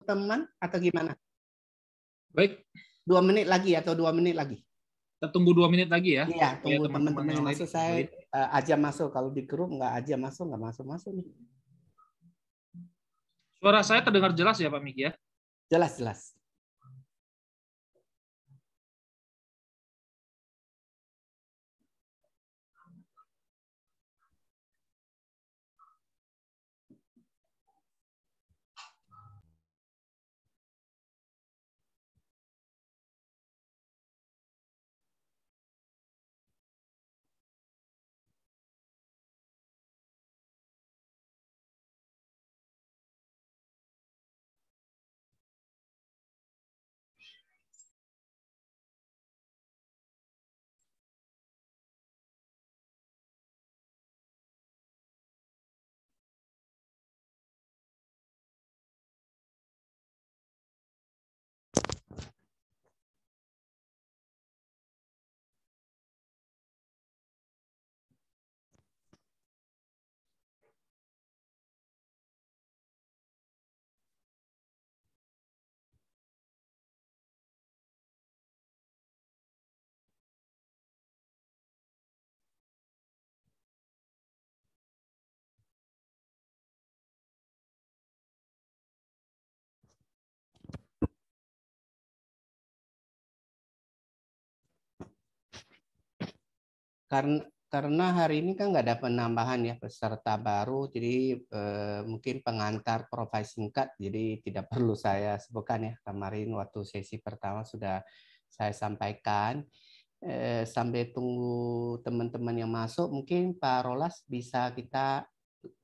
teman atau gimana? Baik. 2 menit lagi atau 2 menit lagi? Kita tunggu 2 menit lagi ya. Iya, tunggu teman-teman teman-teman yang masuk. Saya aja masuk. Kalau di grup nggak aja masuk, nggak masuk nih. Suara saya terdengar jelas ya Pak Miki ya? Jelas, jelas. Karena hari ini kan nggak ada penambahan ya peserta baru, jadi mungkin pengantar profil singkat, jadi tidak perlu saya sebutkan ya. Kemarin waktu sesi pertama sudah saya sampaikan. Sambil tunggu teman-teman yang masuk, mungkin Pak Rolas bisa kita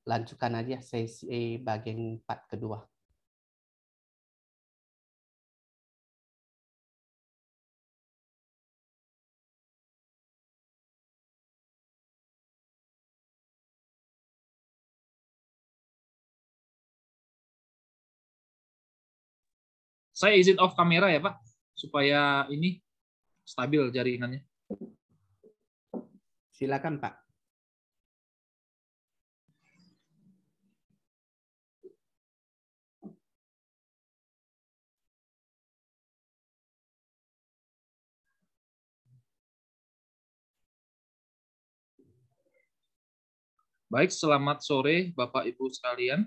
lanjutkan aja sesi bagian 4 kedua. Saya izin off kamera ya Pak, supaya ini stabil jaringannya. Silakan Pak. Baik, selamat sore Bapak Ibu sekalian.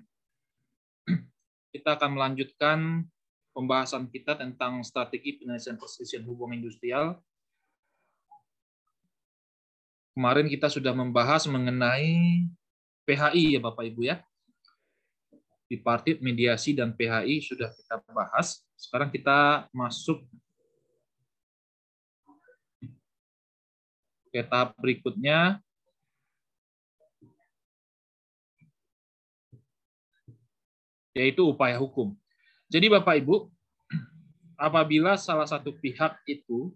Kita akan melanjutkan pembahasan kita tentang strategi penyelesaian perselisihan hubungan industrial. Kemarin kita sudah membahas mengenai PHI ya Bapak Ibu ya. Bipartit, mediasi, dan PHI sudah kita bahas. Sekarang kita masuk ke tahap berikutnya, yaitu upaya hukum. Jadi Bapak Ibu, apabila salah satu pihak itu,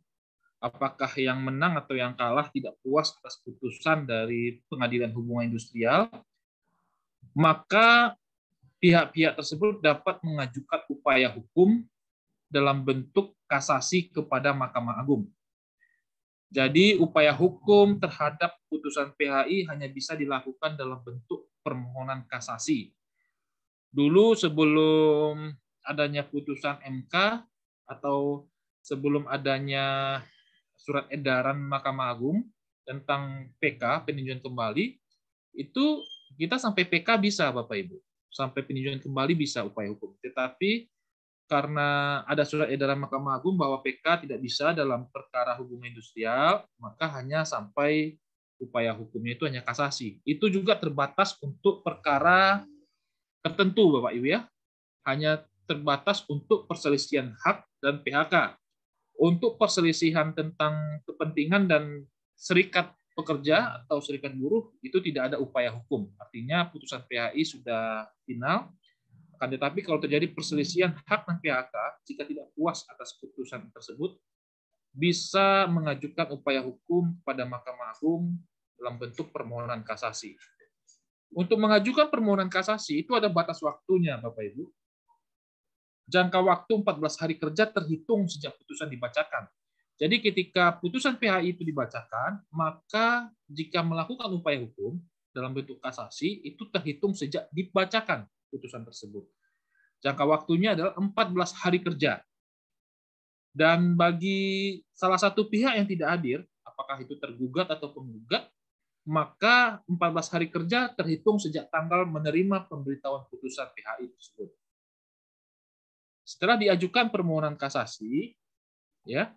apakah yang menang atau yang kalah tidak puas atas putusan dari pengadilan hubungan industrial, maka pihak-pihak tersebut dapat mengajukan upaya hukum dalam bentuk kasasi kepada Mahkamah Agung. Jadi upaya hukum terhadap putusan PHI hanya bisa dilakukan dalam bentuk permohonan kasasi. Dulu sebelum adanya putusan MK atau sebelum adanya surat edaran Mahkamah Agung tentang PK, peninjauan kembali, itu kita sampai PK bisa Bapak Ibu. Sampai peninjauan kembali bisa upaya hukum. Tetapi karena ada surat edaran Mahkamah Agung bahwa PK tidak bisa dalam perkara hubungan industrial, maka hanya sampai upaya hukumnya itu hanya kasasi. Itu juga terbatas untuk perkara tertentu, Bapak Ibu ya. Hanya terbatas untuk perselisihan hak dan PHK. Untuk perselisihan tentang kepentingan dan serikat pekerja atau serikat buruh, itu tidak ada upaya hukum. Artinya putusan PHI sudah final. Akan tetapi kalau terjadi perselisihan hak dan PHK, jika tidak puas atas putusan tersebut, bisa mengajukan upaya hukum kepada Mahkamah Agung dalam bentuk permohonan kasasi. Untuk mengajukan permohonan kasasi itu ada batas waktunya, Bapak Ibu. Jangka waktu 14 hari kerja terhitung sejak putusan dibacakan. Jadi ketika putusan PHI itu dibacakan, maka jika melakukan upaya hukum dalam bentuk kasasi, itu terhitung sejak dibacakan putusan tersebut. Jangka waktunya adalah 14 hari kerja. Dan bagi salah satu pihak yang tidak hadir, apakah itu tergugat atau penggugat, maka 14 hari kerja terhitung sejak tanggal menerima pemberitahuan putusan PHI tersebut. Setelah diajukan permohonan kasasi, ya,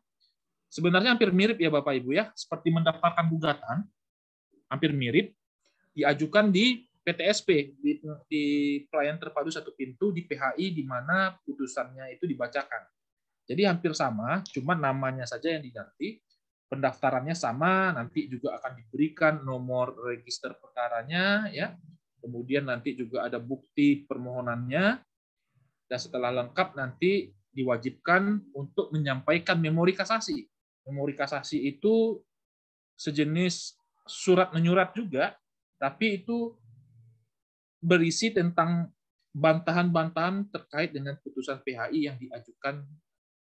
sebenarnya hampir mirip ya Bapak Ibu ya, seperti mendaftarkan gugatan, hampir mirip, diajukan di PTSP, di pelayanan terpadu satu pintu di PHI, di mana putusannya itu dibacakan. Jadi hampir sama, cuma namanya saja yang diganti, pendaftarannya sama, nanti juga akan diberikan nomor register perkaranya, ya. Kemudian nanti juga ada bukti permohonannya, dan setelah lengkap nanti diwajibkan untuk menyampaikan memori kasasi. Memori kasasi itu sejenis surat menyurat juga, tapi itu berisi tentang bantahan-bantahan terkait dengan putusan PHI yang diajukan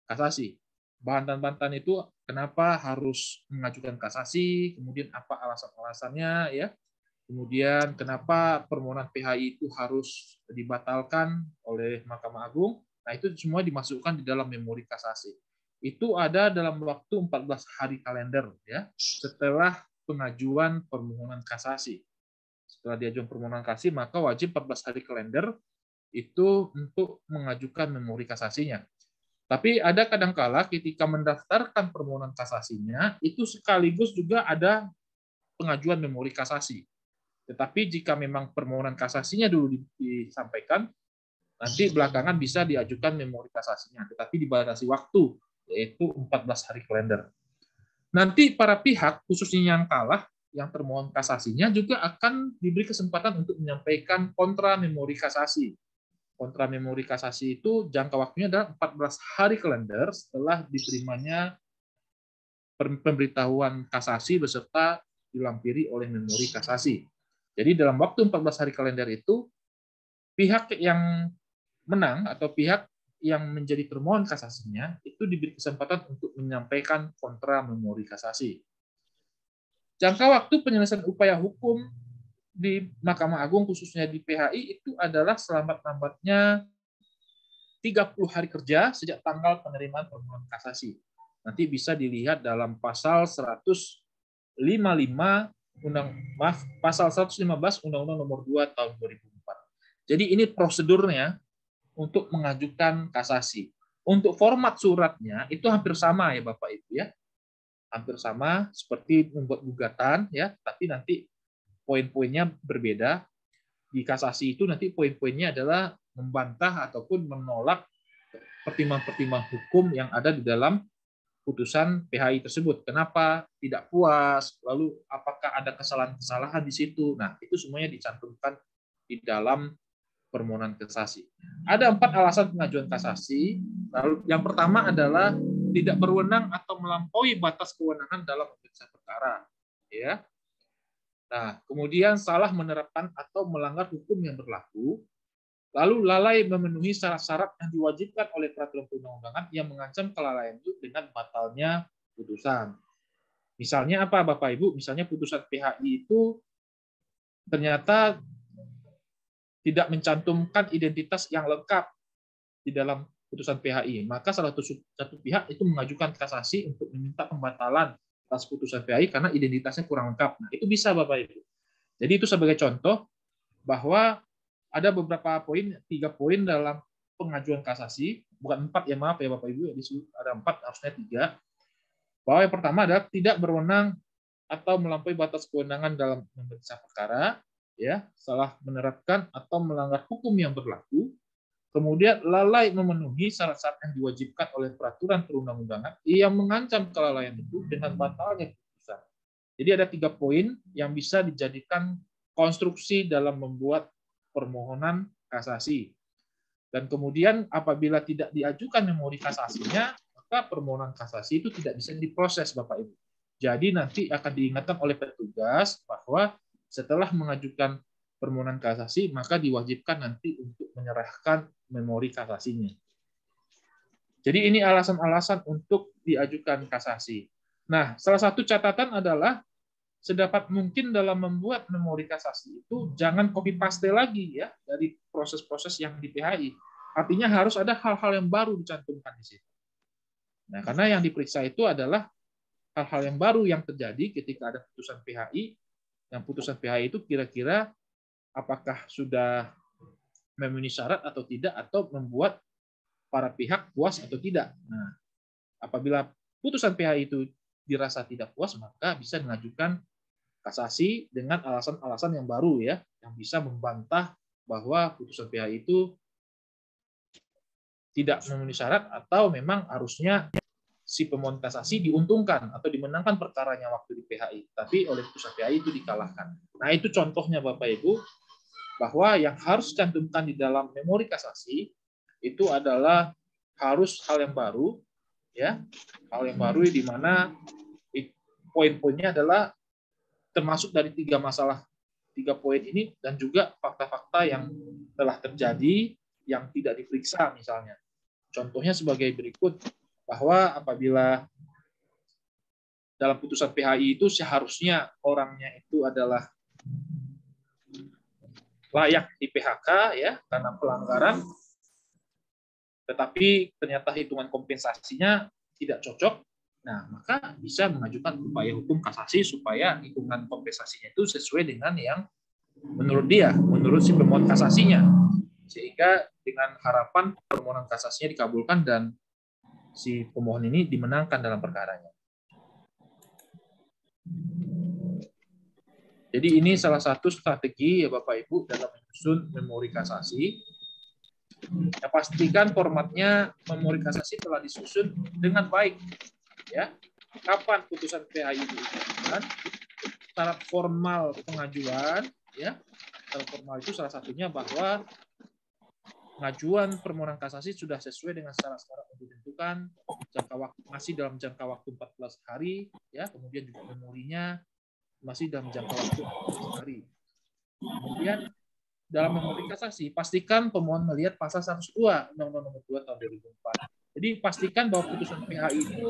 kasasi. Bantahan-bantahan itu kenapa harus mengajukan kasasi, kemudian apa alasan-alasannya, ya. Kemudian kenapa permohonan PHI itu harus dibatalkan oleh Mahkamah Agung. Nah, itu semua dimasukkan di dalam memori kasasi. Itu ada dalam waktu 14 hari kalender, ya, setelah pengajuan permohonan kasasi. Setelah diajukan permohonan kasasi, maka wajib 14 hari kalender itu untuk mengajukan memori kasasinya. Tapi ada kadangkala ketika mendaftarkan permohonan kasasinya, itu sekaligus juga ada pengajuan memori kasasi. Tetapi jika memang permohonan kasasinya dulu disampaikan, nanti belakangan bisa diajukan memori kasasinya, tetapi dibatasi waktu, yaitu 14 hari kalender. Nanti para pihak, khususnya yang kalah, yang termohon kasasinya juga akan diberi kesempatan untuk menyampaikan kontra memori kasasi. Kontra memori kasasi itu jangka waktunya adalah 14 hari kalender setelah diterimanya pemberitahuan kasasi beserta dilampiri oleh memori kasasi. Jadi dalam waktu 14 hari kalender itu, pihak yang menang atau pihak yang menjadi termohon kasasinya itu diberi kesempatan untuk menyampaikan kontra memori kasasi. Jangka waktu penyelesaian upaya hukum di Mahkamah Agung khususnya di PHI itu adalah selambat-lambatnya 30 hari kerja sejak tanggal penerimaan permohonan kasasi. Nanti bisa dilihat dalam pasal 155 pasal 115 Undang-Undang Nomor 2 tahun 2004. Jadi ini prosedurnya untuk mengajukan kasasi. Untuk format suratnya itu hampir sama ya Bapak Ibu ya. Hampir sama seperti membuat gugatan ya, tapi nanti poin-poinnya berbeda. Di kasasi itu nanti poin-poinnya adalah membantah ataupun menolak pertimbangan-pertimbangan hukum yang ada di dalam putusan PHI tersebut. Kenapa tidak puas, lalu apakah ada kesalahan-kesalahan di situ. Nah, itu semuanya dicantumkan di dalam permohonan kasasi. Ada 4 alasan pengajuan kasasi. Lalu yang pertama adalah tidak berwenang atau melampaui batas kewenangan dalam memeriksa perkara. Ya. Nah, kemudian salah menerapkan atau melanggar hukum yang berlaku, lalu lalai memenuhi syarat-syarat yang diwajibkan oleh peraturan perundang-undangan yang mengancam kelalaian itu dengan batalnya putusan. Misalnya apa, Bapak Ibu? Misalnya putusan PHI itu ternyata tidak mencantumkan identitas yang lengkap di dalam putusan PHI, maka salah satu pihak itu mengajukan kasasi untuk meminta pembatalan atas putusan PHI karena identitasnya kurang lengkap. Nah, itu bisa Bapak Ibu. Jadi itu sebagai contoh bahwa ada beberapa poin, 3 poin dalam pengajuan kasasi, bukan 4 ya, maaf ya Bapak Ibu, ada 4, harusnya 3. Bahwa yang pertama adalah tidak berwenang atau melampaui batas kewenangan dalam memeriksa perkara, ya, salah menerapkan atau melanggar hukum yang berlaku, kemudian lalai memenuhi syarat-syarat yang diwajibkan oleh peraturan perundang-undangan yang mengancam kelalaian itu dengan batalnya putusan. Jadi ada 3 poin yang bisa dijadikan konstruksi dalam membuat permohonan kasasi. Dan kemudian apabila tidak diajukan memori kasasinya, maka permohonan kasasi itu tidak bisa diproses, Bapak Ibu. Jadi nanti akan diingatkan oleh petugas bahwa setelah mengajukan permohonan kasasi, maka diwajibkan nanti untuk menyerahkan memori kasasinya. Jadi ini alasan-alasan untuk diajukan kasasi. Nah, salah satu catatan adalah sedapat mungkin dalam membuat memori kasasi itu jangan copy paste lagi ya dari proses-proses yang di PHI. Artinya harus ada hal-hal yang baru dicantumkan di situ. Nah, karena yang diperiksa itu adalah hal-hal yang baru yang terjadi ketika ada putusan PHI. Yang putusan PHI itu kira-kira apakah sudah memenuhi syarat atau tidak, atau membuat para pihak puas atau tidak. Nah, apabila putusan PHI itu dirasa tidak puas, maka bisa mengajukan kasasi dengan alasan-alasan yang baru ya, yang bisa membantah bahwa putusan PHI itu tidak memenuhi syarat atau memang harusnya si pemohon kasasi diuntungkan atau dimenangkan perkaranya waktu di PHI, tapi oleh putusan PHI itu dikalahkan. Nah, itu contohnya Bapak Ibu, bahwa yang harus dicantumkan di dalam memori kasasi itu adalah harus hal yang baru, ya, hal yang baru di mana poin-poinnya adalah termasuk dari 3 poin ini, dan juga fakta-fakta yang telah terjadi yang tidak diperiksa misalnya. Contohnya sebagai berikut, bahwa apabila dalam putusan PHI itu seharusnya orangnya itu adalah layak di PHK ya karena pelanggaran, tetapi ternyata hitungan kompensasinya tidak cocok. Nah, maka bisa mengajukan upaya hukum kasasi supaya hitungan kompensasinya itu sesuai dengan yang menurut dia, menurut si pemohon kasasinya, sehingga dengan harapan permohonan kasasinya dikabulkan dan si pemohon ini dimenangkan dalam perkaranya. Jadi ini salah satu strategi ya Bapak Ibu dalam menyusun memori kasasi. Ya, pastikan formatnya memori kasasi telah disusun dengan baik. Ya, kapan putusan PHI diucapkan, syarat formal pengajuan, ya, syarat formal itu salah satunya bahwa pengajuan permohonan kasasi sudah sesuai dengan syarat-syarat yang ditentukan, jangka waktu masih dalam jangka waktu 14 hari, ya, kemudian juga memorinya masih dalam jangka waktu 14 hari. Kemudian dalam memori kasasi, pastikan pemohon melihat pasal 102 Undang-Undang Nomor 2 Tahun 2004. Jadi pastikan bahwa putusan PHI itu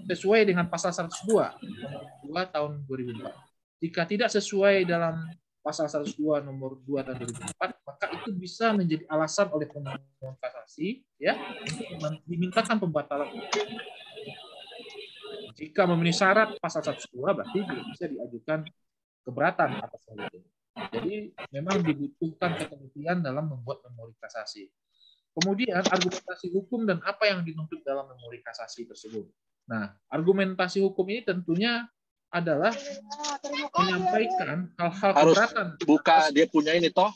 sesuai dengan pasal 102 Nomor 2 Tahun 2004. Jika tidak sesuai dalam pasal 102 Nomor 2 Tahun 2004, maka itu bisa menjadi alasan oleh pemohon kasasi ya untuk dimintakan pembatalan. Jika memenuhi syarat pasal 102, berarti bisa diajukan keberatan atas hal itu. Jadi memang dibutuhkan ketelitian dalam membuat memori kasasi. Kemudian argumentasi hukum dan apa yang dituntut dalam memori kasasi tersebut. Nah, argumentasi hukum ini tentunya adalah menyampaikan hal-hal keberatan. Buka dia punya ini toh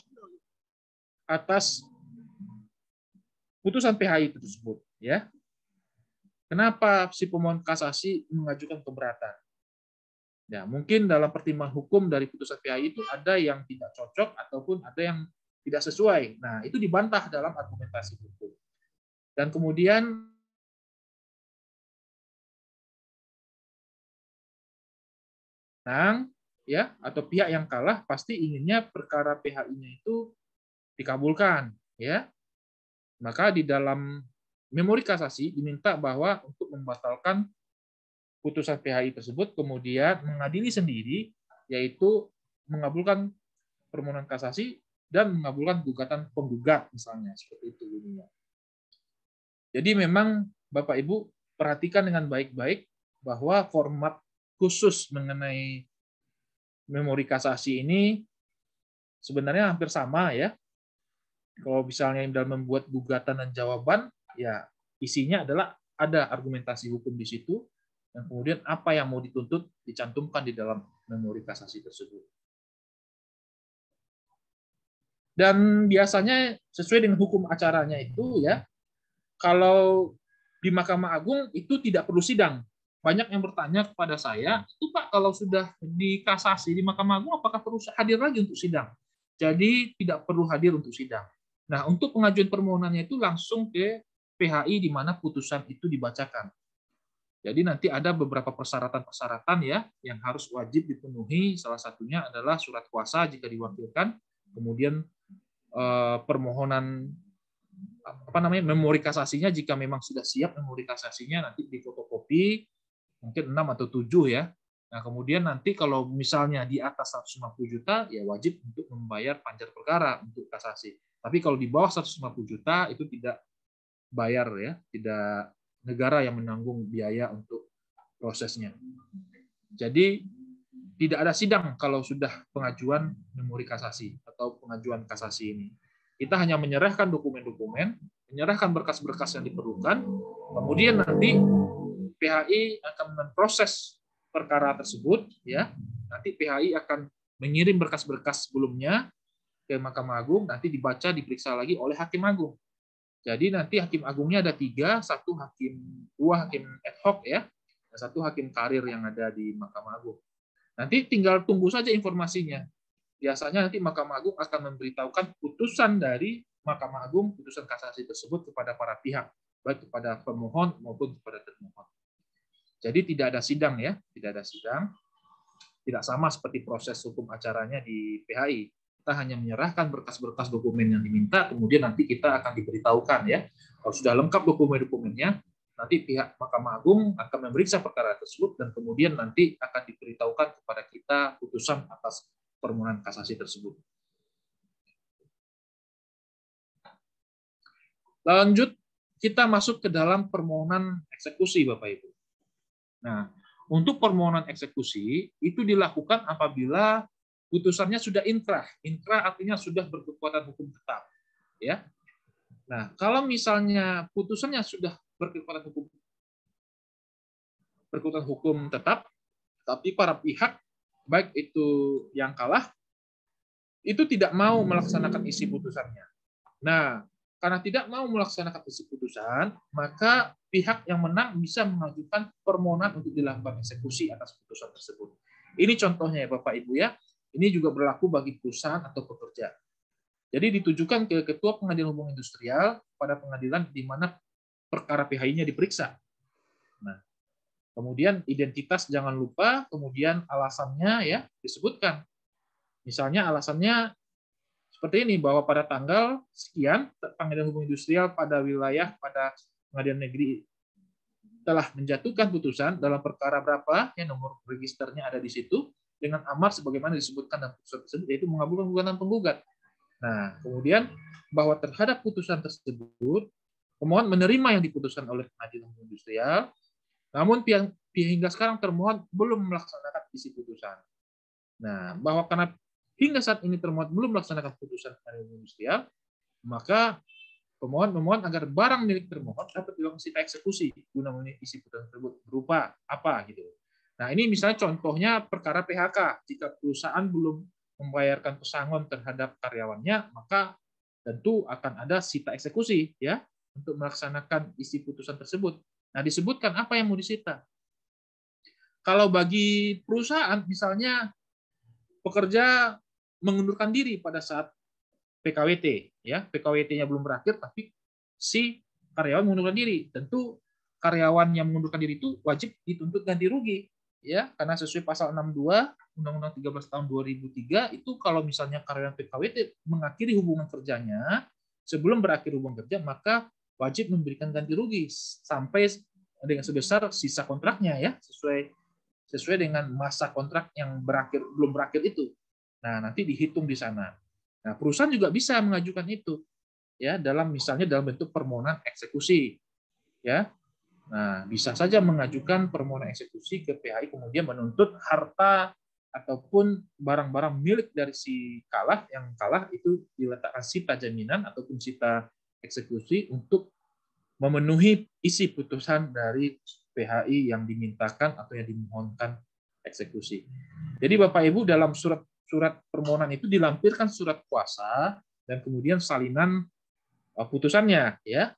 Atas putusan PHI tersebut, ya. Kenapa si pemohon kasasi mengajukan keberatan? Ya, mungkin dalam pertimbangan hukum dari putusan PHI itu ada yang tidak cocok ataupun ada yang tidak sesuai. Nah, itu dibantah dalam argumentasi hukum. Dan kemudian ya, atau pihak yang kalah pasti inginnya perkara PHI-nya itu dikabulkan, ya. Maka di dalam memori kasasi diminta bahwa untuk membatalkan putusan PHI tersebut kemudian mengadili sendiri, yaitu mengabulkan permohonan kasasi dan mengabulkan gugatan penggugat misalnya, seperti itu bunyinya. Jadi memang Bapak Ibu perhatikan dengan baik-baik bahwa format khusus mengenai memori kasasi ini sebenarnya hampir sama ya. Kalau misalnya dalam membuat gugatan dan jawaban, ya isinya adalah ada argumentasi hukum di situ, dan kemudian apa yang mau dituntut dicantumkan di dalam memori kasasi tersebut. Dan biasanya sesuai dengan hukum acaranya itu ya, kalau di Mahkamah Agung itu tidak perlu sidang. Banyak yang bertanya kepada saya, itu Pak kalau sudah dikasasi di Mahkamah Agung apakah perlu hadir lagi untuk sidang? Jadi tidak perlu hadir untuk sidang. Nah, untuk pengajuan permohonannya itu langsung ke PHI di mana putusan itu dibacakan. Jadi nanti ada beberapa persyaratan-persyaratan ya yang harus wajib dipenuhi. Salah satunya adalah surat kuasa jika diwakilkan, kemudian permohonan memori kasasinya jika memang sudah siap memori kasasinya nanti difotokopi mungkin 6 atau 7 ya. Nah, kemudian nanti kalau misalnya di atas 150 juta ya wajib untuk membayar panjar perkara untuk kasasi. Tapi kalau di bawah 150 juta itu tidak bayar ya, tidak negara yang menanggung biaya untuk prosesnya. Jadi tidak ada sidang kalau sudah pengajuan memori kasasi atau pengajuan kasasi ini. Kita hanya menyerahkan dokumen-dokumen, menyerahkan berkas-berkas yang diperlukan, kemudian nanti PHI akan memproses perkara tersebut, ya. Nanti PHI akan mengirim berkas-berkas sebelumnya ke Mahkamah Agung, nanti dibaca, diperiksa lagi oleh Hakim Agung. Jadi nanti Hakim Agungnya ada 3, 2 hakim ad hoc ya, dan 1 hakim karir yang ada di Mahkamah Agung. Nanti tinggal tunggu saja informasinya. Biasanya nanti Mahkamah Agung akan memberitahukan putusan dari Mahkamah Agung, putusan kasasi tersebut kepada para pihak, baik kepada pemohon maupun kepada termohon. Jadi tidak ada sidang ya, tidak ada sidang. Tidak sama seperti proses hukum acaranya di PHI. Kita hanya menyerahkan berkas-berkas dokumen yang diminta, kemudian nanti kita akan diberitahukan ya. Kalau sudah lengkap dokumen-dokumennya, nanti pihak Mahkamah Agung akan memeriksa perkara tersebut dan kemudian nanti akan diberitahukan kepada kita putusan atas permohonan kasasi tersebut. Lanjut, kita masuk ke dalam permohonan eksekusi, Bapak Ibu. Nah, untuk permohonan eksekusi itu dilakukan apabila putusannya sudah inkrah. Inkrah artinya sudah berkekuatan hukum tetap, ya. Nah, kalau misalnya putusannya sudah berkekuatan hukum tetap, tapi para pihak baik itu yang kalah itu tidak mau melaksanakan isi putusannya. Nah, karena tidak mau melaksanakan isi putusan, maka pihak yang menang bisa mengajukan permohonan untuk dilakukan eksekusi atas putusan tersebut. Ini contohnya ya Bapak Ibu ya. Ini juga berlaku bagi perusahaan atau pekerja. Jadi ditujukan ke Ketua Pengadilan Hubungan Industrial pada pengadilan di mana perkara PHI-nya diperiksa. Nah, kemudian identitas jangan lupa, kemudian alasannya ya disebutkan. Misalnya alasannya seperti ini, bahwa pada tanggal sekian Pengadilan Hubungan Industrial pada wilayah pada Pengadilan Negeri telah menjatuhkan putusan dalam perkara berapa, ya nomor registernya ada di situ, dengan amar sebagaimana disebutkan dalam putusan tersebut, yaitu mengabulkan gugatan penggugat. Nah, kemudian bahwa terhadap putusan tersebut, pemohon menerima yang diputuskan oleh Pengadilan Hubungan Industrial, namun hingga sekarang termohon belum melaksanakan isi putusan. Nah, bahwa karena hingga saat ini termohon belum melaksanakan putusan Pengadilan Hubungan Industrial, maka pemohon memohon agar barang milik termohon dapat dilakukan sita eksekusi guna memenuhi isi putusan tersebut berupa apa gitu. Nah, ini misalnya contohnya perkara PHK. Jika perusahaan belum membayarkan pesangon terhadap karyawannya, maka tentu akan ada sita eksekusi ya untuk melaksanakan isi putusan tersebut. Nah, disebutkan apa yang mau disita. Kalau bagi perusahaan misalnya pekerja mengundurkan diri pada saat PKWT, ya PKWT-nya belum berakhir, tapi si karyawan mengundurkan diri. Tentu karyawan yang mengundurkan diri itu wajib dituntut ganti rugi, ya karena sesuai pasal 62 Undang-Undang 13 tahun 2003 itu kalau misalnya karyawan PKWT mengakhiri hubungan kerjanya sebelum berakhir hubungan kerja, maka wajib memberikan ganti rugi sampai dengan sebesar sisa kontraknya, ya sesuai dengan masa kontrak yang belum berakhir itu. Nah, nanti dihitung di sana. Nah, perusahaan juga bisa mengajukan itu ya misalnya dalam bentuk permohonan eksekusi. Ya. Nah, bisa saja mengajukan permohonan eksekusi ke PHI kemudian menuntut harta ataupun barang-barang milik dari si yang kalah itu diletakkan sita jaminan ataupun sita eksekusi untuk memenuhi isi putusan dari PHI yang dimintakan atau yang dimohonkan eksekusi. Jadi Bapak Ibu dalam surat permohonan itu dilampirkan surat kuasa dan kemudian salinan putusannya, ya.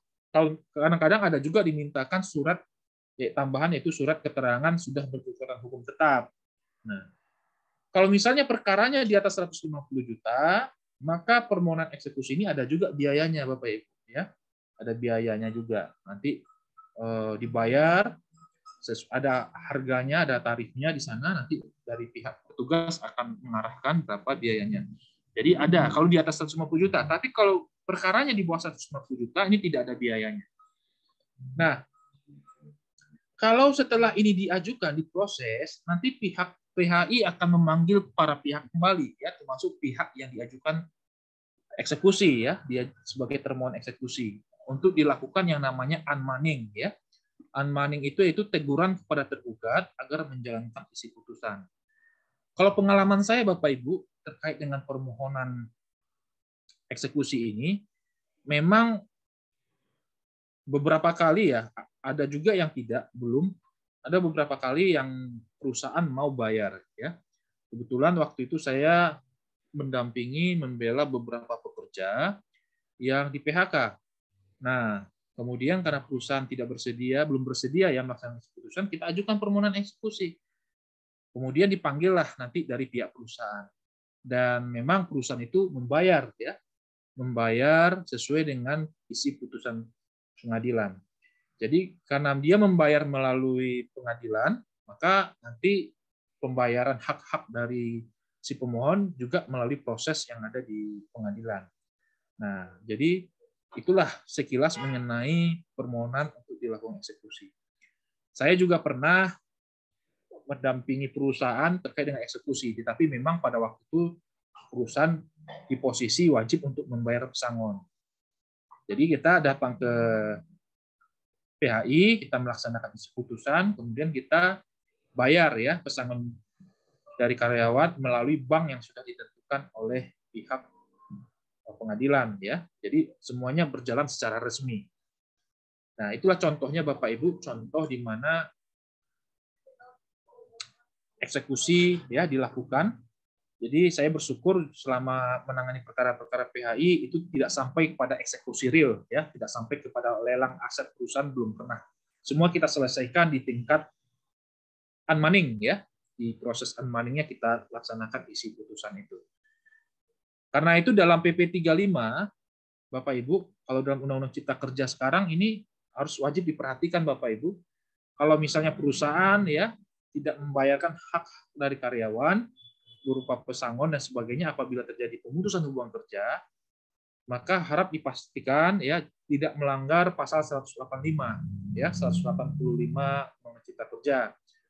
Kadang-kadang ada juga dimintakan surat tambahan, yaitu surat keterangan sudah berkekuatan hukum tetap. Nah, kalau misalnya perkaranya di atas 150 juta, maka permohonan eksekusi ini ada juga biayanya, Bapak Ibu, ya. Ada biayanya juga. Nanti dibayar, ada harganya, ada tarifnya di sana, nanti dari pihak petugas akan mengarahkan berapa biayanya. Jadi ada kalau di atas 150 juta, tapi kalau perkaranya di bawah 150 juta ini tidak ada biayanya. Nah, kalau setelah ini diajukan, diproses, nanti pihak PHI akan memanggil para pihak kembali, ya termasuk pihak yang diajukan eksekusi ya, dia sebagai termohon eksekusi untuk dilakukan yang namanya unmanning ya. Unmanning itu teguran kepada tergugat agar menjalankan isi putusan. Kalau pengalaman saya Bapak Ibu terkait dengan permohonan eksekusi ini, memang beberapa kali ya, ada juga yang belum, ada beberapa kali yang perusahaan mau bayar ya. Kebetulan waktu itu saya mendampingi membela beberapa pekerja yang di PHK. Nah, kemudian karena perusahaan belum bersedia ya melaksanakan keputusan, kita ajukan permohonan eksekusi. Kemudian dipanggillah nanti dari pihak perusahaan. Dan memang perusahaan itu membayar ya, membayar sesuai dengan isi putusan pengadilan. Jadi karena dia membayar melalui pengadilan, maka nanti pembayaran hak-hak dari si pemohon juga melalui proses yang ada di pengadilan. Nah, jadi itulah sekilas mengenai permohonan untuk dilakukan eksekusi. Saya juga pernah mendampingi perusahaan terkait dengan eksekusi, tetapi memang pada waktu itu perusahaan di posisi wajib untuk membayar pesangon. Jadi kita datang ke PHI, kita melaksanakan isi putusan, kemudian kita bayar ya pesangon dari karyawan melalui bank yang sudah ditentukan oleh pihak pengadilan ya. Jadi semuanya berjalan secara resmi. Nah, itulah contohnya Bapak Ibu, contoh di mana eksekusi ya dilakukan. Jadi saya bersyukur selama menangani perkara-perkara PHI itu tidak sampai kepada eksekusi real ya, tidak sampai kepada lelang aset perusahaan, belum pernah. Semua kita selesaikan di tingkat unmanning ya. Di proses unmanningnya kita laksanakan isi putusan itu. Karena itu dalam PP 35 Bapak Ibu, kalau dalam Undang-Undang Cipta Kerja sekarang ini harus wajib diperhatikan Bapak Ibu. Kalau misalnya perusahaan ya tidak membayarkan hak dari karyawan berupa pesangon dan sebagainya apabila terjadi pemutusan hubungan kerja, maka harap dipastikan ya tidak melanggar pasal 185 ya, 185 Undang-Undang Cipta Kerja.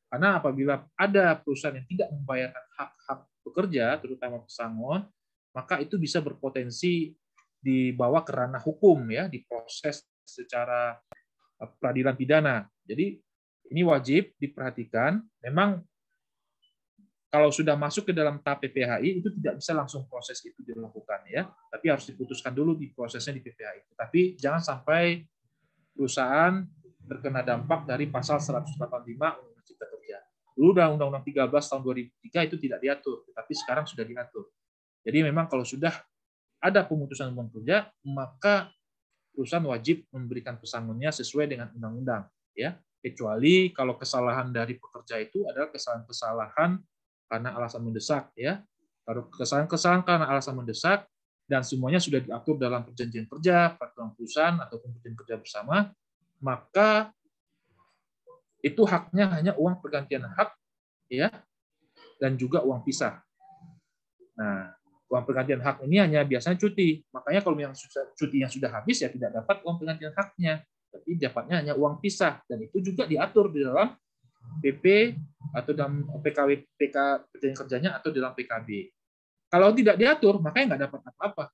Karena apabila ada perusahaan yang tidak membayarkan hak-hak pekerja terutama pesangon, maka itu bisa berpotensi dibawa ke ranah hukum ya, diproses secara peradilan pidana. Jadi ini wajib diperhatikan. Memang kalau sudah masuk ke dalam tahap PPHI itu tidak bisa langsung proses itu dilakukan ya, tapi harus diputuskan dulu di prosesnya di PPHI. Tapi jangan sampai perusahaan terkena dampak dari pasal 185 Undang-Undang Cipta Kerja. Dulu Undang-Undang 13 tahun 2003 itu tidak diatur, tetapi sekarang sudah diatur. Jadi memang kalau sudah ada pemutusan hubungan kerja, maka perusahaan wajib memberikan pesangonnya sesuai dengan undang-undang ya, kecuali kalau kesalahan dari pekerja itu adalah kesalahan-kesalahan karena alasan mendesak ya. Kalau kesalahan-kesalahan karena alasan mendesak dan semuanya sudah diatur dalam perjanjian kerja, peraturan perusahaan ataupun perjanjian kerja bersama, maka itu haknya hanya uang pergantian hak ya, dan juga uang pisah. Nah, uang pergantian hak ini hanya biasanya cuti. Makanya kalau yang cutinya sudah habis ya tidak dapat uang pergantian haknya, tapi dapatnya hanya uang pisah, dan itu juga diatur di dalam PP atau dalam perjanjian kerjanya atau dalam PKB. Kalau tidak diatur, makanya nggak dapat apa-apa.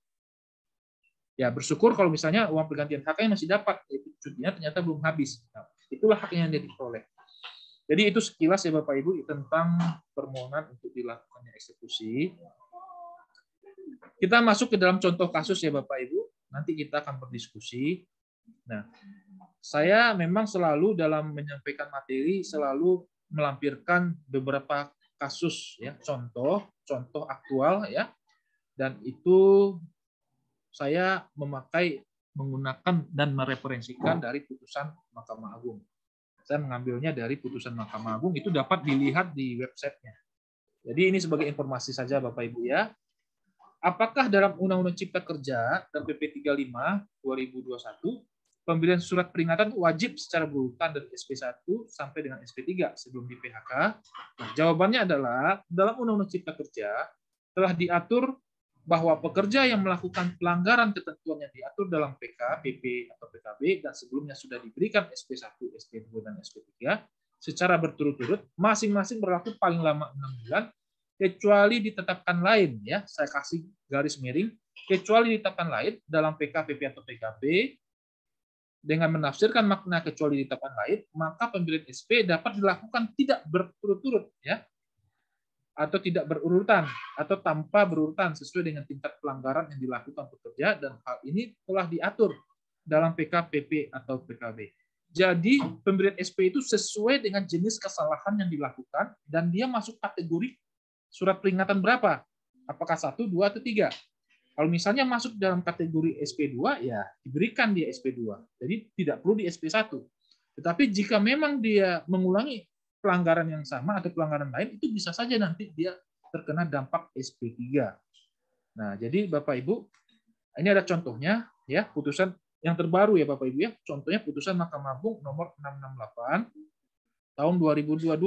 Ya bersyukur kalau misalnya uang pergantian haknya masih dapat, cutinya ternyata belum habis. Nah, itulah haknya yang dia diperoleh. Jadi itu sekilas ya Bapak Ibu tentang permohonan untuk dilakukannya eksekusi. Kita masuk ke dalam contoh kasus ya Bapak Ibu. Nanti kita akan berdiskusi. Nah, saya memang selalu dalam menyampaikan materi selalu melampirkan beberapa kasus ya, contoh aktual ya. Dan itu saya menggunakan dan mereferensikan dari putusan Mahkamah Agung. Saya mengambilnya dari putusan Mahkamah Agung, itu dapat dilihat di websitenya. Jadi ini sebagai informasi saja Bapak Ibu ya. Apakah dalam Undang-Undang Cipta Kerja dan PP 35 2021 pemberian surat peringatan wajib secara berurutan dari SP1 sampai dengan SP3 sebelum di PHK? Nah, jawabannya adalah dalam Undang-Undang Cipta Kerja telah diatur bahwa pekerja yang melakukan pelanggaran ketentuan yang diatur dalam PK, PP atau PKB dan sebelumnya sudah diberikan SP1, SP2 dan SP3 secara berturut-turut masing-masing berlaku paling lama 6 bulan kecuali ditetapkan lain ya, saya kasih garis miring, kecuali ditetapkan lain dalam PK, PP atau PKB, dengan menafsirkan makna kecuali ditetapkan lain, maka pemberian SP dapat dilakukan tidak berturut-turut, ya, atau tidak berurutan, atau tanpa berurutan sesuai dengan tingkat pelanggaran yang dilakukan pekerja, dan hal ini telah diatur dalam PK, PP atau PKB. Jadi pemberian SP itu sesuai dengan jenis kesalahan yang dilakukan dan dia masuk kategori surat peringatan berapa? Apakah 1, 2, atau 3? Kalau misalnya masuk dalam kategori SP2, ya diberikan dia SP2. Jadi tidak perlu di SP1. Tetapi jika memang dia mengulangi pelanggaran yang sama atau pelanggaran lain, itu bisa saja nanti dia terkena dampak SP3. Nah, jadi Bapak Ibu, ini ada contohnya, ya, putusan yang terbaru ya Bapak Ibu ya. Contohnya putusan Mahkamah Agung nomor 668 tahun 2022,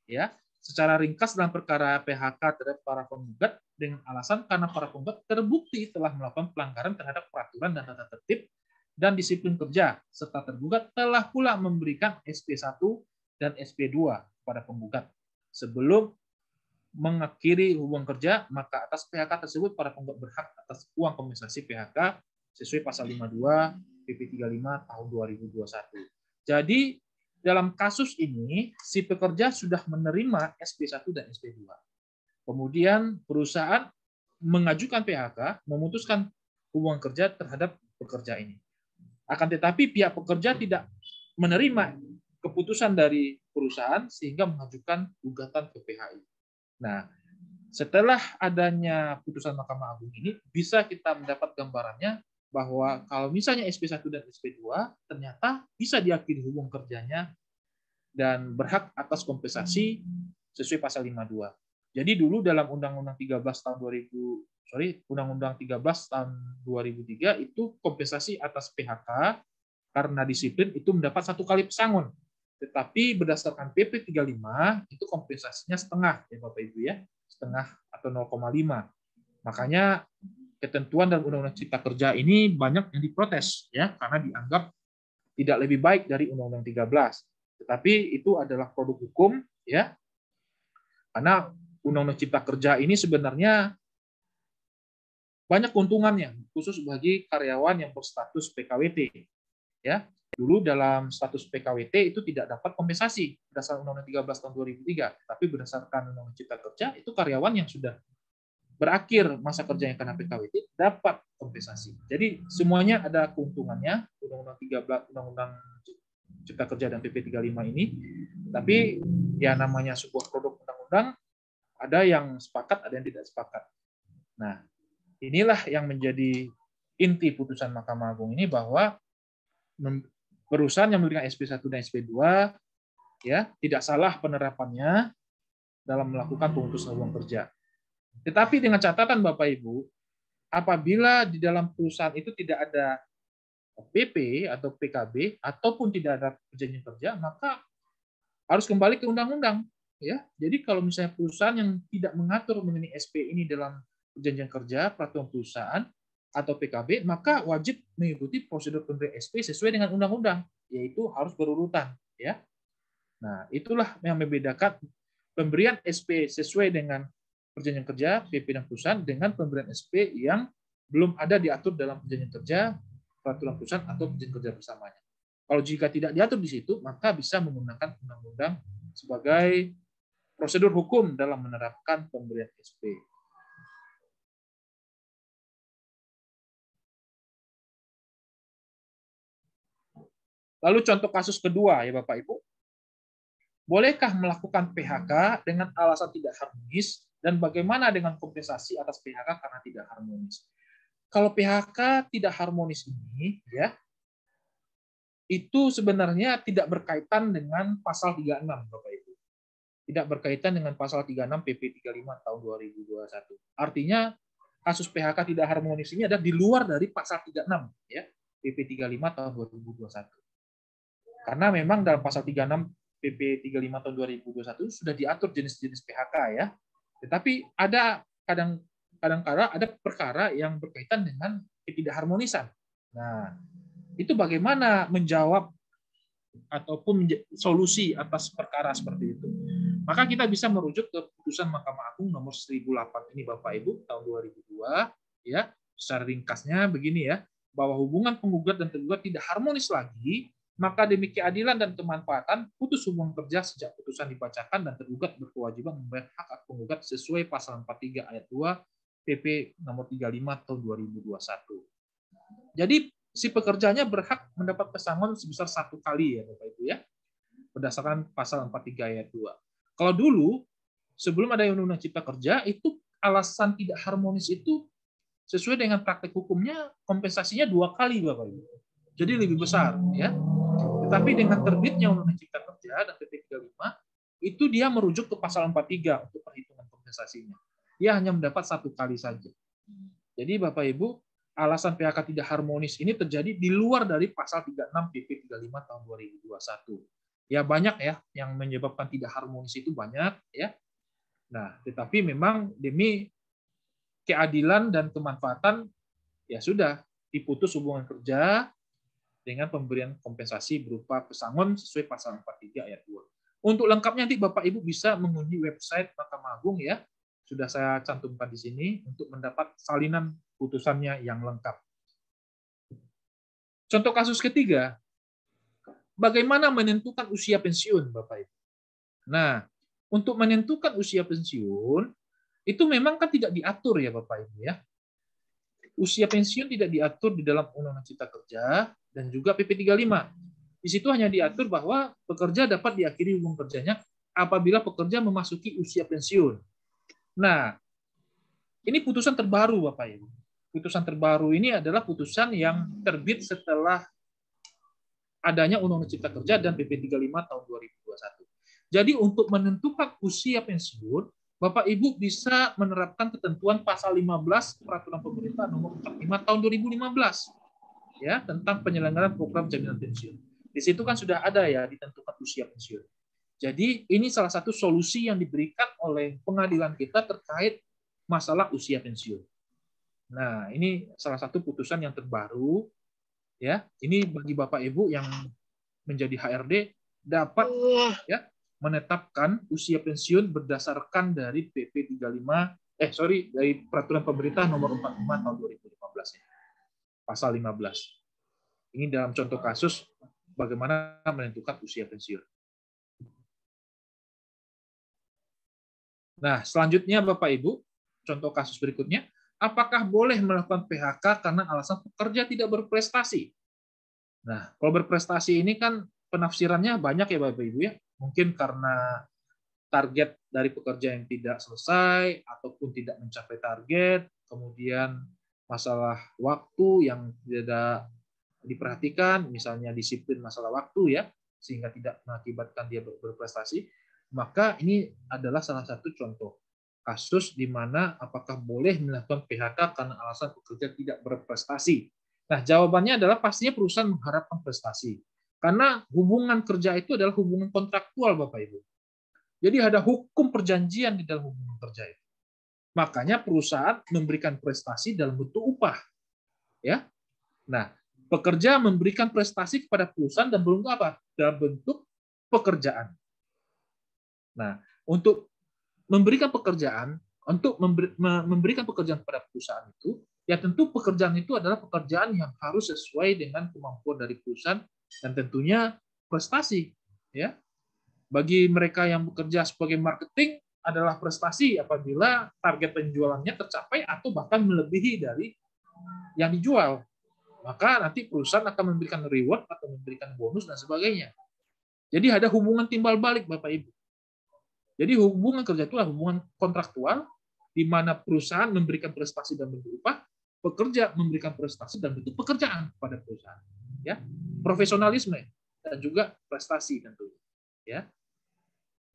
ya. Secara ringkas dalam perkara PHK terhadap para penggugat dengan alasan karena para penggugat terbukti telah melakukan pelanggaran terhadap peraturan dan tata tertib dan disiplin kerja, serta tergugat telah pula memberikan SP1 dan SP2 kepada penggugat sebelum mengakhiri hubungan kerja, maka atas PHK tersebut para penggugat berhak atas uang kompensasi PHK sesuai pasal 52 PP 35 tahun 2021. Jadi dalam kasus ini si pekerja sudah menerima SP1 dan SP2. Kemudian perusahaan mengajukan PHK, memutuskan hubungan kerja terhadap pekerja ini. Akan tetapi pihak pekerja tidak menerima keputusan dari perusahaan sehingga mengajukan gugatan ke PHI. Nah, setelah adanya putusan Mahkamah Agung ini, bisa kita mendapat gambarannya bahwa kalau misalnya SP1 dan SP2 ternyata bisa diakhiri hubungan kerjanya dan berhak atas kompensasi sesuai pasal 52. Jadi dulu dalam Undang-Undang 13 tahun 2003 itu kompensasi atas PHK karena disiplin itu mendapat 1 kali pesangon. Tetapi berdasarkan PP 35 itu kompensasinya setengah ya Bapak Ibu ya, setengah atau 0,5. Makanya ketentuan dalam Undang-Undang Cipta Kerja ini banyak yang diprotes ya karena dianggap tidak lebih baik dari Undang-Undang 13. Tetapi itu adalah produk hukum ya. Karena Undang-Undang Cipta Kerja ini sebenarnya banyak keuntungannya khusus bagi karyawan yang berstatus PKWT ya. Dulu dalam status PKWT itu tidak dapat kompensasi berdasarkan Undang-Undang 13 tahun 2003, tapi berdasarkan Undang-Undang Cipta Kerja itu karyawan yang sudah berakhir masa kerjanya karena PKWT dapat kompensasi. Jadi semuanya ada keuntungannya Undang-Undang 13, Undang-Undang Cipta Kerja dan PP 35 ini. Tapi ya namanya sebuah produk undang-undang ada yang sepakat, ada yang tidak sepakat. Nah, inilah yang menjadi inti putusan Mahkamah Agung ini bahwa perusahaan yang memberikan SP1 dan SP2 ya tidak salah penerapannya dalam melakukan pemutusan hubungan kerja. Tetapi dengan catatan Bapak Ibu, apabila di dalam perusahaan itu tidak ada PP atau PKB ataupun tidak ada perjanjian kerja, maka harus kembali ke undang-undang. Ya, jadi kalau misalnya perusahaan yang tidak mengatur mengenai SP ini dalam perjanjian kerja, peraturan perusahaan atau PKB, maka wajib mengikuti prosedur pemberian SP sesuai dengan undang-undang, yaitu harus berurutan. Ya, nah itulah yang membedakan pemberian SP sesuai dengan perjanjian kerja, PP dan perusahaan dengan pemberian SP yang belum ada diatur dalam perjanjian kerja, peraturan perusahaan atau perjanjian kerja bersamanya. Kalau jika tidak diatur di situ, maka bisa menggunakan undang-undang sebagai prosedur hukum dalam menerapkan pemberian SP. Lalu contoh kasus kedua ya Bapak Ibu. Bolehkah melakukan PHK dengan alasan tidak harmonis dan bagaimana dengan kompensasi atas PHK karena tidak harmonis? Kalau PHK tidak harmonis ini ya itu sebenarnya tidak berkaitan dengan pasal 36 Bapak Ibu. Tidak berkaitan dengan pasal 36 PP 35 tahun 2021. Artinya kasus PHK tidak harmonis ini ada di luar dari pasal 36 ya, PP 35 tahun 2021. Karena memang dalam pasal 36 PP 35 tahun 2021 sudah diatur jenis-jenis PHK ya. Tetapi ada kadang-kala ada perkara yang berkaitan dengan ketidakharmonisan. Nah, itu bagaimana menjawab ataupun solusi atas perkara seperti itu. Maka kita bisa merujuk ke putusan Mahkamah Agung nomor 1008 ini Bapak Ibu tahun 2002 ya. Secara ringkasnya begini ya, bahwa hubungan penggugat dan tergugat tidak harmonis lagi, maka demi keadilan dan kemanfaatan, putus hubungan kerja sejak putusan dibacakan dan tergugat berkewajiban membayar hak penggugat sesuai pasal 43 ayat 2 PP nomor 35 tahun 2021. Jadi si pekerjanya berhak mendapat pesangon sebesar 1 kali ya Bapak Ibu ya, berdasarkan pasal 43 ayat 2. Kalau dulu sebelum ada Undang-Undang Cipta Kerja itu alasan tidak harmonis itu sesuai dengan praktek hukumnya kompensasinya 2 kali Bapak Ibu. Jadi lebih besar ya. Tetapi dengan terbitnya Undang-Undang Cipta Kerja dan PP 35 itu dia merujuk ke pasal 43 untuk perhitungan kompensasinya. Dia hanya mendapat 1 kali saja. Jadi Bapak Ibu, alasan PHK tidak harmonis ini terjadi di luar dari pasal 36 PP 35 tahun 2021. Ya banyak ya yang menyebabkan tidak harmonis itu banyak ya. Nah, tetapi memang demi keadilan dan kemanfaatan ya sudah diputus hubungan kerja dengan pemberian kompensasi berupa pesangon sesuai pasal 43 ayat 2. Untuk lengkapnya nanti Bapak Ibu bisa mengunjungi website Mahkamah Agung ya. Sudah saya cantumkan di sini untuk mendapat salinan putusannya yang lengkap. Contoh kasus ketiga, bagaimana menentukan usia pensiun Bapak Ibu? Nah, untuk menentukan usia pensiun itu memang kan tidak diatur ya Bapak Ibu ya. Usia pensiun tidak diatur di dalam Undang-Undang Cipta Kerja dan juga PP 35. Di situ hanya diatur bahwa pekerja dapat diakhiri hubungan kerjanya apabila pekerja memasuki usia pensiun. Nah, ini putusan terbaru Bapak Ibu. Putusan terbaru ini adalah putusan yang terbit setelah adanya Undang-Undang Cipta Kerja dan PP 35 tahun 2021. Jadi untuk menentukan usia pensiun, Bapak Ibu bisa menerapkan ketentuan pasal 15 Peraturan Pemerintah Nomor 45 tahun 2015 ya tentang penyelenggaraan program jaminan pensiun. Di situ kan sudah ada ya ditentukan usia pensiun. Jadi ini salah satu solusi yang diberikan oleh pengadilan kita terkait masalah usia pensiun. Nah, ini salah satu putusan yang terbaru ya. Ini bagi Bapak Ibu yang menjadi HRD dapat ya menetapkan usia pensiun berdasarkan dari PP 35 dari Peraturan Pemerintah Nomor 45 tahun 2015 ya. Pasal 15. Ini dalam contoh kasus bagaimana menentukan usia pensiun. Nah, selanjutnya Bapak Ibu, contoh kasus berikutnya, apakah boleh melakukan PHK karena alasan pekerja tidak berprestasi? Nah, kalau berprestasi ini kan penafsirannya banyak ya Bapak Ibu ya. Mungkin karena target dari pekerja yang tidak selesai ataupun tidak mencapai target, kemudian masalah waktu yang tidak diperhatikan, misalnya disiplin masalah waktu ya, sehingga tidak mengakibatkan dia berprestasi, maka ini adalah salah satu contoh kasus di mana apakah boleh melakukan PHK karena alasan pekerja tidak berprestasi. Nah, jawabannya adalah pastinya perusahaan mengharapkan prestasi. Karena hubungan kerja itu adalah hubungan kontraktual, Bapak Ibu. Jadi ada hukum perjanjian di dalam hubungan kerja itu. Makanya perusahaan memberikan prestasi dalam bentuk upah. Ya. Nah, pekerja memberikan prestasi kepada perusahaan dan bentuk apa? Dalam bentuk pekerjaan. Nah, untuk memberikan pekerjaan, memberikan pekerjaan kepada perusahaan itu, ya tentu pekerjaan itu adalah pekerjaan yang harus sesuai dengan kemampuan dari perusahaan dan tentunya prestasi. Ya, bagi mereka yang bekerja sebagai marketing adalah prestasi apabila target penjualannya tercapai atau bahkan melebihi dari yang dijual. Maka nanti perusahaan akan memberikan reward atau memberikan bonus dan sebagainya. Jadi ada hubungan timbal balik Bapak Ibu. Jadi hubungan kerja itu adalah hubungan kontraktual di mana perusahaan memberikan prestasi dan bentuk upah, pekerja memberikan prestasi dan bentuk pekerjaan kepada perusahaan. Ya, profesionalisme dan juga prestasi tentunya. Ya,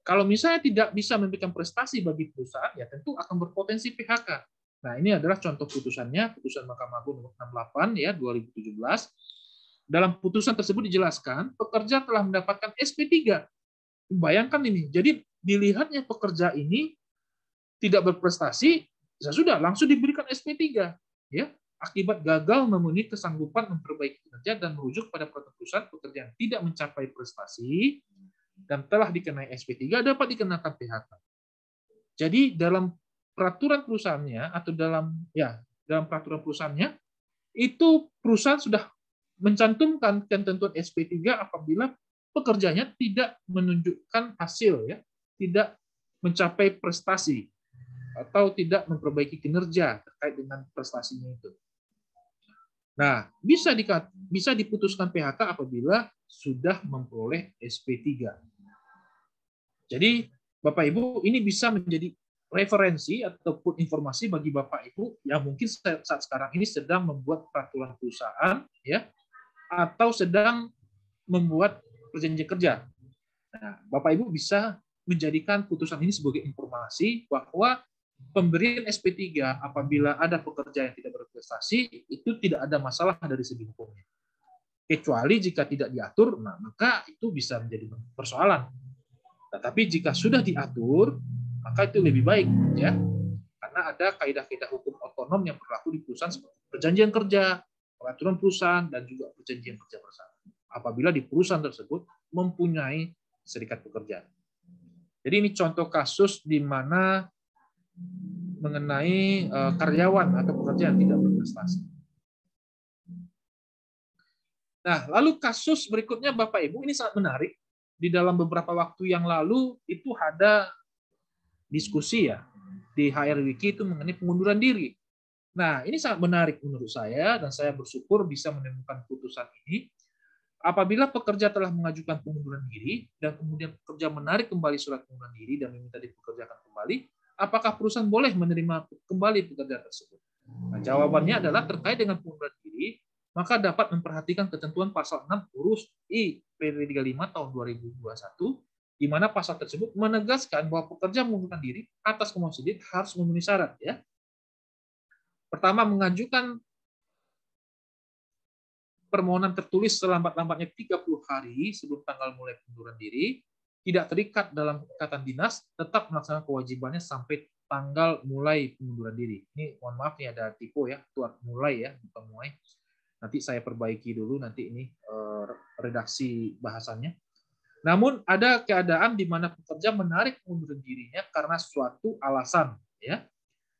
kalau misalnya tidak bisa memberikan prestasi bagi perusahaan, ya tentu akan berpotensi PHK. Nah, ini adalah contoh putusannya, putusan Mahkamah Agung nomor 68 ya 2017. Dalam putusan tersebut dijelaskan pekerja telah mendapatkan SP3. Bayangkan ini. Jadi dilihatnya pekerja ini tidak berprestasi, ya sudah langsung diberikan SP3 ya. Akibat gagal memenuhi kesanggupan memperbaiki kinerja dan merujuk pada perusahaan pekerja yang tidak mencapai prestasi dan telah dikenai SP3 dapat dikenakan PHK. Jadi dalam peraturan perusahaannya atau dalam dalam peraturan perusahaannya, itu perusahaan sudah mencantumkan ketentuan SP3 apabila pekerjanya tidak menunjukkan hasil, ya, tidak mencapai prestasi atau tidak memperbaiki kinerja terkait dengan prestasinya itu. Nah, bisa diputuskan PHK apabila sudah memperoleh SP3. Jadi, Bapak Ibu, ini bisa menjadi referensi ataupun informasi bagi Bapak Ibu yang mungkin saat sekarang ini sedang membuat peraturan perusahaan, ya, atau sedang membuat perjanjian kerja. Nah, Bapak Ibu bisa menjadikan putusan ini sebagai informasi bahwa pemberian SP3 apabila ada pekerja yang tidak berprestasi itu tidak ada masalah dari segi hukumnya. Kecuali jika tidak diatur, nah, maka itu bisa menjadi persoalan. Tetapi jika sudah diatur, maka itu lebih baik, ya, karena ada kaidah-kaidah hukum otonom yang berlaku di perusahaan seperti perjanjian kerja, peraturan perusahaan, dan juga perjanjian kerja bersama. Apabila di perusahaan tersebut mempunyai serikat pekerja. Jadi ini contoh kasus di mana mengenai karyawan atau pekerja yang tidak berprestasi. Nah, lalu kasus berikutnya Bapak Ibu, ini sangat menarik. Di dalam beberapa waktu yang lalu itu ada diskusi, ya, di HR Wiki itu mengenai pengunduran diri. Nah, ini sangat menarik menurut saya dan saya bersyukur bisa menemukan putusan ini. Apabila pekerja telah mengajukan pengunduran diri dan kemudian pekerja menarik kembali surat pengunduran diri dan meminta dipekerjakan kembali, apakah perusahaan boleh menerima kembali pekerja tersebut? Nah, jawabannya adalah terkait dengan pengunduran diri, maka dapat memperhatikan ketentuan pasal 6 huruf I PD 35 tahun 2021, di mana pasal tersebut menegaskan bahwa pekerja mengundurkan diri atas kemauan sendiri harus memenuhi syarat, ya. Pertama, mengajukan permohonan tertulis selambat-lambatnya 30 hari sebelum tanggal mulai pengunduran diri, tidak terikat dalam ikatan dinas, tetap melaksanakan kewajibannya sampai tanggal mulai pengunduran diri. Ini mohon maaf nih ada tipe, ya, tuan mulai, ya, bukan mulai. Nanti saya perbaiki dulu nanti ini redaksi bahasannya. Namun ada keadaan di mana pekerja menarik pengunduran dirinya karena suatu alasan, ya.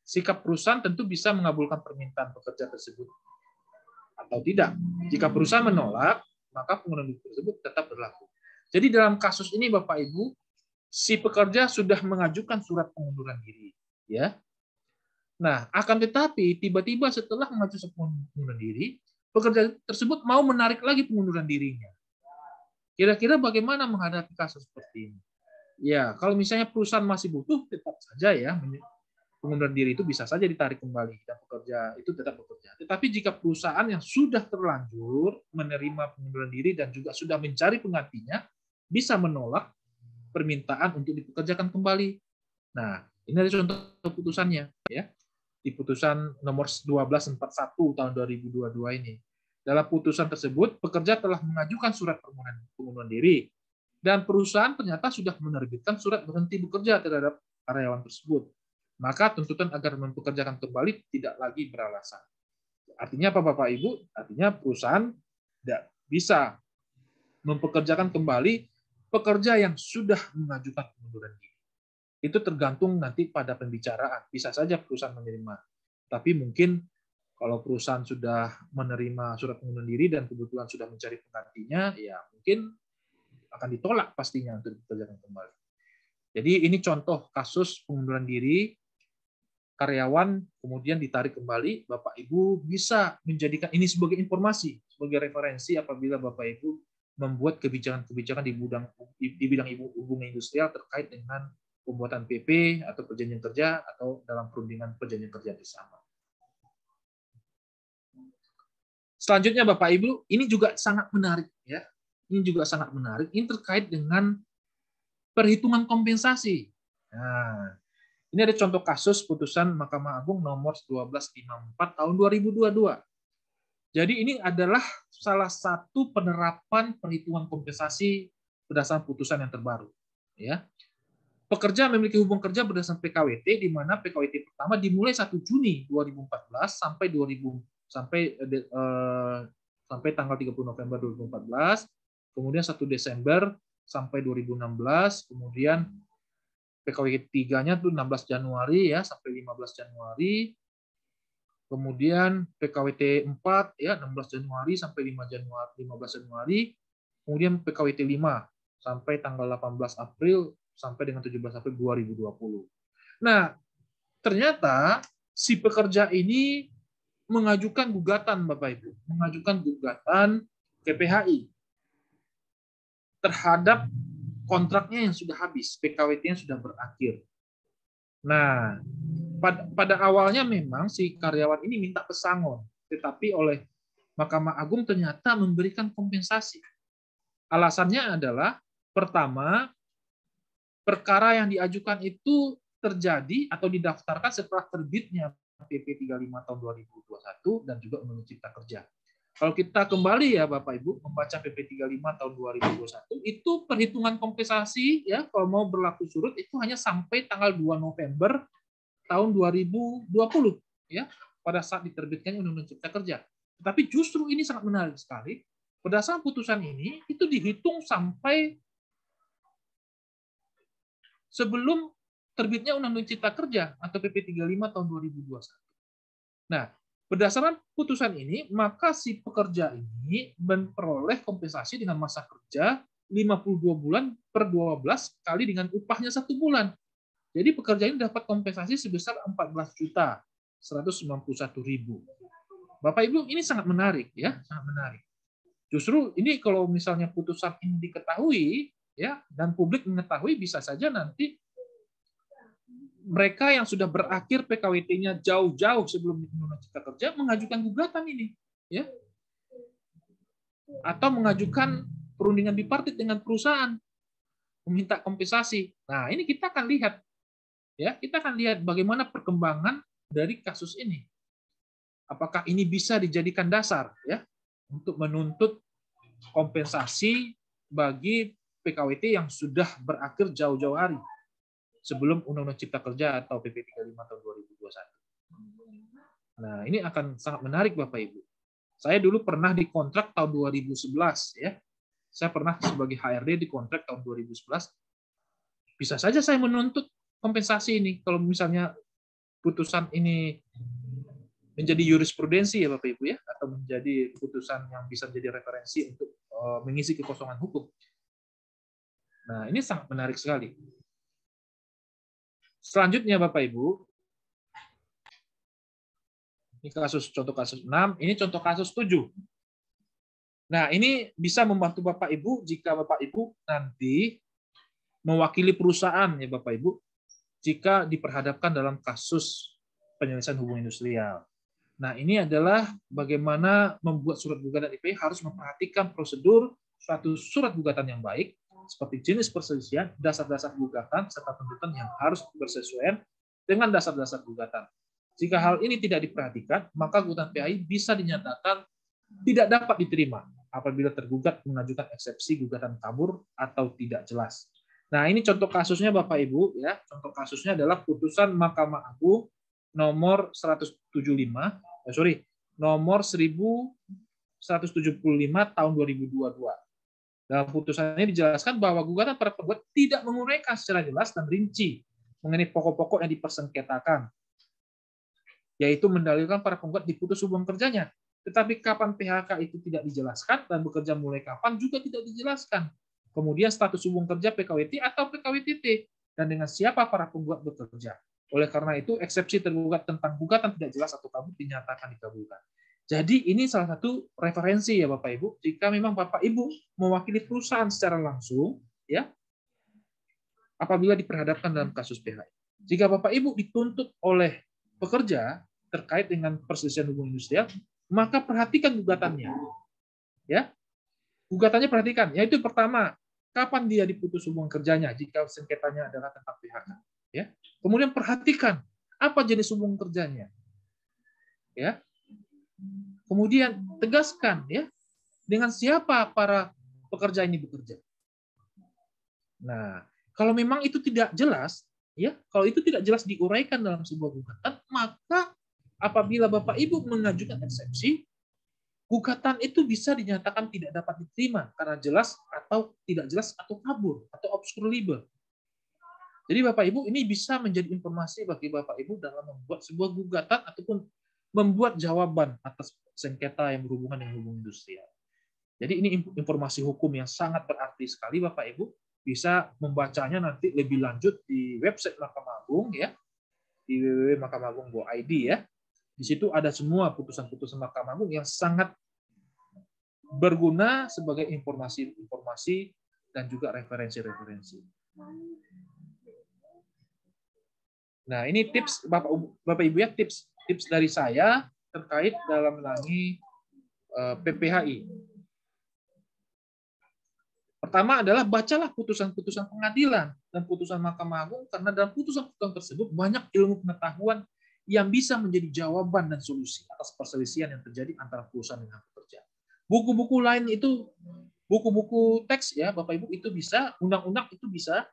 Sikap perusahaan tentu bisa mengabulkan permintaan pekerja tersebut atau tidak. Jika perusahaan menolak, maka pengunduran diri tersebut tetap berlaku. Jadi dalam kasus ini Bapak Ibu, si pekerja sudah mengajukan surat pengunduran diri, ya. Nah, akan tetapi tiba-tiba setelah mengajukan pengunduran diri, pekerja tersebut mau menarik lagi pengunduran dirinya. Kira-kira bagaimana menghadapi kasus seperti ini? Ya, kalau misalnya perusahaan masih butuh, tetap saja, ya, pengunduran diri itu bisa saja ditarik kembali dan pekerja itu tetap bekerja. Tetapi jika perusahaan yang sudah terlanjur menerima pengunduran diri dan juga sudah mencari penggantinya, bisa menolak permintaan untuk dipekerjakan kembali. Nah, ini ada contoh putusannya, ya. Di putusan nomor 1241 tahun 2022 ini. Dalam putusan tersebut, pekerja telah mengajukan surat permohonan pengunduran diri dan perusahaan ternyata sudah menerbitkan surat berhenti bekerja terhadap karyawan tersebut. Maka tuntutan agar mempekerjakan kembali tidak lagi beralasan. Artinya apa Bapak Ibu? Artinya perusahaan tidak bisa mempekerjakan kembali pekerja yang sudah mengajukan pengunduran diri. Itu tergantung nanti pada pembicaraan. Bisa saja perusahaan menerima. Tapi mungkin kalau perusahaan sudah menerima surat pengunduran diri dan kebetulan sudah mencari penggantinya, ya mungkin akan ditolak pastinya untuk dipekerjakan kembali. Jadi ini contoh kasus pengunduran diri karyawan kemudian ditarik kembali. Bapak Ibu bisa menjadikan ini sebagai informasi, sebagai referensi apabila Bapak Ibu membuat kebijakan-kebijakan di bidang hubungan industrial terkait dengan pembuatan PP atau perjanjian kerja atau dalam perundingan perjanjian kerja bersama. Selanjutnya Bapak Ibu, ini juga sangat menarik, ya. Ini juga sangat menarik. Ini terkait dengan perhitungan kompensasi. Nah, ini ada contoh kasus putusan Mahkamah Agung nomor 1254 tahun 2022. Jadi ini adalah salah satu penerapan perhitungan kompensasi berdasarkan putusan yang terbaru, ya. Pekerja memiliki hubungan kerja berdasarkan PKWT, di mana PKWT pertama dimulai 1 Juni 2014 sampai tanggal 30 November 2014, kemudian 1 Desember sampai 2016, kemudian PKWT 3-nya tuh 16 Januari, ya, sampai 15 Januari, kemudian PKWT 4 ya 16 Januari sampai 15 Januari, kemudian PKWT 5 sampai tanggal 18 April sampai dengan 17 April 2020. Nah, ternyata si pekerja ini mengajukan gugatan Bapak Ibu, mengajukan gugatan ke PHI terhadap kontraknya yang sudah habis, PKWT-nya sudah berakhir. Nah, pada awalnya memang si karyawan ini minta pesangon, tetapi oleh Mahkamah Agung ternyata memberikan kompensasi. Alasannya adalah, pertama, perkara yang diajukan itu terjadi atau didaftarkan setelah terbitnya PP 35 tahun 2021 dan juga Undang-Undang Cipta Kerja. Kalau kita kembali ya Bapak Ibu membaca PP 35 tahun 2021 itu perhitungan kompensasi ya kalau mau berlaku surut itu hanya sampai tanggal 2 November tahun 2020 ya pada saat diterbitkannya Undang-Undang Cipta Kerja. Tetapi justru ini sangat menarik sekali. Berdasarkan putusan ini itu dihitung sampai sebelum terbitnya Undang-Undang Cipta Kerja atau PP 35 tahun 2021. Nah, berdasarkan putusan ini, maka si pekerja ini memperoleh kompensasi dengan masa kerja 52 bulan per 12 kali dengan upahnya 1 bulan. Jadi pekerja ini dapat kompensasi sebesar 14.191.000. Bapak Ibu, ini sangat menarik ya, sangat menarik. Justru ini kalau misalnya putusan ini diketahui ya dan publik mengetahui bisa saja nanti mereka yang sudah berakhir PKWT-nya jauh-jauh sebelum Undang-Undang Cipta Kerja mengajukan gugatan ini, ya, atau mengajukan perundingan bipartit dengan perusahaan meminta kompensasi. Nah, ini kita akan lihat, ya, kita akan lihat bagaimana perkembangan dari kasus ini. Apakah ini bisa dijadikan dasar, ya, untuk menuntut kompensasi bagi PKWT yang sudah berakhir jauh-jauh hari sebelum Undang-Undang Cipta Kerja atau PP 35 tahun 2021. Nah, ini akan sangat menarik Bapak Ibu. Saya dulu pernah dikontrak tahun 2011 ya. Saya pernah sebagai HRD dikontrak tahun 2011. Bisa saja saya menuntut kompensasi ini kalau misalnya putusan ini menjadi jurisprudensi ya Bapak Ibu ya atau menjadi putusan yang bisa menjadi referensi untuk mengisi kekosongan hukum. Nah, ini sangat menarik sekali. Selanjutnya Bapak Ibu, ini contoh kasus 6, ini contoh kasus 7. Nah, ini bisa membantu Bapak Ibu jika Bapak Ibu nanti mewakili perusahaan ya Bapak Ibu, jika diperhadapkan dalam kasus penyelesaian hubungan industrial. Nah, ini adalah bagaimana membuat surat gugatan IPI harus memperhatikan prosedur suatu surat gugatan yang baik, seperti jenis perselisihan, dasar-dasar gugatan, serta tuntutan yang harus bersesuaian dengan dasar-dasar gugatan. Jika hal ini tidak diperhatikan, maka gugatan PAI bisa dinyatakan tidak dapat diterima apabila tergugat mengajukan eksepsi gugatan kabur atau tidak jelas. Nah, ini contoh kasusnya Bapak Ibu ya. Contoh kasusnya adalah putusan Mahkamah Agung nomor 1175 tahun 2022. Dalam putusannya dijelaskan bahwa gugatan para penggugat tidak menguraikan secara jelas dan rinci mengenai pokok-pokok yang dipersengketakan, yaitu mendalilkan para penggugat diputus hubungan kerjanya. Tetapi kapan PHK itu tidak dijelaskan dan bekerja mulai kapan juga tidak dijelaskan. Kemudian status hubungan kerja PKWT atau PKWTT dan dengan siapa para penggugat bekerja. Oleh karena itu, eksepsi tergugat tentang gugatan tidak jelas atau kabur dinyatakan dikabulkan. Jadi ini salah satu referensi ya Bapak Ibu, jika memang Bapak Ibu mewakili perusahaan secara langsung, ya, apabila diperhadapkan dalam kasus PHI. Jika Bapak Ibu dituntut oleh pekerja terkait dengan perselisihan hubungan industrial, maka perhatikan gugatannya. Ya, gugatannya perhatikan. Yaitu pertama, kapan dia diputus hubungan kerjanya jika sengketanya adalah tentang PHK. Ya, kemudian perhatikan apa jenis hubungan kerjanya. Ya. Kemudian tegaskan ya dengan siapa para pekerja ini bekerja. Nah, kalau memang itu tidak jelas, ya, kalau itu tidak jelas diuraikan dalam sebuah gugatan, maka apabila Bapak Ibu mengajukan eksepsi, gugatan itu bisa dinyatakan tidak dapat diterima karena jelas atau tidak jelas atau kabur atau obscur liber. Jadi Bapak Ibu ini bisa menjadi informasi bagi Bapak Ibu dalam membuat sebuah gugatan ataupun membuat jawaban atas sengketa yang berhubungan dengan hubungan industrial. Jadi ini informasi hukum yang sangat berarti sekali, Bapak Ibu. Bisa membacanya nanti lebih lanjut di website Mahkamah Agung ya, di www.mahkamahAgung.id ya. Di situ ada semua putusan-putusan Mahkamah Agung yang sangat berguna sebagai informasi-informasi dan juga referensi-referensi. Nah, ini tips Bapak Ibu ya, tips dari saya terkait dalam menangani PPHI. Pertama adalah bacalah putusan-putusan pengadilan dan putusan Mahkamah Agung, karena dalam putusan-putusan tersebut banyak ilmu pengetahuan yang bisa menjadi jawaban dan solusi atas perselisihan yang terjadi antara perusahaan dengan pekerja. Buku-buku lain itu, buku-buku teks ya Bapak Ibu itu bisa, undang-undang itu bisa,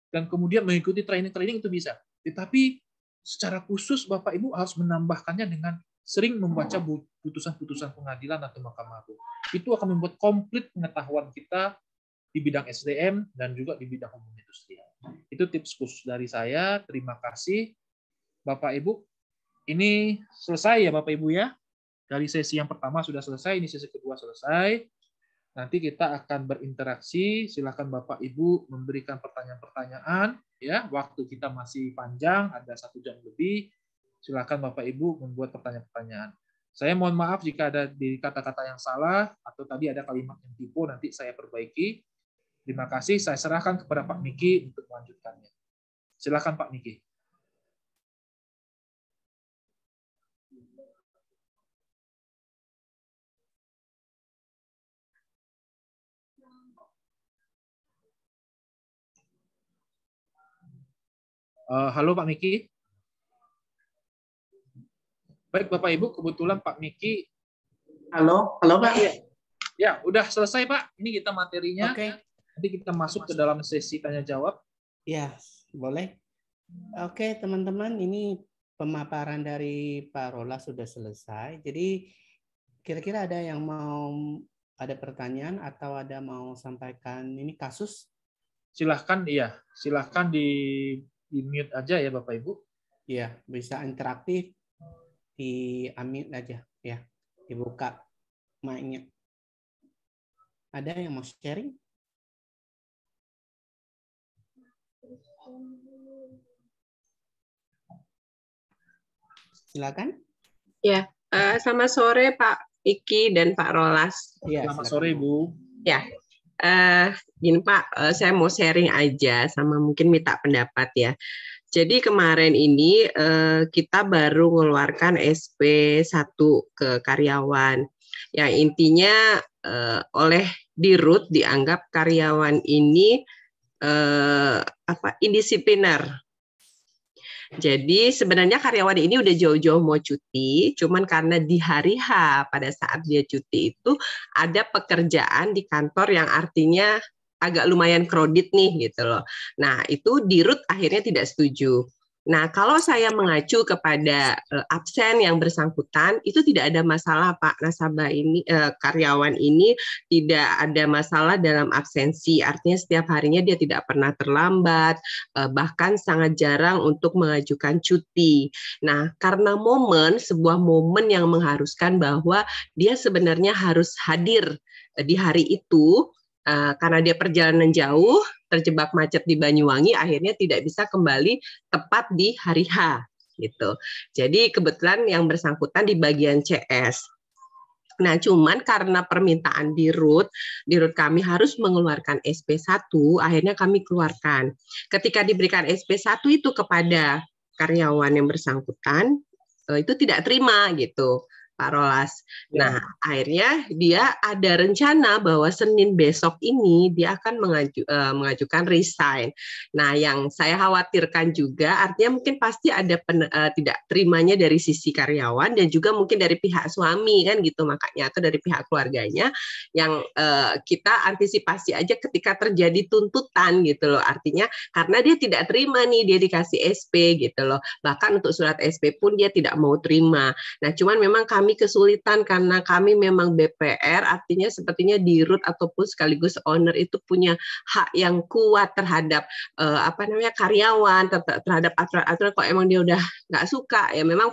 dan kemudian mengikuti training-training itu bisa. Tetapi secara khusus Bapak Ibu harus menambahkannya dengan sering membaca putusan-putusan pengadilan atau Mahkamah Agung. Itu akan membuat komplit pengetahuan kita di bidang SDM dan juga di bidang hukum industrial. Itu tips khusus dari saya. Terima kasih Bapak Ibu. Ini selesai ya Bapak Ibu ya. Dari sesi yang pertama sudah selesai, ini sesi kedua selesai. Nanti kita akan berinteraksi. Silakan Bapak Ibu memberikan pertanyaan-pertanyaan. Ya, waktu kita masih panjang, ada 1 jam lebih. Silakan Bapak Ibu membuat pertanyaan-pertanyaan. Saya mohon maaf jika ada di kata-kata yang salah atau tadi ada kalimat yang tipu, nanti saya perbaiki. Terima kasih. Saya serahkan kepada Pak Miki untuk melanjutkannya. Silakan Pak Miki. Halo Pak Miki. Baik Bapak Ibu, kebetulan Pak Miki. Halo Pak. Ya, udah selesai Pak. Ini kita materinya. Oke. Nanti kita masuk ke dalam sesi tanya jawab. Ya, boleh. Oke, teman-teman, ini pemaparan dari Pak Rolas sudah selesai. Jadi kira-kira ada yang ada pertanyaan atau ada mau sampaikan ini kasus? Silahkan, iya. Silahkan di mute aja ya Bapak Ibu. Iya, bisa interaktif. Di unmute aja ya. Dibuka mic-nya. Ada yang mau sharing? Silakan. Ya, selamat sore Pak Iki dan Pak Rolas. Ya, selamat sore Bu. Ya, gini Pak, saya mau sharing aja sama mungkin minta pendapat ya. Jadi kemarin ini kita baru mengeluarkan SP1 ke karyawan. Yang intinya oleh Dirut dianggap karyawan ini indisipliner. Jadi sebenarnya karyawan ini udah jauh-jauh mau cuti, cuman karena di hari H pada saat dia cuti itu ada pekerjaan di kantor yang artinya agak lumayan kredit nih gitu loh. Nah itu Dirut akhirnya tidak setuju. Nah kalau saya mengacu kepada absen yang bersangkutan itu tidak ada masalah Pak. Nasabah ini karyawan ini tidak ada masalah dalam absensi. Artinya setiap harinya dia tidak pernah terlambat, bahkan sangat jarang untuk mengajukan cuti. Nah karena sebuah momen yang mengharuskan bahwa dia sebenarnya harus hadir di hari itu. Karena dia perjalanan jauh, terjebak macet di Banyuwangi, akhirnya tidak bisa kembali tepat di hari H. Gitu. Jadi kebetulan yang bersangkutan di bagian CS. Nah, cuman karena permintaan Dirut kami harus mengeluarkan SP1, akhirnya kami keluarkan. Ketika diberikan SP1 itu kepada karyawan yang bersangkutan, itu tidak terima gitu. Pak Rolas. Nah, akhirnya dia ada rencana bahwa Senin besok ini dia akan mengajukan resign. Nah, yang saya khawatirkan juga artinya mungkin pasti ada tidak terimanya dari sisi karyawan dan juga mungkin dari pihak suami kan gitu makanya atau dari pihak keluarganya yang kita antisipasi aja ketika terjadi tuntutan gitu loh. Artinya karena dia tidak terima nih dia dikasih SP gitu loh. Bahkan untuk surat SP pun dia tidak mau terima. Nah, cuman memang kami kami kesulitan karena kami memang BPR, artinya sepertinya di root ataupun sekaligus owner itu punya hak yang kuat terhadap karyawan, terhadap aturan-aturan. Kalau emang dia udah nggak suka, ya memang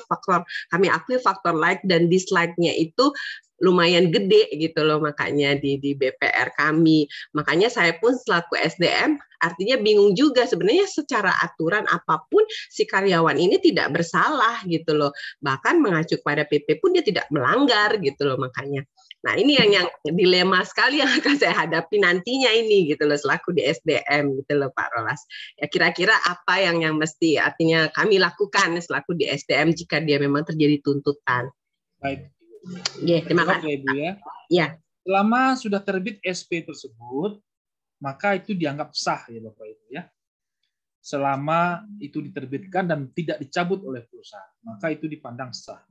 kami akui faktor like dan dislike-nya itu lumayan gede gitu loh, makanya di BPR kami. Makanya saya pun selaku SDM artinya bingung juga sebenarnya, secara aturan apapun si karyawan ini tidak bersalah gitu loh. Bahkan mengacu pada PP pun dia tidak melanggar gitu loh, makanya. Nah, ini yang dilema sekali yang akan saya hadapi nantinya ini gitu loh selaku di SDM gitu loh Pak Rolas. Ya kira-kira apa yang mesti artinya kami lakukan selaku di SDM jika dia memang terjadi tuntutan. Baik. Ya, terima kasih. Ya, Ibu ya. Ya. Selama sudah terbit SP tersebut, maka itu dianggap sah ya Bapak Ibu ya. Selama itu diterbitkan dan tidak dicabut oleh perusahaan, maka itu dipandang sah.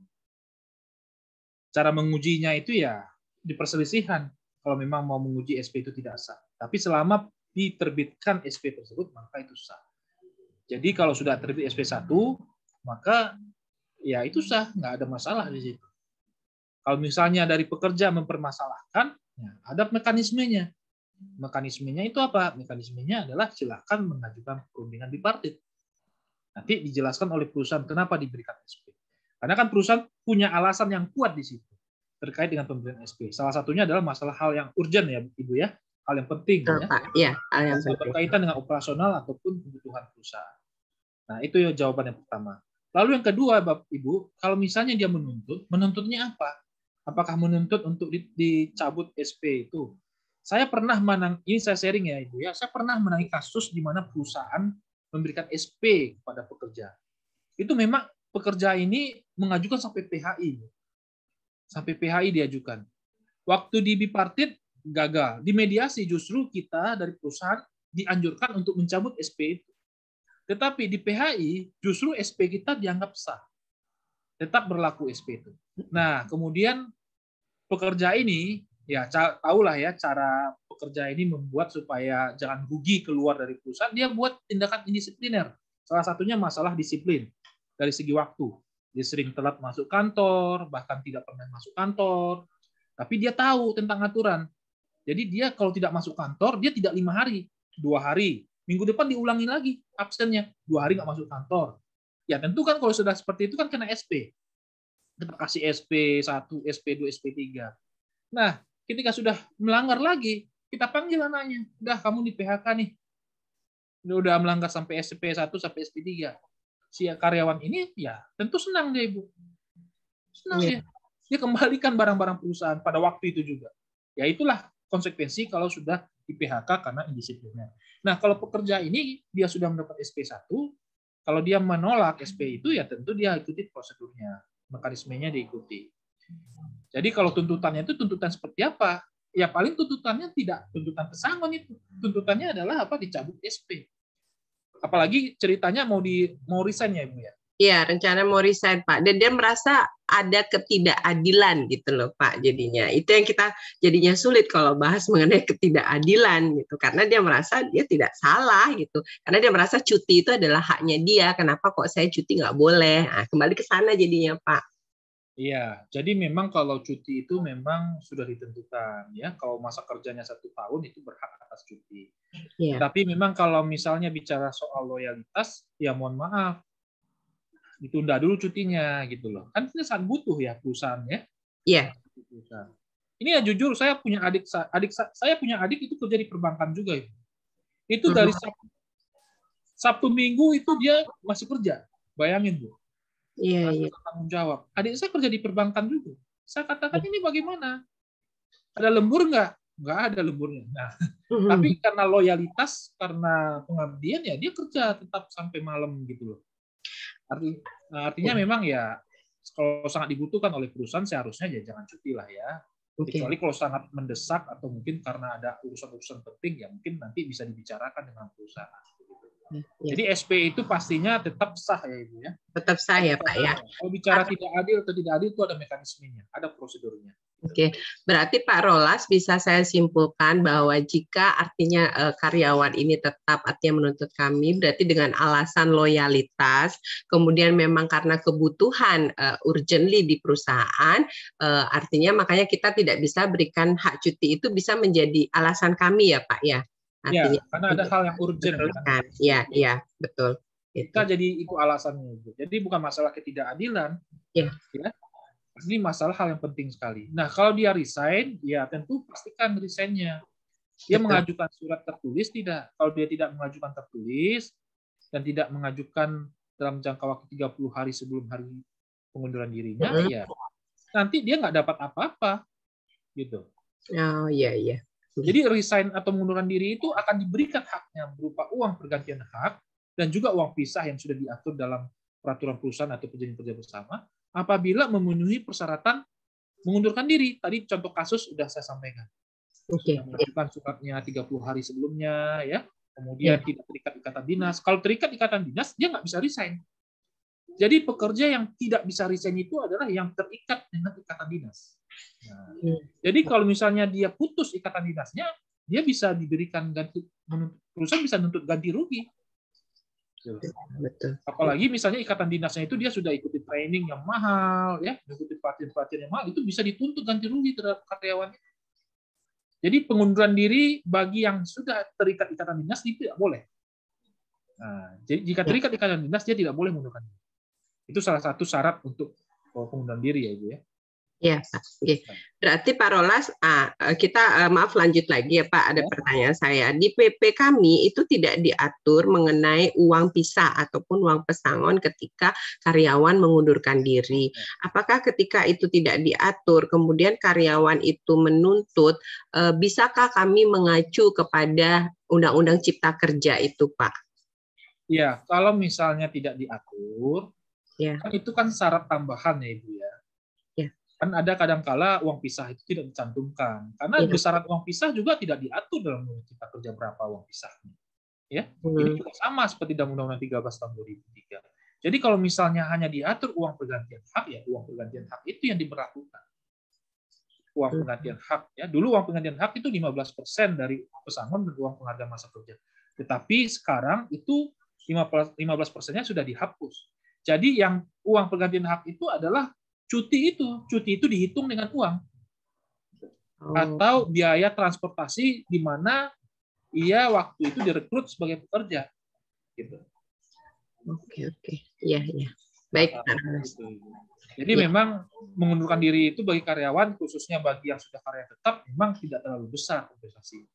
Cara mengujinya itu ya di perselisihan. Kalau memang mau menguji SP itu tidak sah. Tapi selama diterbitkan SP tersebut, maka itu sah. Jadi kalau sudah terbit SP1, maka ya itu sah, nggak ada masalah di situ. Kalau misalnya dari pekerja mempermasalahkan, ya ada mekanismenya. Mekanismenya itu apa? Mekanismenya adalah silakan mengajukan perundingan bipartit. Nanti dijelaskan oleh perusahaan kenapa diberikan SP. Karena kan perusahaan punya alasan yang kuat di situ terkait dengan pemberian SP. Salah satunya adalah masalah hal yang urgent ya, Ibu ya, hal yang penting ya. Berkaitan dengan operasional ataupun kebutuhan perusahaan. Nah, itu ya jawaban yang pertama. Lalu yang kedua, Bapak Ibu, kalau misalnya dia menuntutnya apa? Apakah menuntut untuk dicabut SP itu? Saya pernah ini saya sharing ya Ibu ya, saya pernah menangani kasus di mana perusahaan memberikan SP kepada pekerja. Itu memang pekerja ini mengajukan sampai PHI. Sampai PHI diajukan. Waktu di bipartit gagal. Di mediasi justru kita dari perusahaan dianjurkan untuk mencabut SP itu. Tetapi di PHI justru SP kita dianggap sah. Tetap berlaku SP itu. Nah, kemudian pekerja ini, ya tahulah ya cara pekerja ini membuat supaya jangan rugi keluar dari perusahaan, dia buat tindakan indisipliner. Salah satunya masalah disiplin dari segi waktu. Dia sering telat masuk kantor, bahkan tidak pernah masuk kantor. Tapi dia tahu tentang aturan. Jadi dia kalau tidak masuk kantor, dia tidak 5 hari, 2 hari. Minggu depan diulangi lagi absennya, 2 hari nggak masuk kantor. Ya tentu kan kalau sudah seperti itu kan kena SP. Kita kasih SP1, SP2, SP3. Nah, ketika sudah melanggar lagi, kita panggil anaknya. Udah, kamu di PHK nih. Ini udah melanggar sampai SP1 sampai SP3. Si karyawan ini ya tentu senang dia, Ibu. Senang dia. Dia kembalikan barang-barang perusahaan pada waktu itu juga. Ya itulah konsekuensi kalau sudah di PHK karena indisipliner. Nah, kalau pekerja ini dia sudah mendapat SP1, kalau dia menolak SP itu ya tentu dia ikuti prosedurnya, mekanismenya diikuti. Jadi kalau tuntutannya itu tuntutan seperti apa? Ya paling tuntutannya tidak tuntutan pesangon itu. Tuntutannya adalah apa? Dicabut SP. Apalagi ceritanya mau resign ya, Ibu ya. Iya, rencana mau resign, Pak. Dan dia merasa ada ketidakadilan gitu loh, Pak, jadinya. Itu yang kita jadinya sulit kalau bahas mengenai ketidakadilan gitu. Karena dia merasa dia tidak salah gitu. Karena dia merasa cuti itu adalah haknya dia. Kenapa kok saya cuti nggak boleh? Nah, kembali ke sana jadinya, Pak. Iya, jadi memang kalau cuti itu memang sudah ditentukan ya. Kalau masa kerjanya 1 tahun itu berhak atas cuti. Yeah. Tapi memang kalau misalnya bicara soal loyalitas, ya mohon maaf, ditunda dulu cutinya gitu loh. Kan ini sangat butuh ya perusahaan ya. Iya. Yeah. Ini ya jujur saya punya saya punya adik itu kerja di perbankan juga itu. Itu dari Sabtu Minggu itu dia masih kerja. Bayangin, Bu. Iya, iya. Tanggung jawab. Adik saya kerja di perbankan juga. Saya katakan ini bagaimana? Ada lembur nggak? Nggak ada lemburnya. Nah, tapi karena loyalitas, karena pengabdian ya dia kerja tetap sampai malam gitu loh. Artinya memang ya kalau sangat dibutuhkan oleh perusahaan seharusnya ya jangan cuti lah ya. Kecuali kalau sangat mendesak atau mungkin karena ada urusan-urusan penting ya mungkin nanti bisa dibicarakan dengan perusahaan. Ya. Jadi SP itu pastinya tetap sah ya Ibu ya. Tetap sah ya Pak ya. Kalau bicara tidak adil atau tidak adil itu ada mekanismenya, ada prosedurnya. Oke, berarti Pak Rolas bisa saya simpulkan bahwa jika artinya karyawan ini tetap artinya menuntut kami, berarti dengan alasan loyalitas, kemudian memang karena kebutuhan urgently di perusahaan, artinya makanya kita tidak bisa berikan hak cuti itu bisa menjadi alasan kami ya Pak ya. Artinya Ya, karena ada hal yang urgent. Kan? Ya, betul. Kita jadi itu alasannya. Jadi bukan masalah ketidakadilan. Ya. Ini masalah hal yang penting sekali. Nah, kalau dia resign, ya tentu pastikan resign-nya. Dia mengajukan surat tertulis tidak? Kalau dia tidak mengajukan tertulis dan tidak mengajukan dalam jangka waktu 30 hari sebelum hari pengunduran dirinya, ya nanti dia nggak dapat apa-apa, gitu. Oh iya. Jadi resign atau pengunduran diri itu akan diberikan haknya berupa uang pergantian hak dan juga uang pisah yang sudah diatur dalam peraturan perusahaan atau perjanjian kerja bersama apabila memenuhi persyaratan mengundurkan diri. Tadi contoh kasus sudah saya sampaikan. Mengajukan suratnya 30 hari sebelumnya, ya. Kemudian tidak terikat ikatan dinas. Kalau terikat ikatan dinas, dia nggak bisa resign. Jadi pekerja yang tidak bisa resign itu adalah yang terikat dengan ikatan dinas. Nah, jadi kalau misalnya dia putus ikatan dinasnya, dia bisa diberikan ganti, perusahaan bisa nuntut ganti rugi. Betul. Apalagi misalnya ikatan dinasnya itu dia sudah ikuti training yang mahal, ya, ikuti pelatihan yang mahal, itu bisa dituntut ganti rugi terhadap karyawannya. Jadi pengunduran diri bagi yang sudah terikat ikatan dinas itu tidak boleh. Nah, jadi jika terikat ikatan dinas dia tidak boleh mengundurkan diri. Itu salah satu syarat untuk pengunduran diri ya Ibu ya. Ya, Pak. Oke. Berarti Pak Rolas, kita maaf lanjut lagi ya Pak, ada pertanyaan saya. Di PP kami itu tidak diatur mengenai uang pisah ataupun uang pesangon ketika karyawan mengundurkan diri. Apakah ketika itu tidak diatur, kemudian karyawan itu menuntut, bisakah kami mengacu kepada Undang-Undang Cipta Kerja itu Pak? Ya, kalau misalnya tidak diatur, kan itu kan syarat tambahan ya Ibu ya. Kan ada kadangkala uang pisah itu tidak dicantumkan karena besaran uang pisah juga tidak diatur dalam Undang-Undang Cipta Kerja berapa uang pisahnya, ya. Ini juga sama seperti dalam Undang-Undang 13 tahun 2003. Jadi kalau misalnya hanya diatur uang pergantian hak, ya uang pergantian hak itu yang diberlakukan. Uang pergantian hak, ya dulu uang pergantian hak itu 15% dari pesangon dan uang penghargaan masa kerja. Tetapi sekarang itu 15%-nya sudah dihapus. Jadi yang uang pergantian hak itu adalah cuti itu dihitung dengan uang atau biaya transportasi di mana ia waktu itu direkrut sebagai pekerja, gitu. Oke, ya. Baik. Jadi memang mengundurkan diri itu bagi karyawan, khususnya bagi yang sudah karya tetap, memang tidak terlalu besar kompensasi.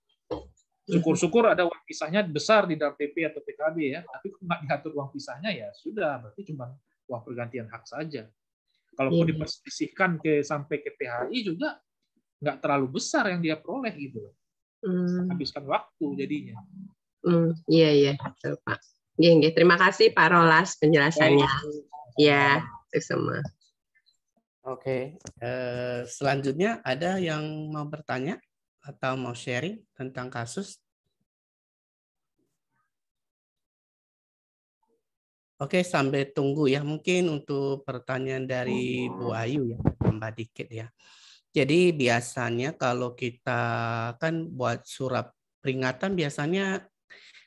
Syukur-syukur ada uang pisahnya besar di dalam PP atau PKB ya, tapi kalau nggak diatur uang pisahnya ya sudah, berarti cuma uang pergantian hak saja. Kalaupun dipersisihkan sampai ke PHI juga nggak terlalu besar yang dia peroleh gitu. Habiskan waktu jadinya. Iya, betul Pak. Terima kasih Pak Rolas penjelasannya. Ya, itu semua. Oke, selanjutnya ada yang mau bertanya atau mau sharing tentang kasus? Oke, sambil tunggu ya. Mungkin untuk pertanyaan dari Bu Ayu ya, tambah dikit ya. Jadi biasanya kalau kita kan buat surat peringatan biasanya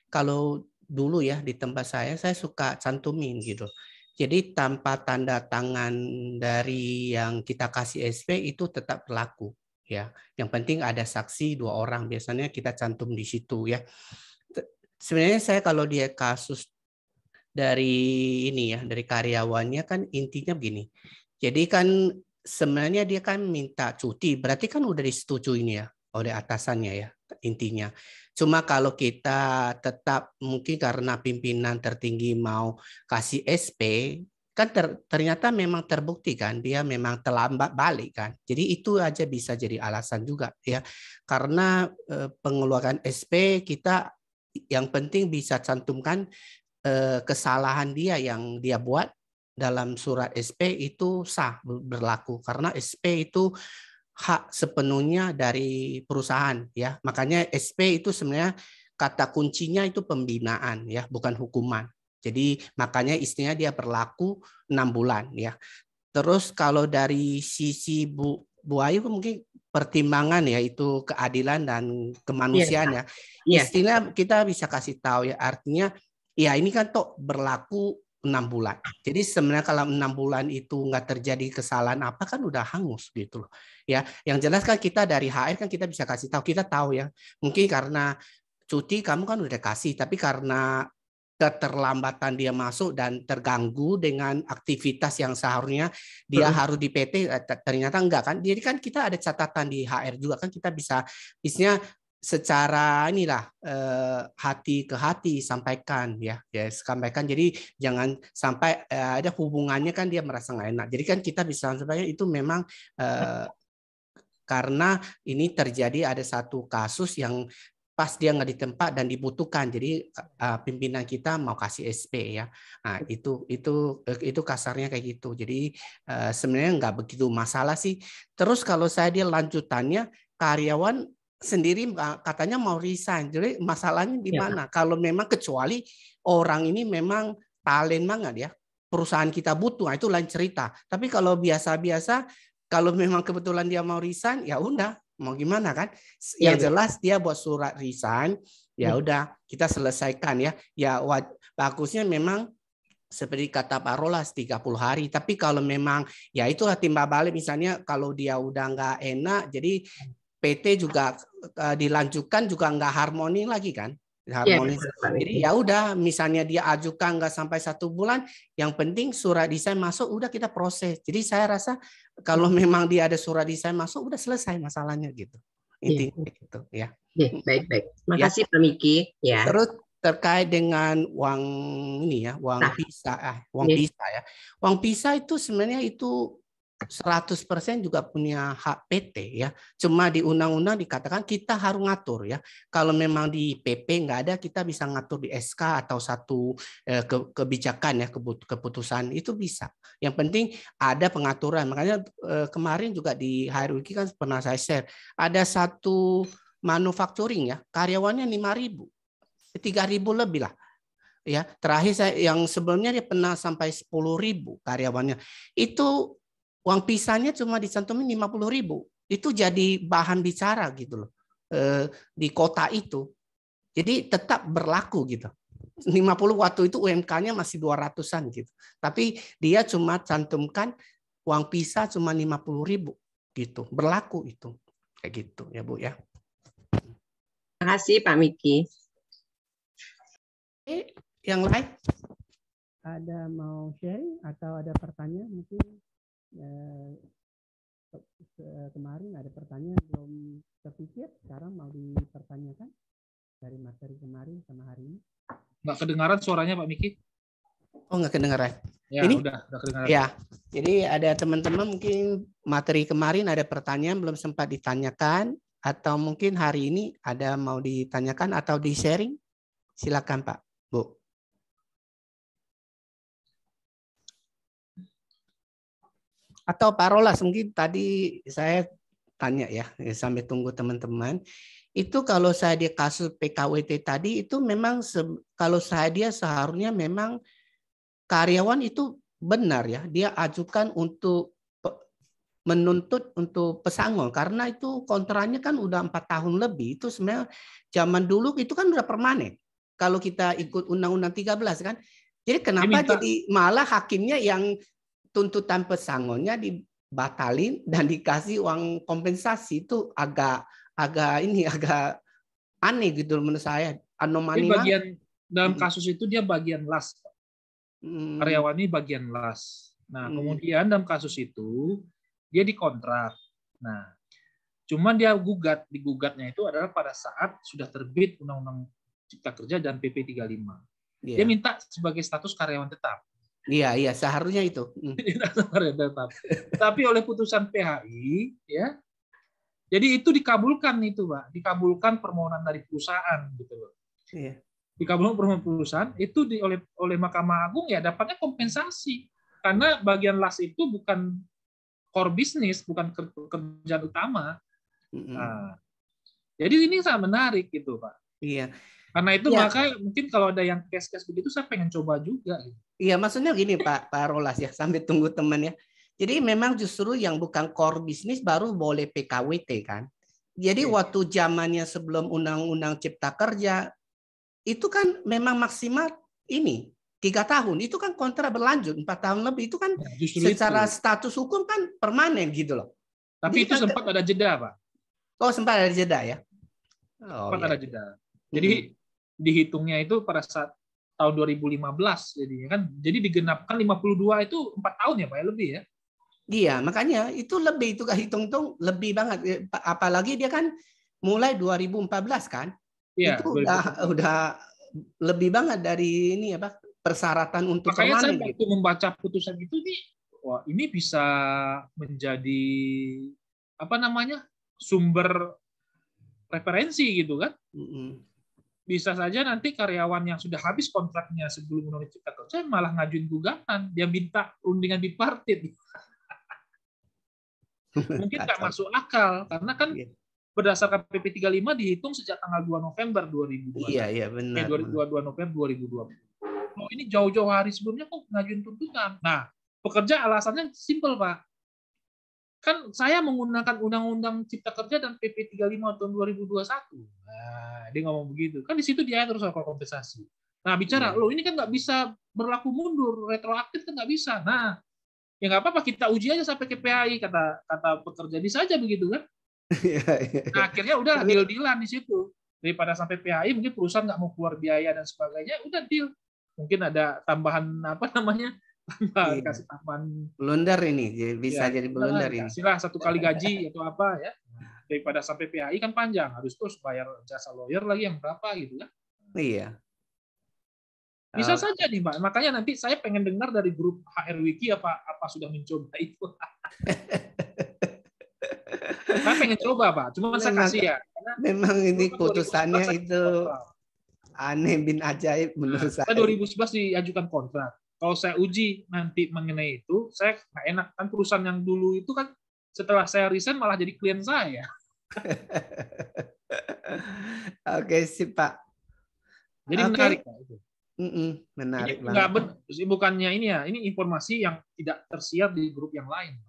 kalau dulu ya di tempat saya suka cantumin gitu. Jadi tanpa tanda tangan dari yang kita kasih SP itu tetap berlaku ya. Yang penting ada saksi 2 orang, biasanya kita cantum di situ ya. Sebenarnya saya kalau dia kasus dari ini ya, dari karyawannya kan intinya begini. Jadi kan sebenarnya dia kan minta cuti, berarti kan udah disetujui ini ya oleh atasannya ya intinya. Cuma kalau kita tetap mungkin karena pimpinan tertinggi mau kasih SP, kan ternyata memang terbukti kan dia memang terlambat balik kan. Jadi itu aja bisa jadi alasan juga ya. Karena pengeluaran SP kita yang penting bisa cantumkan kesalahan dia yang dia buat dalam surat SP itu sah berlaku karena SP itu hak sepenuhnya dari perusahaan ya. Makanya SP itu sebenarnya kata kuncinya itu pembinaan ya, bukan hukuman. Jadi makanya istilah dia berlaku 6 bulan ya. Terus kalau dari sisi Bu Ayu mungkin pertimbangan ya itu keadilan dan kemanusiaan ya. Istilah kita bisa kasih tahu ya, artinya ya ini kan toh berlaku 6 bulan. Jadi sebenarnya kalau 6 bulan itu nggak terjadi kesalahan apa kan udah hangus gitu loh. Ya, yang jelas kan kita dari HR kan kita bisa kasih tahu, kita tahu ya. Mungkin karena cuti kamu kan udah kasih, tapi karena keterlambatan dia masuk dan terganggu dengan aktivitas yang seharusnya dia harus di PT, ternyata enggak kan. Jadi kan kita ada catatan di HR juga kan, kita bisa isinya secara inilah hati ke hati sampaikan ya sampaikan. Jadi jangan sampai ada hubungannya kan dia merasa nggak enak. Jadi kan kita bisa sampaikan itu memang karena ini terjadi ada satu kasus yang pas dia nggak ditempat dan dibutuhkan, jadi pimpinan kita mau kasih SP ya. Nah itu kasarnya kayak gitu. Jadi sebenarnya nggak begitu masalah sih. Terus kalau saya dia lanjutannya karyawan sendiri katanya mau resign. Jadi masalahnya di mana? Kalau memang kecuali orang ini memang talent banget ya, perusahaan kita butuh, itu lain cerita. Tapi kalau biasa-biasa, kalau memang kebetulan dia mau resign, ya udah. Mau gimana kan? Yang jelas dia buat surat resign, ya udah kita selesaikan ya. Ya bagusnya memang seperti kata Pak Rolas 30 hari. Tapi kalau memang ya itulah timbal balik, misalnya kalau dia udah nggak enak, jadi PT juga dilanjutkan juga nggak harmoni lagi kan? Harmonis. Jadi ya udah, misalnya dia ajukan nggak sampai 1 bulan, yang penting surat desain masuk, udah kita proses. Jadi saya rasa kalau memang dia ada surat desain masuk, udah selesai masalahnya gitu. Intinya gitu ya. Baik. Makasih Pak Miki. Ya. Terus terkait dengan uang ini ya, uang pisah, ya. Uang pisah itu sebenarnya itu 100% juga punya hak PT ya. Cuma di undang-undang dikatakan kita harus ngatur ya. Kalau memang di PP nggak ada, kita bisa ngatur di SK atau satu kebijakan ya, keputusan itu bisa. Yang penting ada pengaturan. Makanya kemarin juga di HRWiki kan pernah saya share, ada satu manufacturing ya, karyawannya 5.000, 3.000 lebih lah. Ya, terakhir saya yang sebelumnya dia pernah sampai 10.000 karyawannya. Itu uang pisahnya cuma dicantumin 50.000. Itu jadi bahan bicara gitu loh di kota itu. Jadi tetap berlaku gitu. 50 waktu itu UMK-nya masih 200-an gitu. Tapi dia cuma cantumkan uang pisah cuma 50.000 gitu. Berlaku itu. Kayak gitu ya Bu ya. Terima kasih Pak Miki. Yang lain? Ada mau sharing atau ada pertanyaan mungkin? Kemarin ada pertanyaan belum terpikir, sekarang mau dipertanyakan dari materi kemarin sama hari ini. Nggak kedengaran suaranya Pak Miki? Oh, nggak kedengaran. Ya, ini udah kedengaran. Ya, jadi ada teman-teman mungkin materi kemarin ada pertanyaan belum sempat ditanyakan, atau mungkin hari ini ada mau ditanyakan atau di sharing. Silakan Pak, Bu. Atau Pak Rolas, mungkin tadi saya tanya ya, sambil tunggu teman-teman. Itu kalau saya dia kasus PKWT tadi, itu memang kalau saya dia seharusnya memang karyawan itu benar ya, dia ajukan untuk menuntut untuk pesangon, karena itu kontraknya kan udah 4 tahun lebih. Itu sebenarnya zaman dulu itu kan udah permanen. Kalau kita ikut Undang-Undang 13 kan. Jadi kenapa jadi malah hakimnya yang tuntutan pesangonnya dibatalin dan dikasih uang kompensasi? Itu agak aneh gitu menurut saya. Anomali. Bagian dalam kasus itu dia bagian las. Karyawan ini bagian las. Nah, kemudian dalam kasus itu dia dikontrak. Nah, cuman dia digugatnya itu adalah pada saat sudah terbit Undang-Undang Cipta Kerja dan PP 35. Dia minta sebagai status karyawan tetap. Iya, seharusnya itu. Tapi oleh putusan PHI, ya, jadi itu dikabulkan itu, Pak. Dikabulkan permohonan dari perusahaan, gitu loh. Iya. Dikabulkan permohonan perusahaan itu oleh Mahkamah Agung ya dapatnya kompensasi karena bagian las itu bukan core bisnis, bukan kerjaan utama. Nah, jadi ini sangat menarik gitu, Pak. Iya. Karena itu Ya. maka mungkin kalau ada yang case-case begitu saya pengen coba juga. Iya, maksudnya gini Pak Rolas ya, sambil tunggu teman ya. Jadi memang justru yang bukan core bisnis baru boleh PKWT kan. Jadi waktu zamannya sebelum Undang-Undang Cipta Kerja itu kan memang maksimal ini 3 tahun. Itu kan kontrak berlanjut 4 tahun lebih. Itu kan Nah, justru secara itu. status hukum kan permanen gitu loh. Tapi Jadi itu kan, sempat ada jeda, Pak. oh sempat ada jeda ya. Oh, Sempat iya. ada jeda. Jadi dihitungnya itu pada saat tahun 2015 jadinya kan. Jadi digenapkan 52 itu 4 tahun ya Pak ya, lebih ya. Iya, makanya itu lebih, itu hitung-hitung lebih banget. Apalagi dia kan mulai 2014 kan. Iya, Itu udah lebih banget dari ini apa persyaratan untuk makanya saya permanen waktu gitu. membaca putusan itu nih, wah ini bisa menjadi apa namanya sumber referensi gitu kan. Bisa saja nanti karyawan yang sudah habis kontraknya sebelum Undang-Undang Cipta Kerja malah ngajuin gugatan, dia minta rundingan bipartit. Mungkin nggak masuk akal karena kan berdasarkan PP 35 dihitung sejak tanggal 2 November 2021. Iya, benar. 22 November 2020. Oh, ini jauh-jauh hari sebelumnya kok ngajuin tuntutan. Nah, pekerja alasannya simpel, Pak. Kan saya menggunakan Undang-Undang Cipta Kerja dan PP 35 tahun 2021. Nah, dia ngomong begitu. Kan di situ diatur soal kompensasi. Nah, bicara, loh ini kan nggak bisa berlaku mundur, retroaktif kan nggak bisa. Nah, ya nggak apa-apa, kita uji aja sampai ke PAI, kata pekerja. Bisa aja begitu kan. Nah, akhirnya udah deal-dealan di situ. Daripada sampai PAI, mungkin perusahaan nggak mau keluar biaya dan sebagainya, udah deal. Mungkin ada tambahan apa namanya, kasih tambahan blunder ini, bisa jadi blunder ini. Kasihlah 1 kali gaji atau apa ya. Daripada sampai PAI kan panjang, harus terus bayar jasa lawyer lagi yang berapa gitu kan. Iya. Bisa saja nih Mbak. Makanya nanti saya pengen dengar dari grup HR Wiki apa sudah mencoba itu. Saya pengen coba Pak, cuma saya kasih ya. Memang ini putusannya itu aneh bin ajaib menurut saya. 2011 diajukan kontrak. Kalau saya uji nanti mengenai itu, saya nggak enak kan perusahaan yang dulu itu kan setelah saya resign malah jadi klien saya. Oke sih Pak. Jadi menarik Pak itu. Menarik ini banget. Bukannya ini ya, ini informasi yang tidak tersiar di grup yang lain.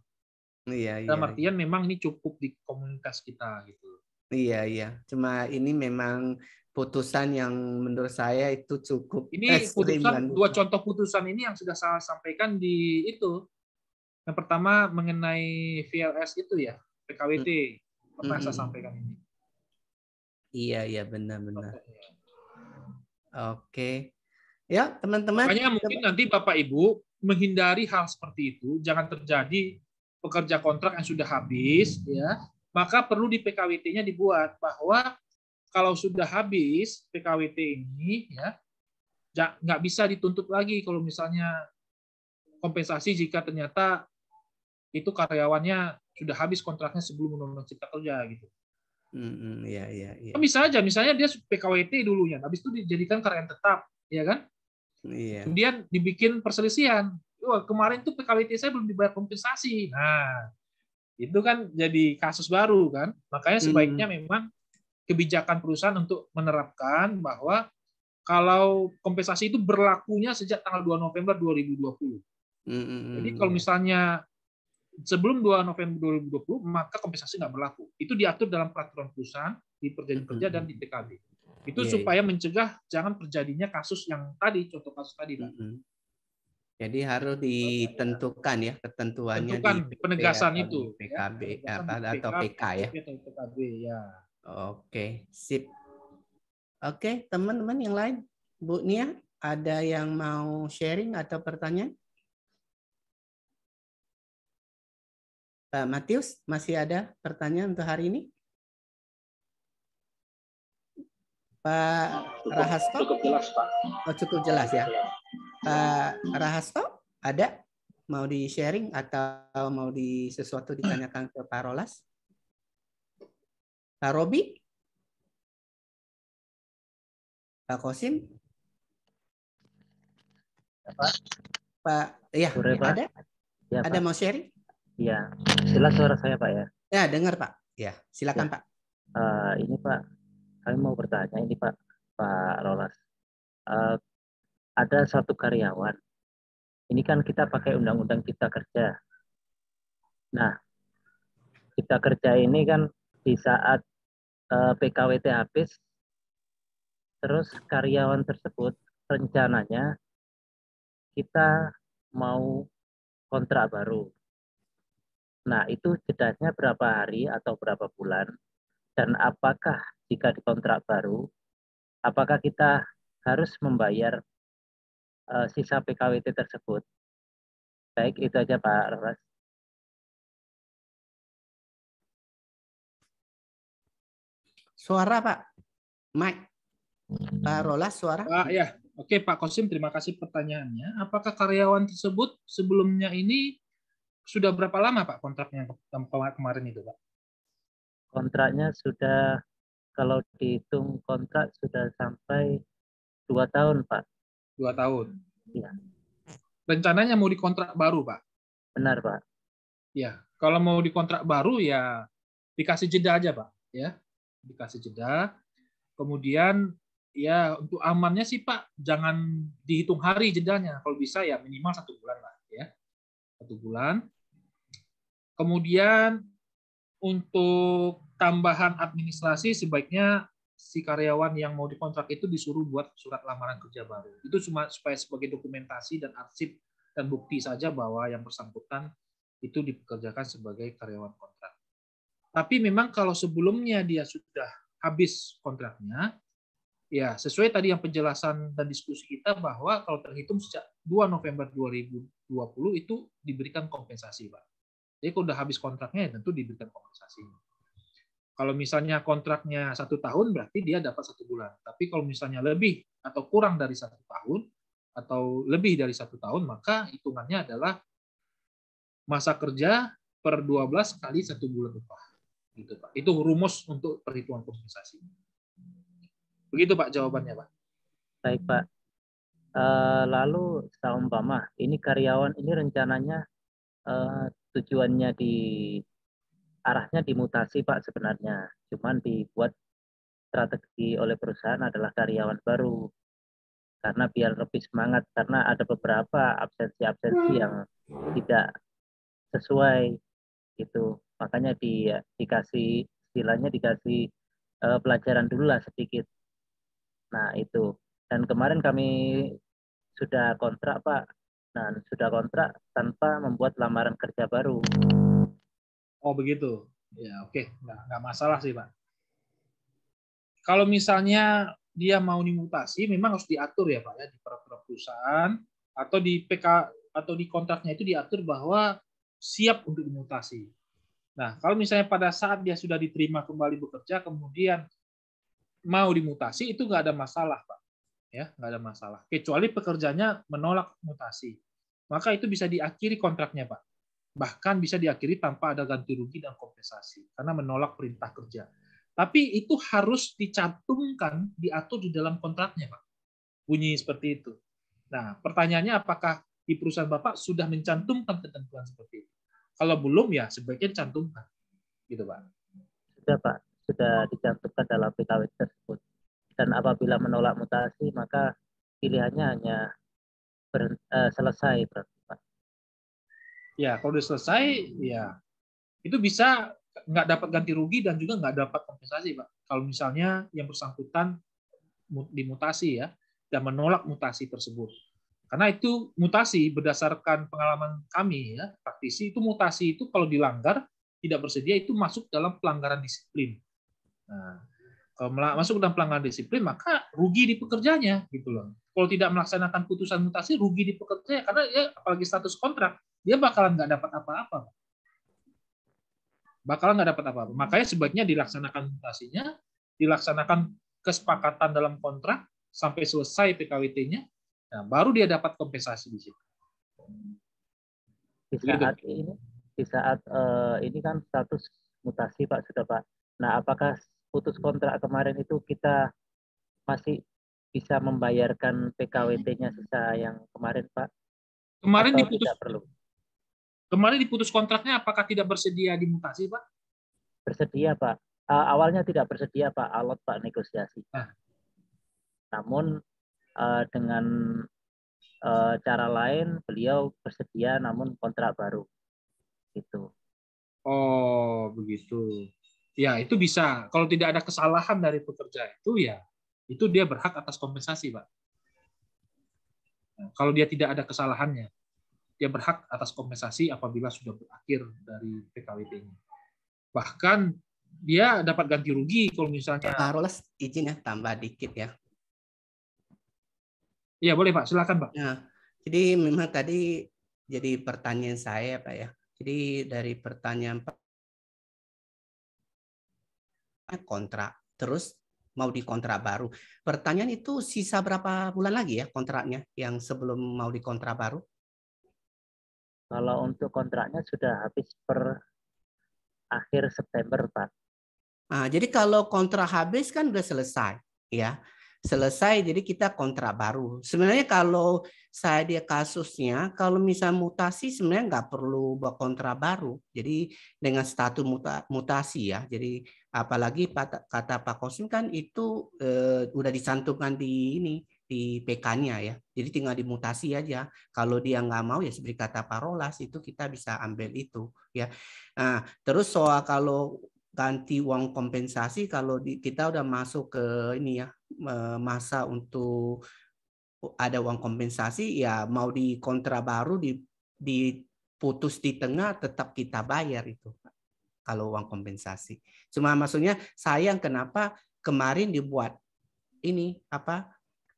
Iya. Dalam artian memang ini cukup di komunitas kita gitu. Iya. Cuma ini memang putusan yang menurut saya itu cukup. Ini putusan, 2 contoh putusan ini yang sudah saya sampaikan di itu. Yang pertama mengenai VLS itu ya, PKWT. Pernah saya sampaikan ini. Iya, benar. Oke. Ya, teman-teman. Makanya mungkin nanti Bapak Ibu menghindari hal seperti itu, jangan terjadi pekerja kontrak yang sudah habis, ya, maka perlu di PKWT-nya dibuat bahwa kalau sudah habis PKWT ini, ya, nggak bisa dituntut lagi kalau misalnya kompensasi jika ternyata itu karyawannya sudah habis kontraknya sebelum Undang-Undang Cipta Kerja gitu. Iya. Bisa aja, misalnya dia PKWT dulunya, habis itu dijadikan karyawan tetap, ya kan? Iya. Kemudian dibikin perselisihan. Wah, kemarin tuh PKWT saya belum dibayar kompensasi. Nah, itu kan jadi kasus baru kan. Makanya sebaiknya memang kebijakan perusahaan untuk menerapkan bahwa kalau kompensasi itu berlakunya sejak tanggal 2 November 2020. Jadi kalau misalnya sebelum 2 November 2020, maka kompensasi nggak berlaku. Itu diatur dalam peraturan perusahaan, di perjanjian kerja dan di PKB. Itu supaya mencegah jangan terjadinya kasus yang tadi, contoh kasus tadi. Jadi harus ditentukan ya ketentuannya di penegasan itu PKB atau PK ya. PKB ya. Oke, sip. Oke, teman-teman yang lain, Bu Nia, ada yang mau sharing atau pertanyaan? Pak Matius, masih ada pertanyaan untuk hari ini? Pak Rahasto? Cukup jelas, Pak. Oh, cukup jelas ya. Pak Rahasto, ada mau di-sharing atau mau sesuatu ditanyakan ke Pak Rolas? Pak Robi? Pak Kosim? Pak, ya, Sore, Pak. ada? Ya, ada Pak. Mau sharing? Iya, jelas suara saya Pak ya. Ya, dengar Pak. Ya, silakan ya. Pak. Ini Pak, kami mau bertanya ini Pak. Pak Rolas. Ada satu karyawan. Ini kan kita pakai Undang-Undang Cipta Kerja. Nah, Cipta Kerja ini kan di saat PKWT habis, terus karyawan tersebut rencananya kita mau kontrak baru. Nah, itu jedanya berapa hari atau berapa bulan? Dan apakah jika di kontrak baru, apakah kita harus membayar sisa PKWT tersebut? Baik, itu aja Pak Rolas. Suara Pak, Mike, Pak Rolas suara. Pak, ya. Oke, Pak Kosim, terima kasih pertanyaannya. Apakah karyawan tersebut sebelumnya ini sudah berapa lama Pak kontraknya kemarin itu Pak? Kontraknya sudah, kalau dihitung kontrak sudah sampai 2 tahun Pak. 2 tahun. Iya. Rencananya mau dikontrak baru Pak? Benar Pak. Ya, kalau mau dikontrak baru ya dikasih jeda aja Pak. Ya, dikasih jeda. Kemudian ya untuk amannya sih Pak, jangan dihitung hari jedanya. Kalau bisa ya minimal 1 bulan lah. Ya, 1 bulan. Kemudian untuk tambahan administrasi sebaiknya si karyawan yang mau dikontrak itu disuruh buat surat lamaran kerja baru. Itu cuma supaya sebagai dokumentasi dan arsip dan bukti saja bahwa yang bersangkutan itu dipekerjakan sebagai karyawan kontrak. Tapi memang kalau sebelumnya dia sudah habis kontraknya, ya sesuai tadi yang penjelasan dan diskusi kita bahwa kalau terhitung sejak 2 November 2020 itu diberikan kompensasi, Pak. Jadi kalau udah habis kontraknya ya tentu diberikan kompensasi. Kalau misalnya kontraknya 1 tahun berarti dia dapat 1 bulan. Tapi kalau misalnya lebih atau kurang dari 1 tahun atau lebih dari 1 tahun maka hitungannya adalah masa kerja per 12 kali 1 bulan upah. Gitu, Pak. Itu rumus untuk perhitungan kompensasi. Begitu Pak jawabannya Pak. Baik Pak. Lalu seumpama ini karyawan ini rencananya tujuannya arahnya dimutasi Pak sebenarnya. Cuman dibuat strategi oleh perusahaan adalah karyawan baru. Karena biar lebih semangat, karena ada beberapa absensi-absensi yang tidak sesuai gitu. Makanya dikasih istilahnya dikasih pelajaran dulu lah sedikit. Nah, itu. Dan kemarin kami sudah kontrak Pak. Dan sudah kontrak tanpa membuat lamaran kerja baru. Oh begitu. Ya oke, nggak masalah sih Pak. Kalau misalnya dia mau dimutasi, memang harus diatur ya Pak ya di peraturan perusahaan atau di PK atau di kontraknya itu diatur bahwa siap untuk dimutasi. Nah kalau misalnya pada saat dia sudah diterima kembali bekerja, kemudian mau dimutasi itu nggak ada masalah Pak. Ya nggak ada masalah. Kecuali pekerjanya menolak mutasi, maka itu bisa diakhiri kontraknya Pak. Bahkan bisa diakhiri tanpa ada ganti rugi dan kompensasi karena menolak perintah kerja. Tapi itu harus dicantumkan, diatur di dalam kontraknya, Pak. Bunyi seperti itu. Nah, pertanyaannya apakah di perusahaan Bapak sudah mencantumkan ketentuan seperti itu? Kalau belum, ya sebaiknya cantumkan. Gitu, Pak. Sudah, Pak. Sudah dicantumkan dalam PKW tersebut. Dan apabila menolak mutasi, maka pilihannya hanya selesai, Pak. Ya, kalau sudah selesai, ya itu bisa nggak dapat ganti rugi dan juga nggak dapat kompensasi, Pak. Kalau misalnya yang bersangkutan dimutasi ya dan menolak mutasi tersebut. Karena itu mutasi berdasarkan pengalaman kami ya, praktisi itu mutasi itu kalau dilanggar tidak bersedia itu masuk dalam pelanggaran disiplin. Nah, kalau masuk dalam pelanggaran disiplin maka rugi di pekerjanya gitu loh. Kalau tidak melaksanakan putusan mutasi rugi di pekerjanya karena ya apalagi status kontrak dia bakalan nggak dapat apa-apa. Makanya sebaiknya dilaksanakan mutasinya, dilaksanakan kesepakatan dalam kontrak sampai selesai PKWT-nya, nah, baru dia dapat kompensasi di situ. Di saat ini kan status mutasi Pak sudah Pak. Nah, apakah putus kontrak kemarin itu kita masih bisa membayarkan PKWT-nya sisa yang kemarin Pak? Kemarin atau diputus, tidak perlu? Kemarin diputus kontraknya apakah tidak bersedia dimutasi Pak? Bersedia Pak. Awalnya tidak bersedia Pak, alot Pak negosiasi. Nah, Namun dengan cara lain beliau bersedia namun kontrak baru gitu. Oh, begitu. Ya, itu bisa. Kalau tidak ada kesalahan dari pekerja itu, ya itu dia berhak atas kompensasi, Pak. Nah, kalau dia tidak ada kesalahannya, dia berhak atas kompensasi apabila sudah berakhir dari PKWT-nya. Bahkan dia dapat ganti rugi kalau misalnya. Pak Rolas, izin ya tambah dikit ya. Iya, boleh Pak, silakan Pak. Nah, jadi memang tadi jadi pertanyaan saya Pak ya. Jadi dari pertanyaan Pak, kontrak, terus mau dikontrak baru. Pertanyaan itu sisa berapa bulan lagi ya kontraknya yang sebelum mau dikontrak baru? Kalau untuk kontraknya sudah habis per akhir September, Pak. Nah, jadi kalau kontrak habis kan udah selesai, ya. Selesai, jadi kita kontrak baru. Sebenarnya kalau saya dia kasusnya, kalau misal mutasi sebenarnya nggak perlu buat kontrak baru. Jadi dengan status mutasi ya. Jadi apalagi kata Pak Kosim kan itu udah dicantumkan di ini di PK-nya ya. Jadi tinggal dimutasi aja. Kalau dia nggak mau ya seperti kata Pak Rolas itu kita bisa ambil itu ya. Nah, terus soal kalau ganti uang kompensasi kalau kita udah masuk ke ini ya masa untuk ada uang kompensasi ya mau di kontra baru diputus di tengah tetap kita bayar itu kalau uang kompensasi. Cuma maksudnya sayang kenapa kemarin dibuat ini apa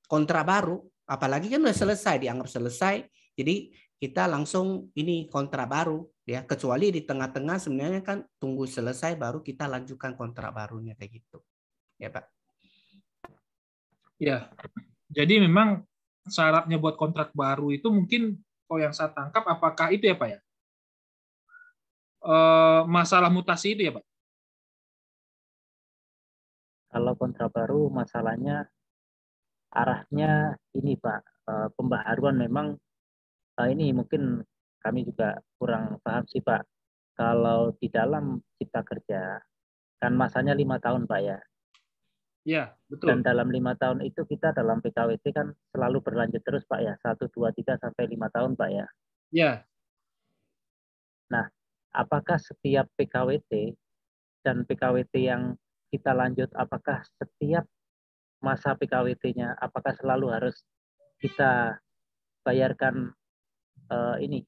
kontra baru apalagi kan udah selesai dianggap selesai jadi kita langsung ini kontrak baru ya kecuali di tengah-tengah sebenarnya kan tunggu selesai baru kita lanjutkan kontrak barunya kayak gitu ya Pak. Ya, jadi memang syaratnya buat kontrak baru itu mungkin kalau yang saya tangkap apakah itu ya Pak ya masalah mutasi itu ya Pak? Kalau kontrak baru masalahnya arahnya ini Pak, pembaharuan memang ini mungkin kami juga kurang paham sih Pak. Kalau di dalam Cipta Kerja kan masanya 5 tahun Pak ya. Ya, Dan betul. dalam 5 tahun itu kita dalam PKWT kan selalu berlanjut terus Pak ya, 1, 2, 3 sampai 5 tahun Pak ya. Ya. Nah, apakah setiap PKWT dan PKWT yang kita lanjut, apakah setiap masa PKWT-nya, apakah selalu harus kita bayarkan ini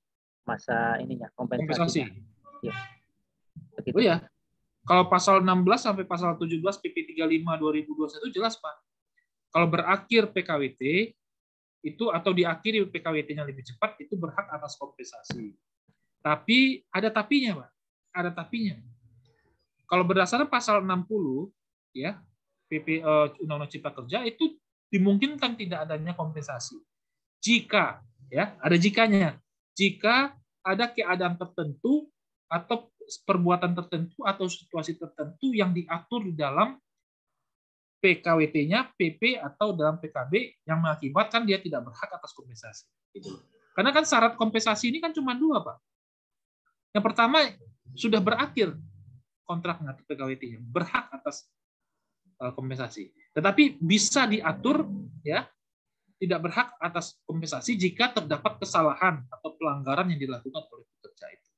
masa ininya kompensasinya? Kompensasi. Ya, begitu. Oh ya, kalau pasal 16 sampai pasal 17 PP 35 2021 jelas Pak. Kalau berakhir PKWT itu atau diakhiri PKWT-nya lebih cepat itu berhak atas kompensasi. Tapi ada tapinya, Pak. Ada tapinya. Kalau berdasarkan pasal 60 ya, PP Undang-Undang Cipta Kerja itu dimungkinkan tidak adanya kompensasi. Jika ya, ada jikanya. Jika ada keadaan tertentu atau perbuatan tertentu atau situasi tertentu yang diatur di dalam PKWT-nya, PP atau dalam PKB yang mengakibatkan dia tidak berhak atas kompensasi. Karena kan syarat kompensasi ini kan cuma 2, Pak. Yang pertama sudah berakhir kontraknya atau PKWT-nya, berhak atas kompensasi. Tetapi bisa diatur ya tidak berhak atas kompensasi jika terdapat kesalahan atau pelanggaran yang dilakukan oleh pekerja itu.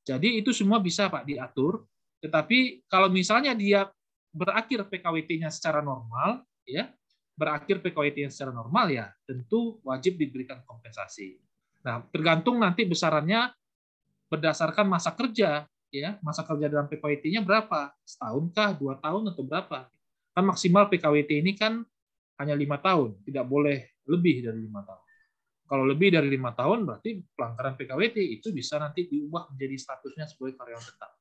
Jadi itu semua bisa Pak diatur. Tetapi kalau misalnya dia berakhir PKWT-nya secara normal, ya berakhir PKWT-nya secara normal ya tentu wajib diberikan kompensasi. Nah tergantung nanti besarannya berdasarkan masa kerja, ya masa kerja dalam PKWT-nya berapa, setahun kah, 2 tahun atau berapa? Kan maksimal PKWT ini kan hanya 5 tahun, tidak boleh lebih dari 5 tahun. Kalau lebih dari 5 tahun berarti pelanggaran PKWT itu bisa nanti diubah menjadi statusnya sebagai karyawan tetap.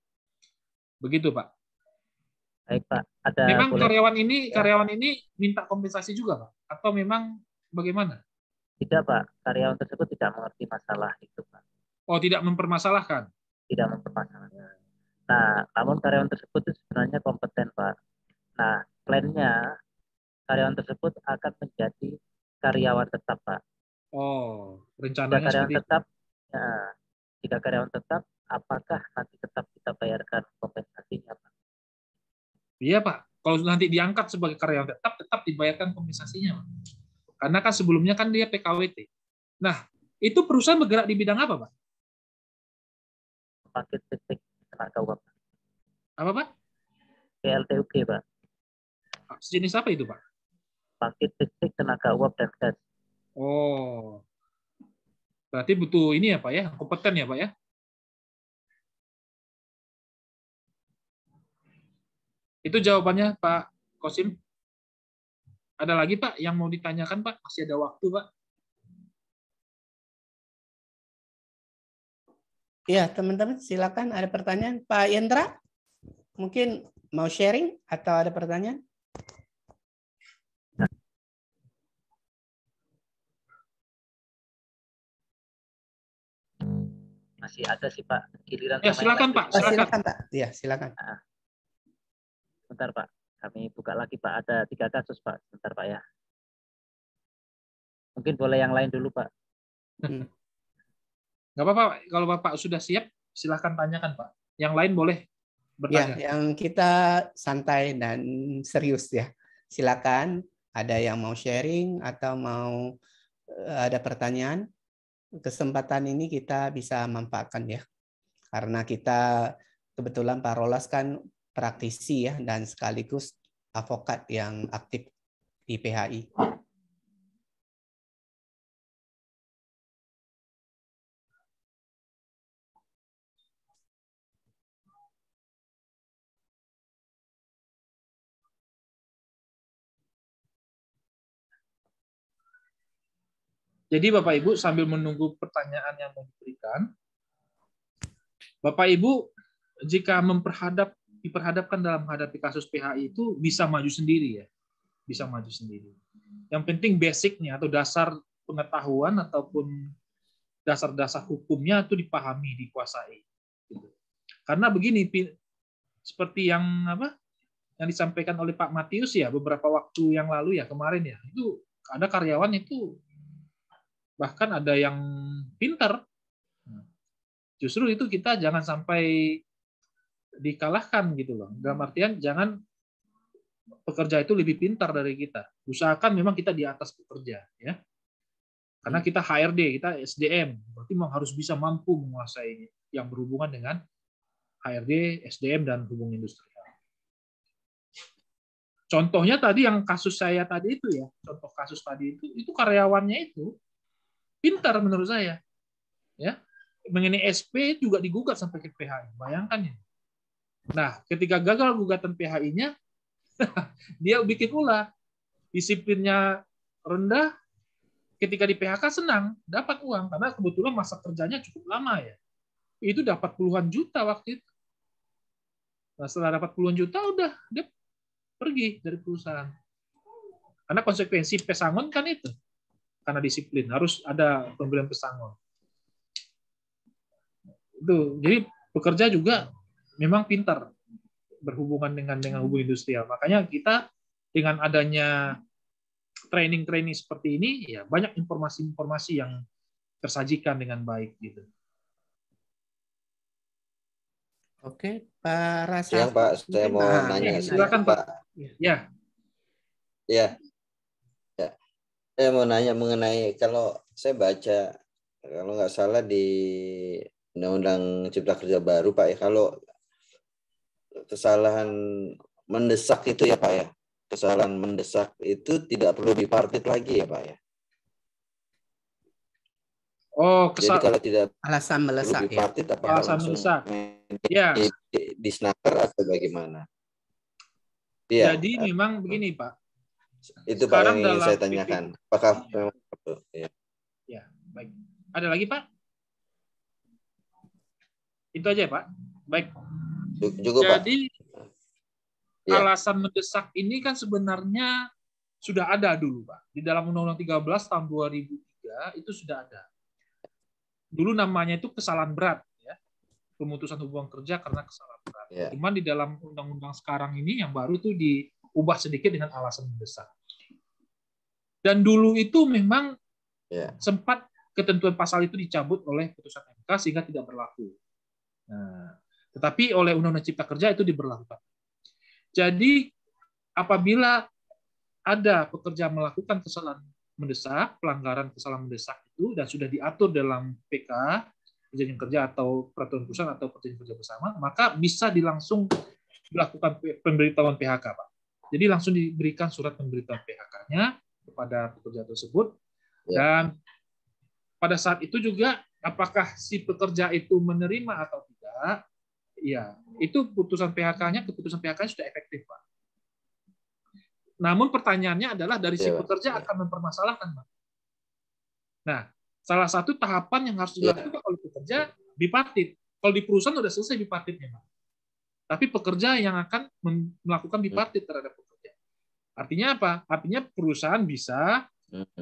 Begitu Pak. Baik Pak, ada memang boleh karyawan ini minta kompensasi juga Pak? Atau memang bagaimana? Tidak Pak, karyawan tersebut tidak mengerti masalah itu Pak. Oh tidak mempermasalahkan? Tidak mempermasalahkan. Nah, namun karyawan tersebut itu sebenarnya kompeten Pak. Nah, plannya karyawan tersebut akan menjadi karyawan tetap Pak. Oh, Jika rencananya karyawan seperti tetap, itu. ya, jika karyawan tetap, apakah nanti tetap kita bayarkan kompensasinya Pak? Iya Pak, Kalau nanti diangkat sebagai karyawan tetap dibayarkan kompensasinya, Pak. Karena kan sebelumnya kan dia PKWT. Nah, itu perusahaan bergerak di bidang apa, Pak? Paket listrik tenaga uap. Apa, Pak? PLTUG, Pak. Sejenis apa itu, Pak? Paket listrik tenaga uap dan gas. Oh, berarti butuh ini ya, Pak ya, kompeten ya, Pak ya? Itu jawabannya, Pak Kosim. Ada lagi, Pak, yang mau ditanyakan, Pak? Masih ada waktu, Pak. Ya, teman-teman silakan ada pertanyaan. Pak Yendra, mungkin mau sharing atau ada pertanyaan? Masih ada sih, Pak. Giliran Ya, sama silakan, yang lain. Pak. Silakan. Silakan, Pak. Ya, silakan. Bentar, Pak. Kami buka lagi, Pak. Ada 3 kasus, Pak. Bentar, Pak ya. Mungkin boleh yang lain dulu, Pak. Nggak apa-apa, Pak. Kalau Bapak sudah siap, silakan tanyakan, Pak. Yang lain boleh bertanya. Ya, yang kita santai dan serius ya. Silakan, ada yang mau sharing atau mau ada pertanyaan. Kesempatan ini kita bisa manfaatkan ya. Karena kita kebetulan Pak Rolas kan praktisi ya dan sekaligus advokat yang aktif di PHI. Jadi Bapak Ibu sambil menunggu pertanyaan yang mau diberikan, Bapak Ibu jika diperhadapkan dalam menghadapi kasus PHI itu bisa maju sendiri ya, bisa maju sendiri. Yang penting basicnya atau dasar pengetahuan ataupun dasar-dasar hukumnya itu dipahami, dikuasai. Karena begini, seperti yang disampaikan oleh Pak Matius ya beberapa waktu yang lalu ya kemarin ya, itu ada karyawan itu bahkan ada yang pintar. Justru itu kita jangan sampai dikalahkan gitu loh. Dalam artian jangan pekerja itu lebih pintar dari kita. Usahakan memang kita di atas pekerja ya. Karena kita HRD, kita SDM, berarti memang harus bisa mampu menguasai yang berhubungan dengan HRD, SDM dan hubungan industrial. Contohnya tadi yang kasus saya tadi itu ya, contoh kasus tadi itu karyawannya itu pintar menurut saya. Ya. Mengenai SP juga digugat sampai ke PHI. Bayangkan ya. Nah, ketika gagal gugatan PHI-nya, dia bikin ulah. Disiplinnya rendah, ketika di PHK senang, dapat uang. Karena kebetulan masa kerjanya cukup lama ya. Itu dapat puluhan juta waktu itu. Nah, setelah dapat puluhan juta, udah dia pergi dari perusahaan. Karena konsekuensi pesangon kan itu. Karena disiplin, harus ada pemberian pesangon. Itu. Jadi pekerja juga memang pintar berhubungan dengan hubungan industrial. Makanya kita dengan adanya training-training seperti ini, ya banyak informasi-informasi yang tersajikan dengan baik gitu. Oke, Pak Rasa. Yang Pak, saya mau nanya. Silakan Pak. Ya. Ya. Saya mau nanya mengenai kalau saya baca kalau nggak salah di Undang-Undang Cipta Kerja baru Pak ya, kalau kesalahan mendesak itu ya Pak ya, kesalahan mendesak itu tidak perlu dipartit lagi ya Pak ya. Oh, jadi kalau tidak alasan melesak perlu dipartit ya. apa alasan melesak. Ya. Di snaker atau bagaimana? Ya. Jadi memang begini Pak. Itu Sekarang Pak yang ingin saya tanyakan. Apakah memang ya. Ya, baik. Ada lagi Pak? Itu aja Pak. Baik. Cukup, jadi Pak. Alasan mendesak ini kan sebenarnya sudah ada dulu Pak. Di dalam Undang-Undang 13 tahun 2003 itu sudah ada. Dulu namanya itu kesalahan berat ya. Pemutusan hubungan kerja karena kesalahan berat. Ya. Cuman di dalam undang-undang sekarang ini yang baru itu diubah sedikit dengan alasan mendesak. Dan dulu itu memang sempat ketentuan pasal itu dicabut oleh putusan MK sehingga tidak berlaku. Nah, tetapi oleh Undang-Undang Cipta Kerja itu diberlakukan. Jadi apabila ada pekerja melakukan kesalahan mendesak, pelanggaran kesalahan mendesak itu dan sudah diatur dalam PK, perjanjian kerja atau peraturan perusahaan atau perjanjian kerja bersama, maka bisa langsung dilakukan pemberitahuan PHK, Pak. Jadi langsung diberikan surat pemberitahuan PHK-nya kepada pekerja tersebut, dan pada saat itu juga apakah si pekerja itu menerima atau tidak, ya itu keputusan PHK-nya sudah efektif, Pak. Namun pertanyaannya adalah dari si pekerja akan mempermasalahkan, Pak. Nah, salah satu tahapan yang harus dilakukan oleh pekerja bipartit. Kalau di perusahaan sudah selesai bipartitnya, Pak. Tapi pekerja yang akan melakukan bipartit terhadap pekerja. Artinya apa? Artinya perusahaan bisa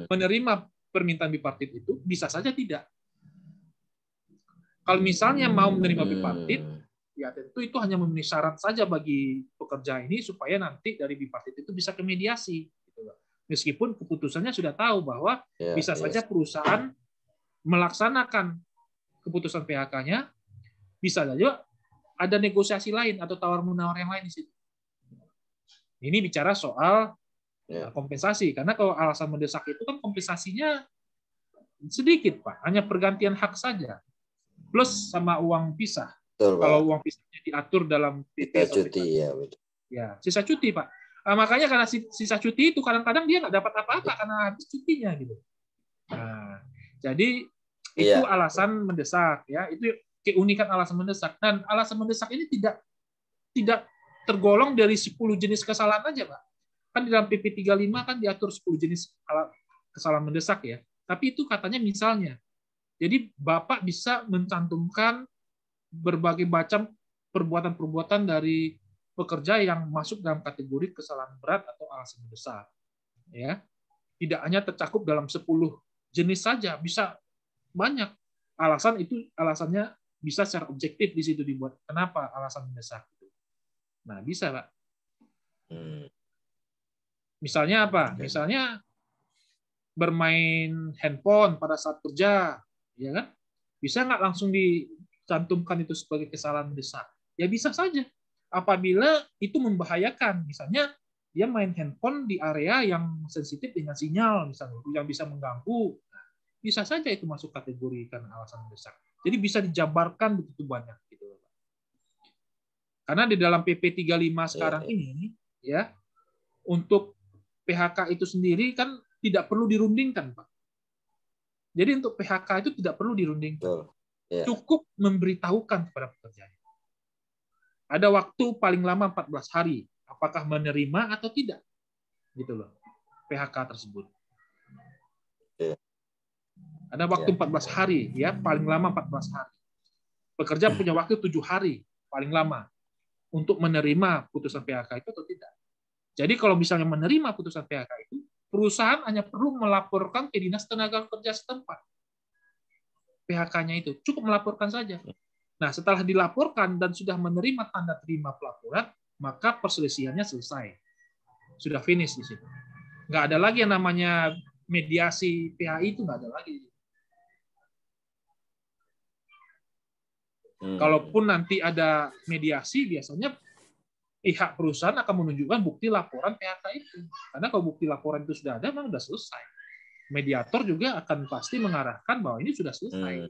menerima permintaan bipartit itu, bisa saja tidak. Kalau misalnya mau menerima bipartit, ya tentu itu hanya memenuhi syarat saja bagi pekerja ini supaya nanti dari bipartit itu bisa ke mediasi. Meskipun keputusannya sudah tahu bahwa bisa saja perusahaan melaksanakan keputusan PHK-nya, bisa saja ada negosiasi lain atau tawar-menawar yang lain di situ. Ini bicara soal kompensasi, karena kalau alasan mendesak itu kan kompensasinya sedikit, Pak, hanya pergantian hak saja, plus sama uang pisah. Betul, kalau Pak. Uang pisahnya diatur dalam PP sisa cuti, ya betul. Ya, sisa cuti, Pak. Makanya karena sisa cuti itu kadang-kadang dia nggak dapat apa-apa karena habis cutinya gitu. Nah, jadi itu alasan mendesak, ya, itu keunikan alasan mendesak. Dan alasan mendesak ini tidak tergolong dari 10 jenis kesalahan aja, Pak. Kan di dalam PP 35 kan diatur 10 jenis kesalahan mendesak, ya. Tapi itu katanya misalnya. Jadi Bapak bisa mencantumkan berbagai macam perbuatan-perbuatan dari pekerja yang masuk dalam kategori kesalahan berat atau alasan mendesak. Ya. Tidak hanya tercakup dalam 10 jenis saja, bisa banyak. Alasannya bisa secara objektif di situ dibuat. Kenapa alasan mendesak? Nah, bisa, Pak. Misalnya apa? Misalnya bermain handphone pada saat kerja, ya kan? Bisa nggak langsung dicantumkan itu sebagai kesalahan mendesak? Ya bisa saja. Apabila itu membahayakan, misalnya dia main handphone di area yang sensitif dengan sinyal, misalnya yang bisa mengganggu, bisa saja itu masuk kategori kan alasan mendesak. Jadi bisa dijabarkan begitu banyak, gitu. Karena di dalam PP 35 sekarang ini, ya, untuk PHK itu sendiri kan tidak perlu dirundingkan, Pak. Jadi untuk PHK itu tidak perlu dirundingkan. Cukup memberitahukan kepada pekerja. Ada waktu paling lama 14 hari. Apakah menerima atau tidak? Gitu loh. PHK tersebut. Ada waktu 14 hari, ya, paling lama 14 hari. Pekerja punya waktu 7 hari, paling lama, untuk menerima putusan PHK itu atau tidak. Jadi kalau misalnya menerima putusan PHK itu, perusahaan hanya perlu melaporkan ke Dinas Tenaga Kerja setempat. PHK-nya itu cukup melaporkan saja. Nah, setelah dilaporkan dan sudah menerima tanda terima pelaporan, maka perselisihannya selesai. Sudah finish di situ. Nggak ada lagi yang namanya mediasi PHI, itu nggak ada lagi. Kalaupun nanti ada mediasi, biasanya pihak perusahaan akan menunjukkan bukti laporan PHK itu. Karena kalau bukti laporan itu sudah ada, memang sudah selesai. Mediator juga akan pasti mengarahkan bahwa ini sudah selesai.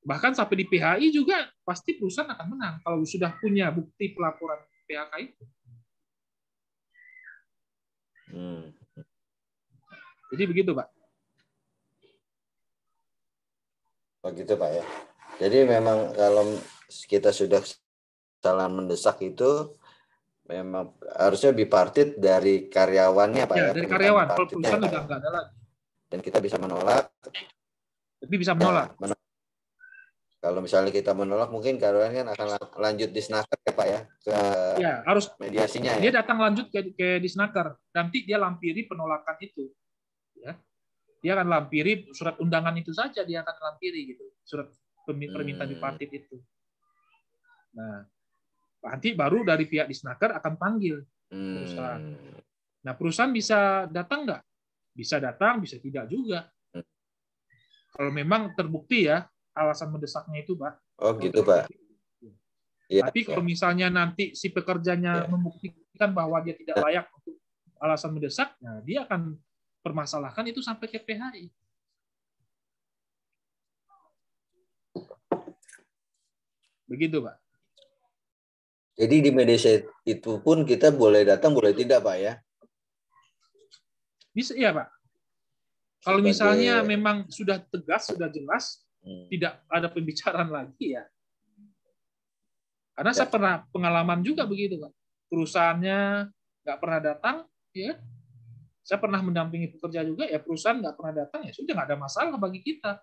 Bahkan sampai di PHI juga pasti perusahaan akan menang kalau sudah punya bukti pelaporan PHK itu. Jadi begitu, Pak. Begitu, Pak, ya. Jadi memang kalau kita sudah kesalahan mendesak itu memang harusnya bipartit dari karyawannya, Pak, ya. Dari karyawan. Kalau perusahaan sudah nggak ada lagi. Dan kita bisa menolak. Tapi bisa menolak. Ya, kalau misalnya kita menolak, mungkin karyawan kan akan lanjut di Snaker, ya, Pak, ya, ke harus mediasinya. Dia datang lanjut ke di Snaker. Nanti dia lampiri penolakan itu. Ya. Dia akan lampiri surat undangan itu saja, dia akan lampiri gitu. Surat permintaan bipartit itu. Nah, nanti baru dari pihak di Snaker akan panggil perusahaan. Nah, perusahaan bisa datang nggak? Bisa datang, bisa tidak juga. Kalau memang terbukti ya, alasan mendesaknya itu, Pak. Oh gitu, Pak. Ya, Tapi kalau misalnya nanti si pekerjanya membuktikan bahwa dia tidak layak untuk alasan mendesak, nah dia akan permasalahkan itu sampai ke PHI. Begitu, Pak. Jadi di mediasi itu pun kita boleh datang, boleh tidak, Pak ya? Bisa ya, Pak. Kalau misalnya memang sudah tegas, sudah jelas, tidak ada pembicaraan lagi ya. Karena saya pernah pengalaman juga begitu, Pak. Perusahaannya nggak pernah datang, ya. Saya pernah mendampingi pekerja juga, ya perusahaan nggak pernah datang, ya sudah nggak ada masalah bagi kita.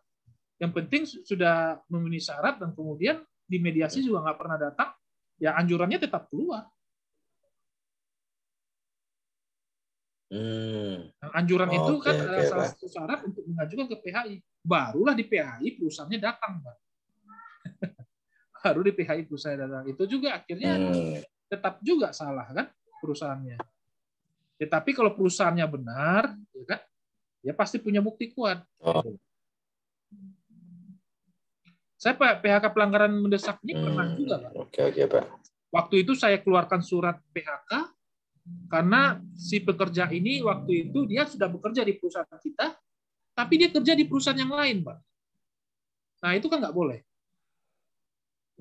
Yang penting sudah memenuhi syarat dan kemudian di mediasi juga nggak pernah datang, ya anjurannya tetap keluar. Nah, anjuran itu kan adalah salah satu syarat untuk mengajukan ke PHI. Barulah di PHI perusahaannya datang, Pak. Baru di PHI perusahaan datang. Itu juga akhirnya tetap juga salah kan perusahaannya. Tetapi kalau perusahaannya benar, ya kan, ya pasti punya bukti kuat. Saya Pak, PHK pelanggaran mendesak ini pernah juga, Pak. Oke, Pak. Waktu itu saya keluarkan surat PHK karena si pekerja ini waktu itu dia sudah bekerja di perusahaan kita, tapi dia kerja di perusahaan yang lain, Pak. Nah, itu kan nggak boleh.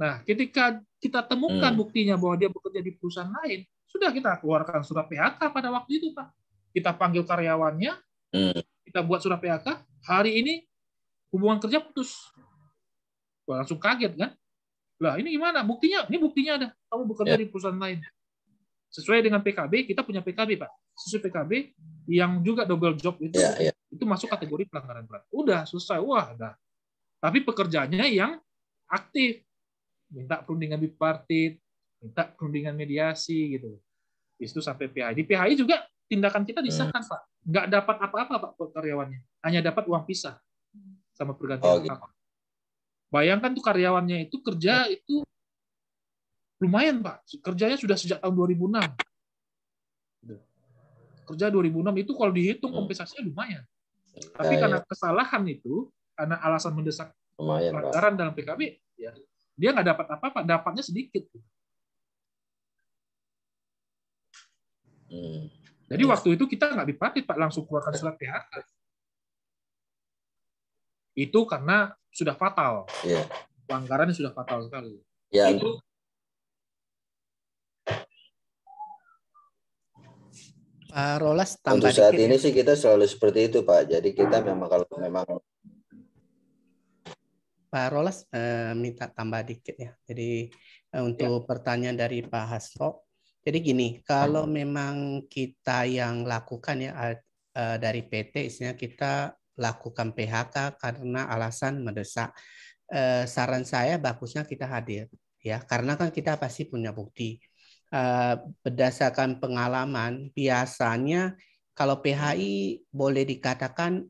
Nah, ketika kita temukan buktinya bahwa dia bekerja di perusahaan lain, sudah kita keluarkan surat PHK pada waktu itu, Pak. Kita panggil karyawannya, kita buat surat PHK, hari ini hubungan kerja putus. Wah, langsung kaget kan? Lah, ini gimana? Buktinya? Ini buktinya ada. Kamu bekerja di perusahaan lain. Sesuai dengan PKB, kita punya PKB, Pak. Sesuai PKB, yang juga double job itu masuk kategori pelanggaran berat. Udah, selesai. Wah, udah. Tapi pekerjaannya yang aktif. Minta perundingan bipartit, minta perundingan mediasi, gitu. Itu sampai PHI. Di PHI juga tindakan kita disahkan, Pak. Nggak dapat apa-apa, Pak, karyawannya. Hanya dapat uang pisah sama pergantian hak. Bayangkan tuh karyawannya itu kerja itu lumayan, Pak. Kerjanya sudah sejak tahun 2006. Kerja 2006 itu kalau dihitung kompensasinya lumayan. Tapi karena kesalahan itu, karena alasan mendesak pelanggaran dalam PKB, ya dia nggak dapat apa-apa, dapatnya sedikit. Jadi waktu itu kita nggak bipartit, Pak, langsung keluarkan surat PHK. Itu karena sudah fatal. Pelanggarannya sudah fatal sekali. Itu Pak Rolas tambah untuk saat dikit ini ya. sih kita selalu seperti itu, Pak. Jadi kita memang kalau memang Pak Rolas minta tambah dikit ya. Jadi untuk pertanyaan dari Pak Hasro, jadi gini, kalau memang kita yang lakukan ya dari PT, istilahnya kita lakukan PHK karena alasan mendesak, saran saya bagusnya kita hadir ya, karena kan kita pasti punya bukti. Berdasarkan pengalaman, biasanya kalau PHI boleh dikatakan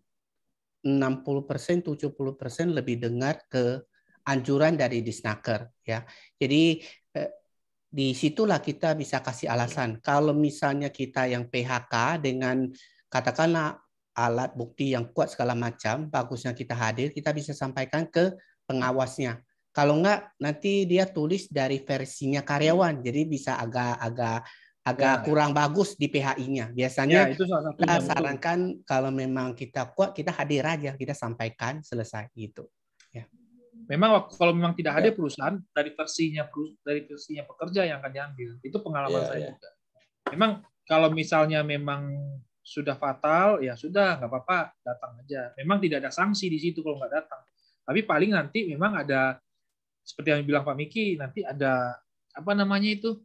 60%, 70% lebih dengar ke anjuran dari Disnaker ya. Jadi disitulah kita bisa kasih alasan. Kalau misalnya kita yang PHK dengan katakanlah alat bukti yang kuat segala macam, bagusnya kita hadir, kita bisa sampaikan ke pengawasnya. Kalau enggak, nanti dia tulis dari versinya karyawan, jadi bisa agak kurang bagus di PHI-nya. Biasanya itu salah satunya, kita sarankan kalau memang kita kuat, kita hadir aja, kita sampaikan, selesai gitu. Ya. Memang kalau memang tidak hadir perusahaan, dari versinya pekerja yang akan diambil. Itu pengalaman saya juga. Memang kalau misalnya memang sudah fatal, ya sudah, nggak apa-apa, datang aja. Memang tidak ada sanksi di situ kalau nggak datang. Tapi paling nanti memang ada, seperti yang bilang Pak Miki, nanti ada apa namanya itu,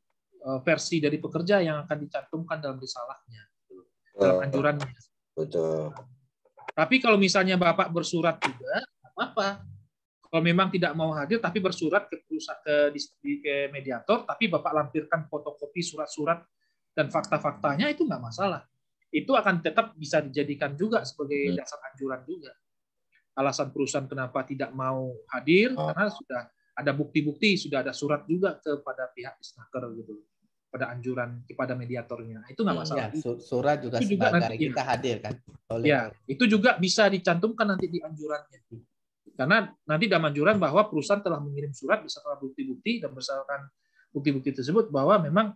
versi dari pekerja yang akan dicantumkan dalam risalahnya, dalam anjurannya. Betul. Tapi kalau misalnya Bapak bersurat juga, apa-apa. Kalau memang tidak mau hadir, tapi bersurat ke mediator, tapi Bapak lampirkan fotokopi surat-surat dan fakta-faktanya, itu nggak masalah. Itu akan tetap bisa dijadikan juga sebagai dasar anjuran juga. Alasan perusahaan kenapa tidak mau hadir, karena sudah ada bukti-bukti, sudah ada surat juga kepada pihak Disnaker gitu, pada anjuran kepada mediatornya. Itu nggak masalah. Ya, surat juga sebagai kita hadir kan. Ya, itu juga bisa dicantumkan nanti di anjurannya. Karena nanti damanjuran bahwa perusahaan telah mengirim surat beserta bukti-bukti dan berdasarkan bukti-bukti tersebut bahwa memang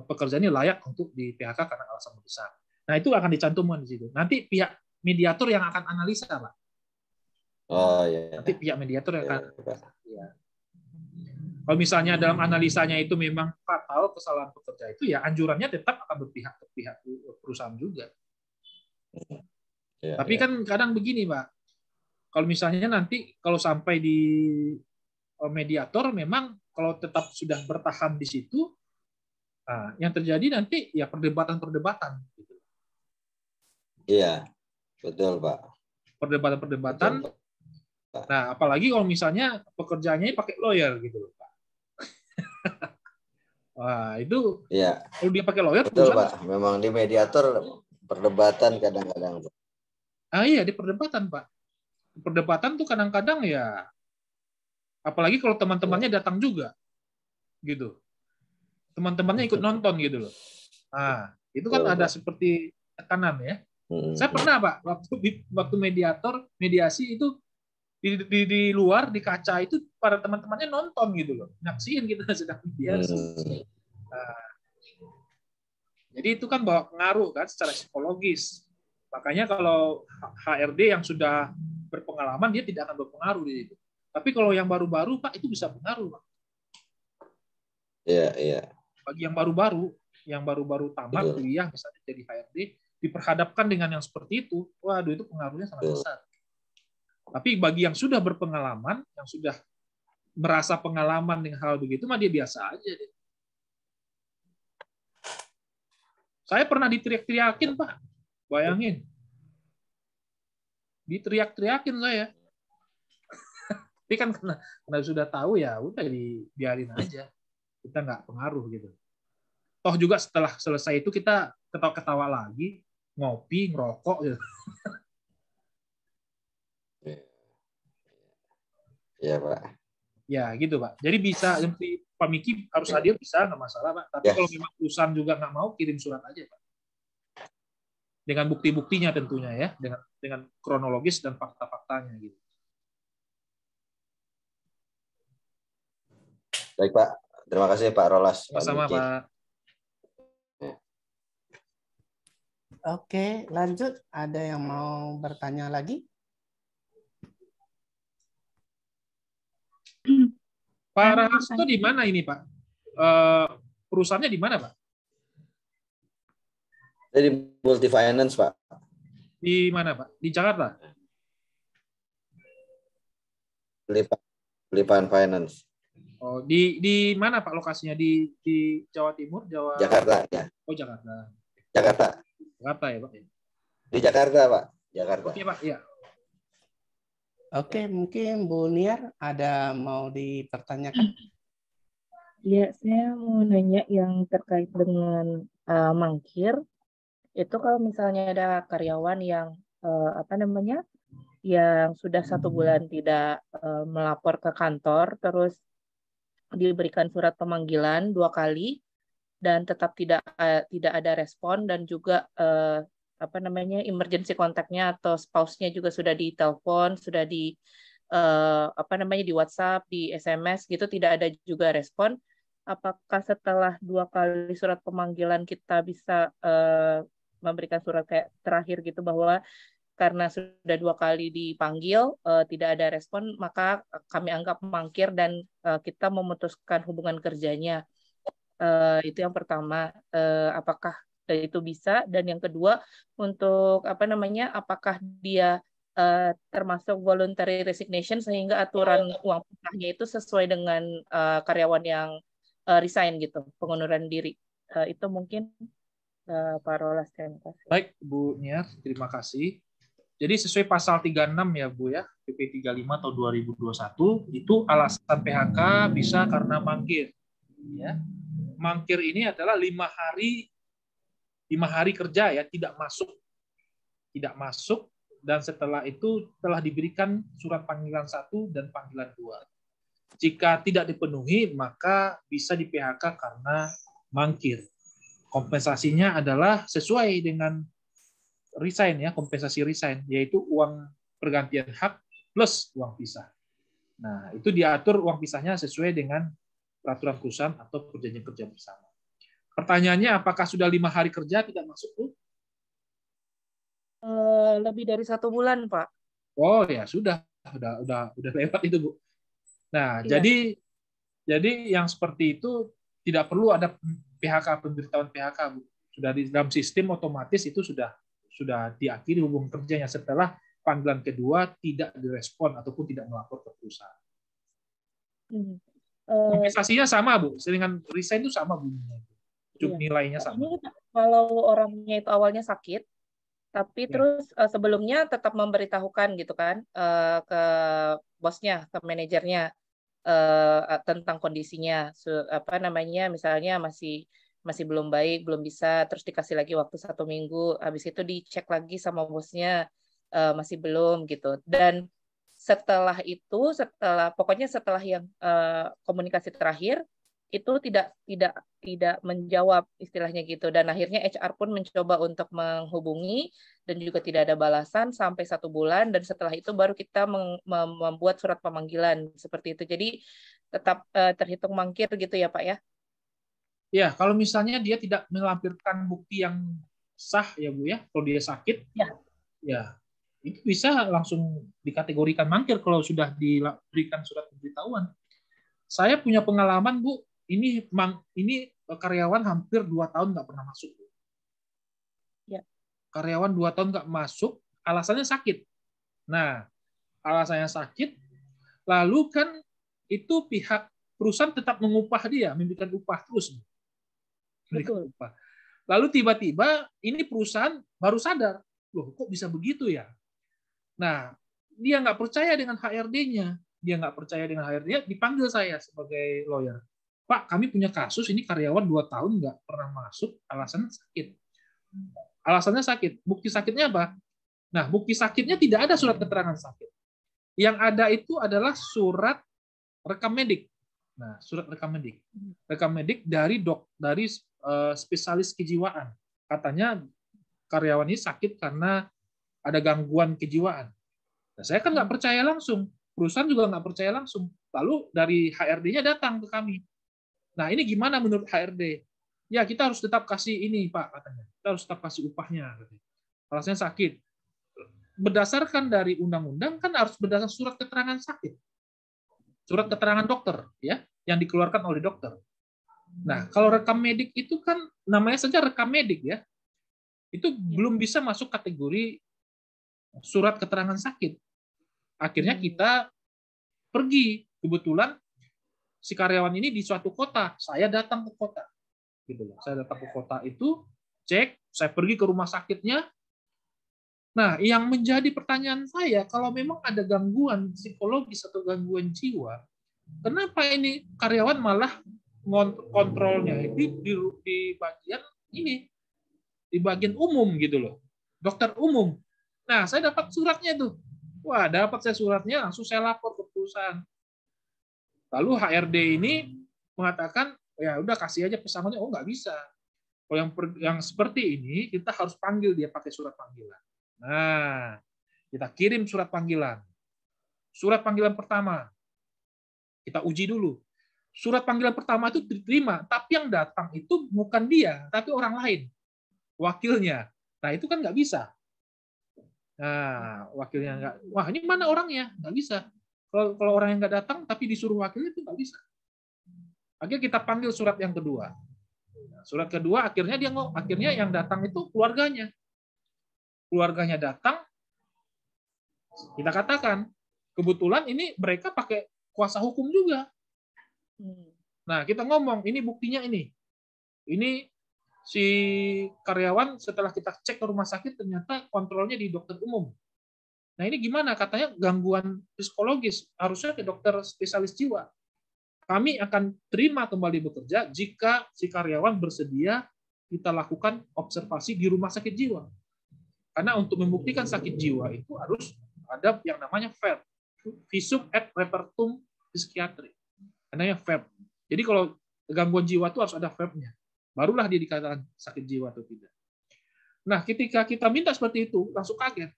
pekerja ini layak untuk di PHK karena alasan mendesak. Nah, itu akan dicantumkan di situ. Nanti pihak mediator yang akan analisa, Pak. Oh iya. Nanti pihak mediator yang akan. Ya. Kalau misalnya dalam analisanya itu memang fatal kesalahan pekerja itu, ya anjurannya tetap akan berpihak ke pihak perusahaan juga. Ya, tapi kan kadang begini, Pak. Kalau misalnya nanti kalau sampai di mediator memang kalau tetap sudah bertahan di situ, nah, yang terjadi nanti ya perdebatan-perdebatan. Iya, betul Pak. Perdebatan-perdebatan. Nah, apalagi kalau misalnya pekerjaannya pakai lawyer gitu loh, Pak. Wah, itu ya. Kalau dia pakai lawyer, betul Pak. Memang di mediator perdebatan kadang-kadang. Iya, di perdebatan, Pak. Perdebatan tuh kadang-kadang ya, apalagi kalau teman-temannya datang juga, gitu. Teman-temannya ikut nonton gitu loh. Nah, itu kan ada seperti tekanan ya. Saya pernah, Pak, waktu mediasi itu di luar di kaca itu para teman-temannya nonton gitu loh, nyaksiin kita sedang mediasi. Nah, jadi itu kan bawa pengaruh kan secara psikologis. Makanya kalau HRD yang sudah berpengalaman dia tidak akan berpengaruh di situ. Tapi kalau yang baru-baru, Pak, itu bisa pengaruh, Pak. Iya. Bagi yang baru-baru tamat kuliah misalnya jadi HRD, diperhadapkan dengan yang seperti itu, waduh itu pengaruhnya sangat besar. Tapi bagi yang sudah berpengalaman, yang sudah merasa pengalaman dengan hal begitu, mah dia biasa aja deh. Saya pernah diteriak-teriakin, Pak. Bayangin. Diteriak-teriakin saya. Tapi kan karena sudah tahu ya, udah dibiarin aja. Kita nggak pengaruh gitu. Toh juga setelah selesai itu kita ketawa-ketawa lagi, ngopi, ngerokok gitu. Iya, Pak. Ya, gitu, Pak. Jadi bisa, Pak Miki harus hadir, bisa, nggak masalah, Pak. Tapi kalau memang perusahaan juga nggak mau, kirim surat aja, Pak. Dengan bukti-buktinya tentunya ya, dengan kronologis dan fakta-faktanya gitu. Baik, Pak. Terima kasih, Pak Rolas. Sama-sama, Pak. Oke, lanjut. Ada yang mau bertanya lagi? Pak Rahasto di mana ini, Pak? Perusahaannya di mana, Pak? Jadi Multi Finance, Pak. Di mana, Pak? Di Jakarta? Lipan Finance. Oh, di mana, Pak, lokasinya? Di Jawa Timur, Jakarta, ya. Oh, Jakarta. Jakarta ya, Pak. Di Jakarta, Pak. Jakarta. Oke, Pak, ya. Oke, mungkin Bu Niar ada mau dipertanyakan? Ya, saya mau nanya yang terkait dengan mangkir. Itu kalau misalnya ada karyawan yang yang sudah 1 bulan tidak melapor ke kantor, terus diberikan surat pemanggilan 2 kali dan tetap tidak ada respon, dan juga emergency kontaknya atau spouse-nya juga sudah ditelepon, sudah di di WhatsApp, di SMS gitu, tidak ada juga respon. Apakah setelah 2 kali surat pemanggilan kita bisa memberikan surat kayak terakhir gitu, bahwa karena sudah 2 kali dipanggil tidak ada respon, maka kami anggap mangkir dan kita memutuskan hubungan kerjanya. Itu yang pertama. Apakah itu bisa? Dan yang kedua, untuk apakah dia termasuk voluntary resignation sehingga aturan uang upahnya itu sesuai dengan karyawan yang resign gitu, pengunduran diri. Itu mungkin Pak Rolas. Terima kasih. Baik, Bu Niar, terima kasih. Jadi sesuai pasal 36 ya, Bu ya, PP 35 tahun 2021, itu alasan PHK bisa karena mangkir. Ya. Mangkir ini adalah 5 hari kerja ya, tidak masuk, dan setelah itu telah diberikan surat panggilan 1 dan panggilan 2. Jika tidak dipenuhi, maka bisa di PHK karena mangkir. Kompensasinya adalah sesuai dengan resign ya, kompensasi resign, yaitu uang pergantian hak plus uang pisah. Nah, itu diatur uang pisahnya sesuai dengan peraturan perusahaan atau perjanjian kerja bersama. Pertanyaannya, apakah sudah 5 hari kerja tidak masuk, Bu? Lebih dari 1 bulan, Pak. Oh ya sudah lewat itu, Bu. Nah, Iya. jadi yang seperti itu tidak perlu ada PHK, pemberitahuan PHK, Bu. Sudah di dalam sistem otomatis itu sudah diakhiri hubungan kerjanya setelah panggilan kedua tidak direspon ataupun tidak melapor ke perusahaan. Kompensasinya sama, Bu. Dengan resign itu sama bunyinya. Cuma nilainya sama. Ini kalau orangnya itu awalnya sakit, tapi terus sebelumnya tetap memberitahukan gitu kan ke bosnya, ke manajernya tentang kondisinya, misalnya masih belum baik, belum bisa, terus dikasih lagi waktu 1 minggu, habis itu dicek lagi sama bosnya masih belum gitu. Dan setelah itu, pokoknya setelah yang komunikasi terakhir itu tidak menjawab istilahnya gitu, dan akhirnya HR pun mencoba untuk menghubungi dan juga tidak ada balasan sampai 1 bulan, dan setelah itu baru kita membuat surat pemanggilan seperti itu. Jadi tetap terhitung mangkir gitu ya, Pak ya? Ya, kalau misalnya dia tidak melampirkan bukti yang sah ya, Bu ya, kalau dia sakit, ya itu bisa langsung dikategorikan mangkir kalau sudah diberikan surat pemberitahuan. Saya punya pengalaman, Bu, ini karyawan hampir 2 tahun nggak pernah masuk. Ya. Karyawan 2 tahun nggak masuk, alasannya sakit. Nah, alasannya sakit, lalu kan itu pihak perusahaan tetap mengupah dia, memberikan upah terus. Betul. Upah. Lalu tiba-tiba ini perusahaan baru sadar, loh kok bisa begitu ya? Nah, dia nggak percaya dengan HRD-nya. Dipanggil saya sebagai lawyer. Pak, kami punya kasus, ini karyawan 2 tahun nggak pernah masuk, alasannya sakit. Bukti sakitnya apa? Nah, bukti sakitnya tidak ada surat keterangan sakit. Yang ada itu adalah surat rekam medik. Nah, surat rekam medik dari spesialis kejiwaan. Katanya karyawan ini sakit karena ada gangguan kejiwaan. Nah, saya kan nggak percaya langsung. Perusahaan juga nggak percaya langsung. Lalu dari HRD-nya datang ke kami. Nah, ini gimana menurut HRD? Ya, kita harus tetap kasih ini, Pak, katanya. Kita harus tetap kasih upahnya. Alasannya sakit. Berdasarkan dari undang-undang, kan harus berdasarkan surat keterangan sakit. Surat keterangan dokter, ya, yang dikeluarkan oleh dokter. Nah, kalau rekam medik itu kan namanya saja rekam medik, ya. Itu belum bisa masuk kategori surat keterangan sakit. Akhirnya kita pergi, kebetulan si karyawan ini di suatu kota, saya datang ke kota, gitu loh. Saya datang ke kota itu, cek, saya pergi ke rumah sakitnya. Nah, yang menjadi pertanyaan saya, kalau memang ada gangguan psikologis atau gangguan jiwa, kenapa ini karyawan malah kontrolnya di bagian ini, di bagian umum gitu loh, dokter umum. Nah, saya dapat suratnya tuh. Wah, dapat saya suratnya, langsung saya lapor ke perusahaan. Lalu HRD ini mengatakan, ya udah kasih aja pesangonnya. Oh, nggak bisa. Kalau yang seperti ini, kita harus panggil dia pakai surat panggilan. Nah, kita kirim surat panggilan. Surat panggilan pertama, kita uji dulu. Surat panggilan pertama itu diterima, tapi yang datang itu bukan dia, tapi orang lain, wakilnya. Nah, itu kan nggak bisa. Nah, wakilnya nggak, wah ini mana orangnya? Nggak bisa. Kalau orang yang nggak datang, tapi disuruh wakilnya itu nggak bisa. Akhirnya kita panggil surat yang kedua. Surat kedua, akhirnya yang datang itu keluarganya. Keluarganya datang, kita katakan, kebetulan ini mereka pakai kuasa hukum juga. Nah, kita ngomong, ini buktinya ini. Ini si karyawan setelah kita cek ke rumah sakit ternyata kontrolnya di dokter umum. Nah, ini gimana? Katanya gangguan psikologis, harusnya ke dokter spesialis jiwa. Kami akan terima kembali bekerja jika si karyawan bersedia kita lakukan observasi di rumah sakit jiwa. Karena untuk membuktikan sakit jiwa itu harus ada yang namanya VEP, Visum et Repertum Psikiatri. Namanya VEP. Jadi kalau gangguan jiwa itu harus ada VEP-nya. Barulah dia dikatakan sakit jiwa atau tidak. Nah, ketika kita minta seperti itu, langsung kaget.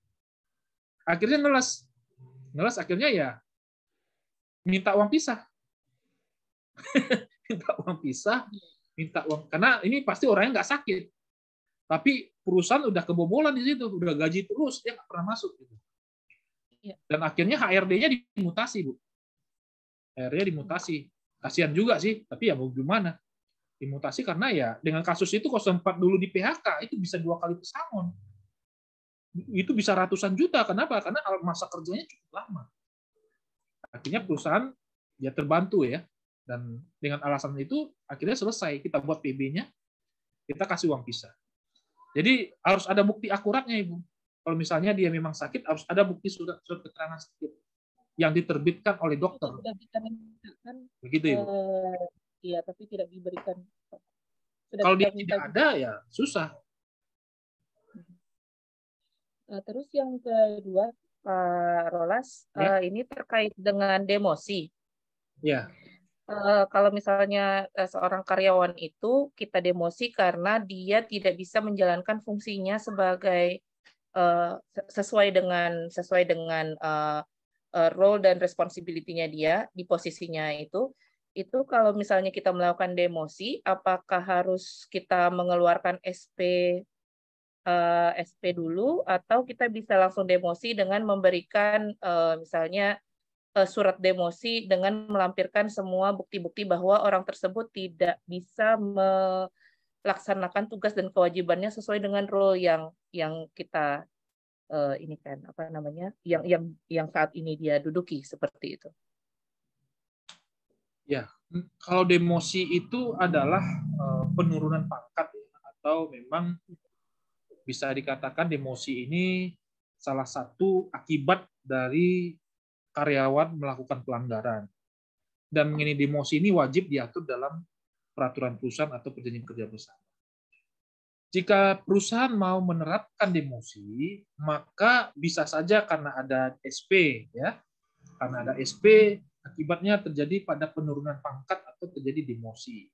Akhirnya Ngeles akhirnya ya minta uang pisah. Minta uang pisah, minta uang, karena ini pasti orangnya nggak sakit, tapi perusahaan udah kebobolan di situ, udah gaji terus, dia nggak pernah masuk gitu. Dan akhirnya HRD-nya dimutasi, Bu. HRD-nya dimutasi. Kasihan juga sih, tapi ya mau gimana? Dimutasi karena ya dengan kasus itu kalau sempat dulu di PHK itu bisa 2 kali pesangon. Itu bisa ratusan juta. Kenapa? Karena masa kerjanya cukup lama. Akhirnya perusahaan ya terbantu ya. Dan dengan alasan itu akhirnya selesai. Kita buat PB-nya, kita kasih uang pisah. Jadi harus ada bukti akuratnya, Ibu. Kalau misalnya dia memang sakit, harus ada bukti surat keterangan sakit yang diterbitkan oleh dokter. Begitu, Ibu. Iya, tapi tidak diberikan. Kalau dia tidak ada, ya susah. Terus yang kedua, Pak Rolas, ya. ini terkait dengan demosi. Ya. Kalau misalnya seorang karyawan itu kita demosi karena dia tidak bisa menjalankan fungsinya sebagai sesuai dengan role dan responsibility-nya dia di posisinya itu kalau misalnya kita melakukan demosi, apakah harus kita mengeluarkan SP dulu atau kita bisa langsung demosi dengan memberikan misalnya surat demosi dengan melampirkan semua bukti-bukti bahwa orang tersebut tidak bisa melaksanakan tugas dan kewajibannya sesuai dengan role yang kita ini kan apa namanya yang saat ini dia duduki seperti itu. Ya, kalau demosi itu adalah penurunan pangkat ya, atau memang bisa dikatakan demosi ini salah satu akibat dari karyawan melakukan pelanggaran. Dan mengenai demosi ini wajib diatur dalam peraturan perusahaan atau perjanjian kerja bersama. Jika perusahaan mau menerapkan demosi, maka bisa saja karena ada SP, ya, karena ada SP, akibatnya terjadi pada penurunan pangkat atau terjadi demosi.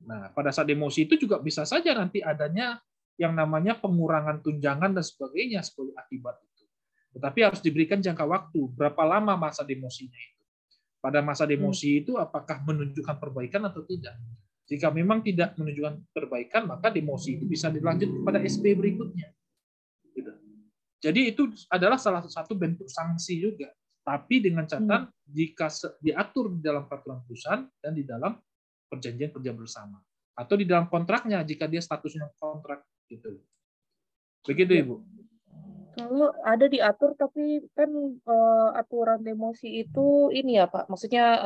Nah, pada saat demosi itu juga bisa saja nanti adanya yang namanya pengurangan tunjangan dan sebagainya sebagai akibat itu. Tetapi harus diberikan jangka waktu, berapa lama masa demosinya itu. Pada masa demosi itu apakah menunjukkan perbaikan atau tidak. Jika memang tidak menunjukkan perbaikan, maka demosi itu bisa dilanjut kepada SP berikutnya. Jadi itu adalah salah satu bentuk sanksi juga. Tapi dengan catatan jika diatur di dalam peraturan perusahaan dan di dalam perjanjian kerja bersama. Atau di dalam kontraknya jika dia statusnya kontrak. Gitu. Begitu, Ibu. Kalau ada diatur tapi kan aturan demosi itu ini ya Pak, maksudnya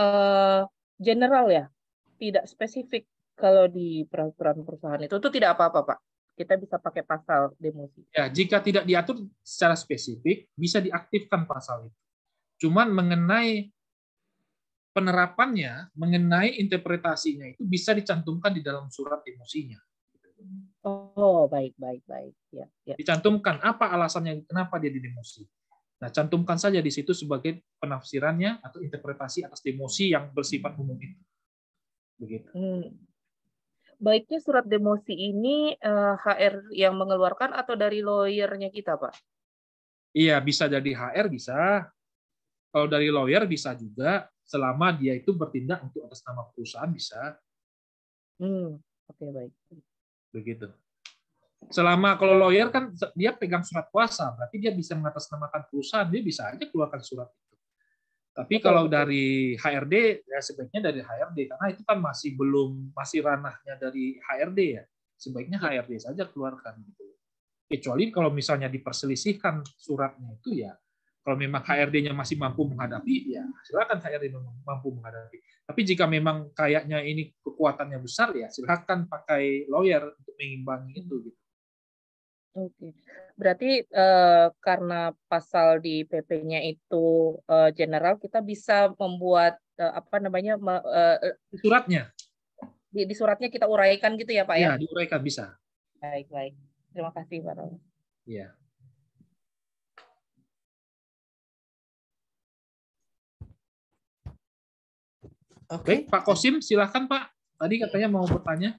general ya, tidak spesifik. Kalau di peraturan perusahaan itu tidak apa-apa Pak, kita bisa pakai pasal demosi. Ya, jika tidak diatur secara spesifik bisa diaktifkan pasal itu. Cuman mengenai penerapannya, mengenai interpretasinya itu bisa dicantumkan di dalam surat demosinya. Oh, baik. Ya. Dicantumkan apa alasannya, kenapa dia didemosi. Nah, cantumkan saja di situ sebagai penafsirannya atau interpretasi atas demosi yang bersifat umum itu. Begitu. Baiknya surat demosi ini HR yang mengeluarkan atau dari lawyer-nya kita, Pak? Iya, bisa dari HR, bisa. Kalau dari lawyer bisa juga, selama dia itu bertindak untuk atas nama perusahaan bisa. Oke, baik. Begitu. Selama kalau lawyer kan dia pegang surat kuasa, berarti dia bisa mengatasnamakan perusahaan, dia bisa aja keluarkan surat itu. Tapi kalau dari HRD ya sebaiknya dari HRD karena itu kan masih ranahnya dari HRD ya. Sebaiknya HRD saja keluarkan gitu. Kecuali kalau misalnya diperselisihkan suratnya itu ya kalau memang HRD-nya masih mampu menghadapi ya silakan HRD mampu menghadapi. Tapi jika memang kayaknya ini kekuatannya besar ya silakan pakai lawyer untuk mengimbangi itu gitu. Oke, berarti karena pasal di PP-nya itu general, kita bisa membuat suratnya. Di suratnya kita uraikan gitu ya Pak ya? Ya, diuraikan bisa. Baik. Terima kasih Pak Rolas. Iya. Oke, Pak Kosim, silahkan Pak. Tadi katanya mau bertanya.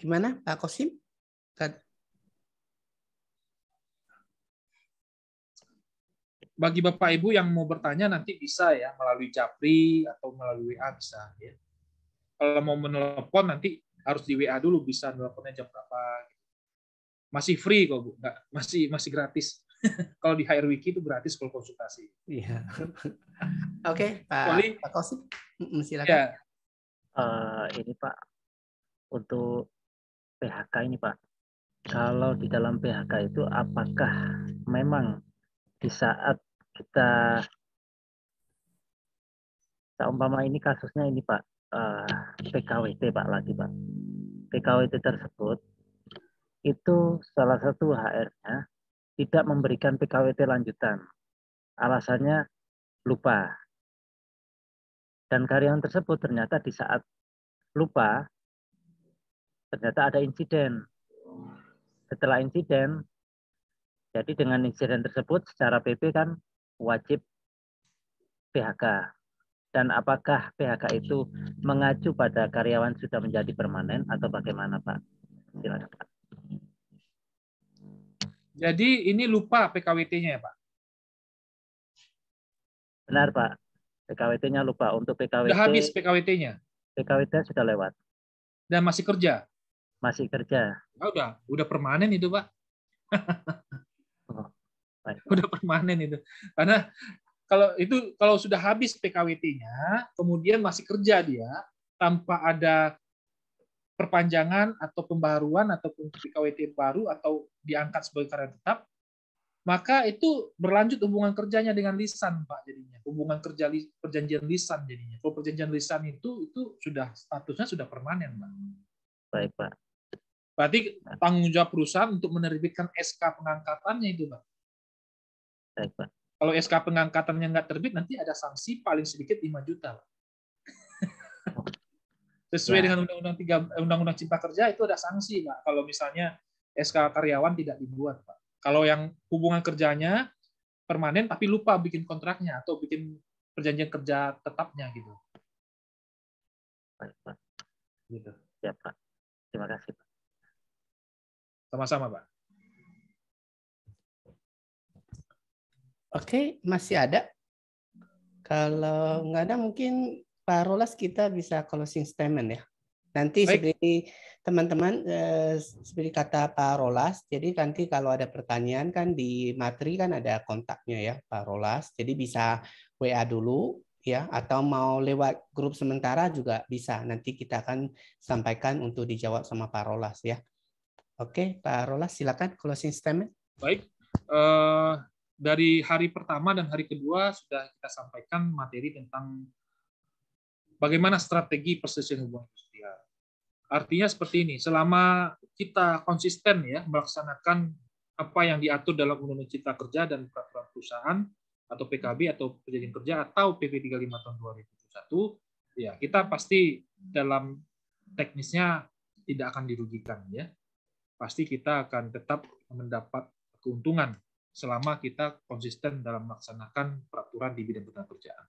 Gimana Pak Kosim? Bagi Bapak Ibu yang mau bertanya nanti bisa ya melalui Japri atau melalui WA bisa ya. Kalau mau menelepon nanti harus di WA dulu, bisa nelponnya jam berapa. Masih free kok Bu, nggak, masih gratis. Kalau di HR Wiki itu gratis kalau konsultasi. Iya. Oke, Kecuali, Pak Kosim, silakan. ya, Ini Pak, untuk PHK ini Pak, kalau di dalam PHK itu apakah memang di saat kita, seumpama ini kasusnya ini Pak, PKWT Pak lagi Pak, PKWT tersebut itu salah satu HR-nya tidak memberikan PKWT lanjutan, alasannya lupa. Dan karyawan tersebut ternyata di saat lupa, ternyata ada insiden. Setelah insiden, jadi dengan insiden tersebut secara PP kan wajib PHK. Dan apakah PHK itu mengacu pada karyawan sudah menjadi permanen atau bagaimana Pak? Silakan Pak. jadi ini lupa PKWT-nya ya Pak? Benar Pak, PKWT-nya lupa. Untuk PKWT, Udah habis PKWT-nya? PKWT sudah lewat. Dan masih kerja? Masih kerja. Ah, udah permanen itu Pak. Oh, baik, Pak. Udah permanen itu. Karena kalau sudah habis PKWT-nya, kemudian masih kerja dia tanpa ada perpanjangan atau pembaruan ataupun PKWT baru atau diangkat sebagai karyawan tetap, maka itu berlanjut hubungan kerjanya dengan lisan Pak jadinya. Hubungan kerja perjanjian lisan jadinya. Kalau perjanjian lisan itu sudah statusnya sudah permanen Pak. Baik Pak. Berarti tanggung jawab perusahaan untuk menerbitkan SK pengangkatannya itu Pak. Baik Pak. Kalau SK pengangkatannya nggak terbit, nanti ada sanksi paling sedikit 5 juta. Sesuai dengan Undang-Undang Cipta Kerja itu ada sanksi, Pak. Kalau misalnya SK karyawan tidak dibuat, Pak. Kalau yang hubungan kerjanya permanen tapi lupa bikin kontraknya atau bikin perjanjian kerja tetapnya gitu. Baik Pak. Gitu. Ya Pak. Terima kasih Pak. Sama-sama, Pak. Oke, masih ada? Kalau nggak ada mungkin Pak Rolas kita bisa closing statement ya. Nanti seperti teman-teman, seperti kata Pak Rolas, jadi nanti kalau ada pertanyaan kan di materi kan ada kontaknya ya Pak Rolas, jadi bisa WA dulu ya, atau mau lewat grup sementara juga bisa. Nanti kita akan sampaikan untuk dijawab sama Pak Rolas ya. Oke, Pak Rolas silakan closing statement. Baik. Dari hari pertama dan hari kedua sudah kita sampaikan materi tentang bagaimana strategi perselisihan hubungan industrial. Artinya seperti ini, selama kita konsisten ya melaksanakan apa yang diatur dalam Undang-Undang Cipta Kerja dan Peraturan Perusahaan atau PKB atau Perjanjian Kerja atau PP 35 tahun 2021, ya kita pasti dalam teknisnya tidak akan dirugikan ya. Pasti kita akan tetap mendapat keuntungan selama kita konsisten dalam melaksanakan peraturan di bidang ketenagakerjaan.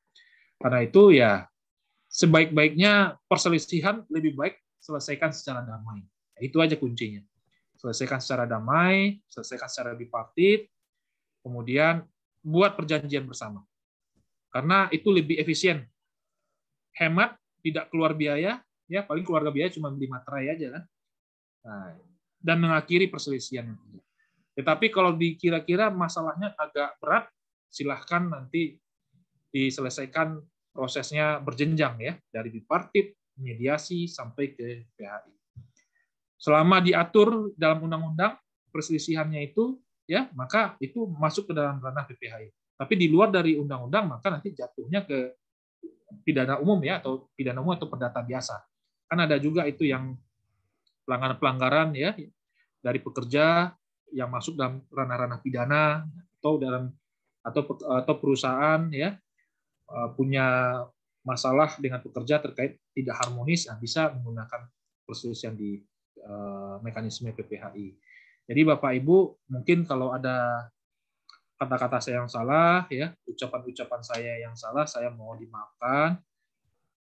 Karena itu ya sebaik-baiknya perselisihan lebih baik selesaikan secara damai. Itu aja kuncinya. Selesaikan secara damai, selesaikan secara bipartit, kemudian buat perjanjian bersama. Karena itu lebih efisien. Hemat, tidak keluar biaya, ya paling keluarga biaya cuma beli materai aja kan. Nah, dan mengakhiri perselisihan yang terjadi. Tetapi kalau dikira-kira masalahnya agak berat, silahkan nanti diselesaikan prosesnya berjenjang ya, dari bipartit, mediasi, sampai ke PHI. Selama diatur dalam undang-undang perselisihannya itu, ya maka itu masuk ke dalam ranah PPHI. Tapi di luar dari undang-undang, maka nanti jatuhnya ke pidana umum ya, atau pidana umum atau perdata biasa. Kan ada juga itu yang pelanggaran-pelanggaran ya dari pekerja yang masuk dalam ranah-ranah pidana atau perusahaan ya punya masalah dengan pekerja terkait tidak harmonis, bisa menggunakan perselisihan di mekanisme PPHI. Jadi Bapak Ibu mungkin kalau ada kata-kata saya yang salah ya, ucapan-ucapan saya yang salah, saya mau dimaafkan.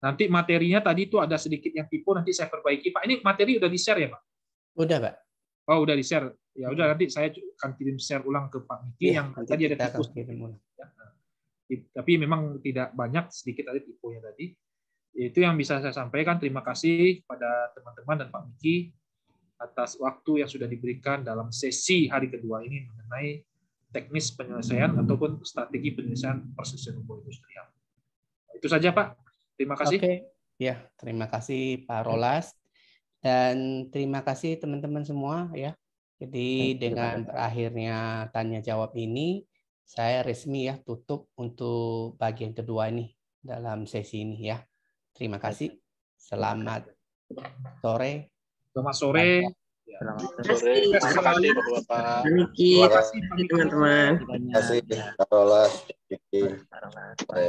Nanti materinya tadi itu ada sedikit yang tipu, nanti saya perbaiki. Pak, ini materi udah di-share ya Pak? Udah, Pak. Oh, udah di-share. Ya udah, nanti saya akan kirim share ulang ke Pak Miki Iya, yang nanti tadi ada kita akan tikus. kirim ulang. Ya. Tapi memang tidak banyak, sedikit ada tipunya tadi. Itu yang bisa saya sampaikan. Terima kasih kepada teman-teman dan Pak Miki atas waktu yang sudah diberikan dalam sesi hari kedua ini mengenai teknis penyelesaian ataupun strategi penyelesaian perselisihan hukum industrial. Itu saja, Pak. Terima kasih. Oke, ya, terima kasih Pak Rolas dan terima kasih teman-teman semua ya. Jadi dengan berakhirnya tanya jawab ini, saya resmi ya tutup untuk bagian kedua ini dalam sesi ini ya. Terima kasih. Selamat sore. Selamat sore. Selamat Sore. Terima kasih Bapak. Terima kasih teman-teman. Terima kasih, Pak Rolas. sore.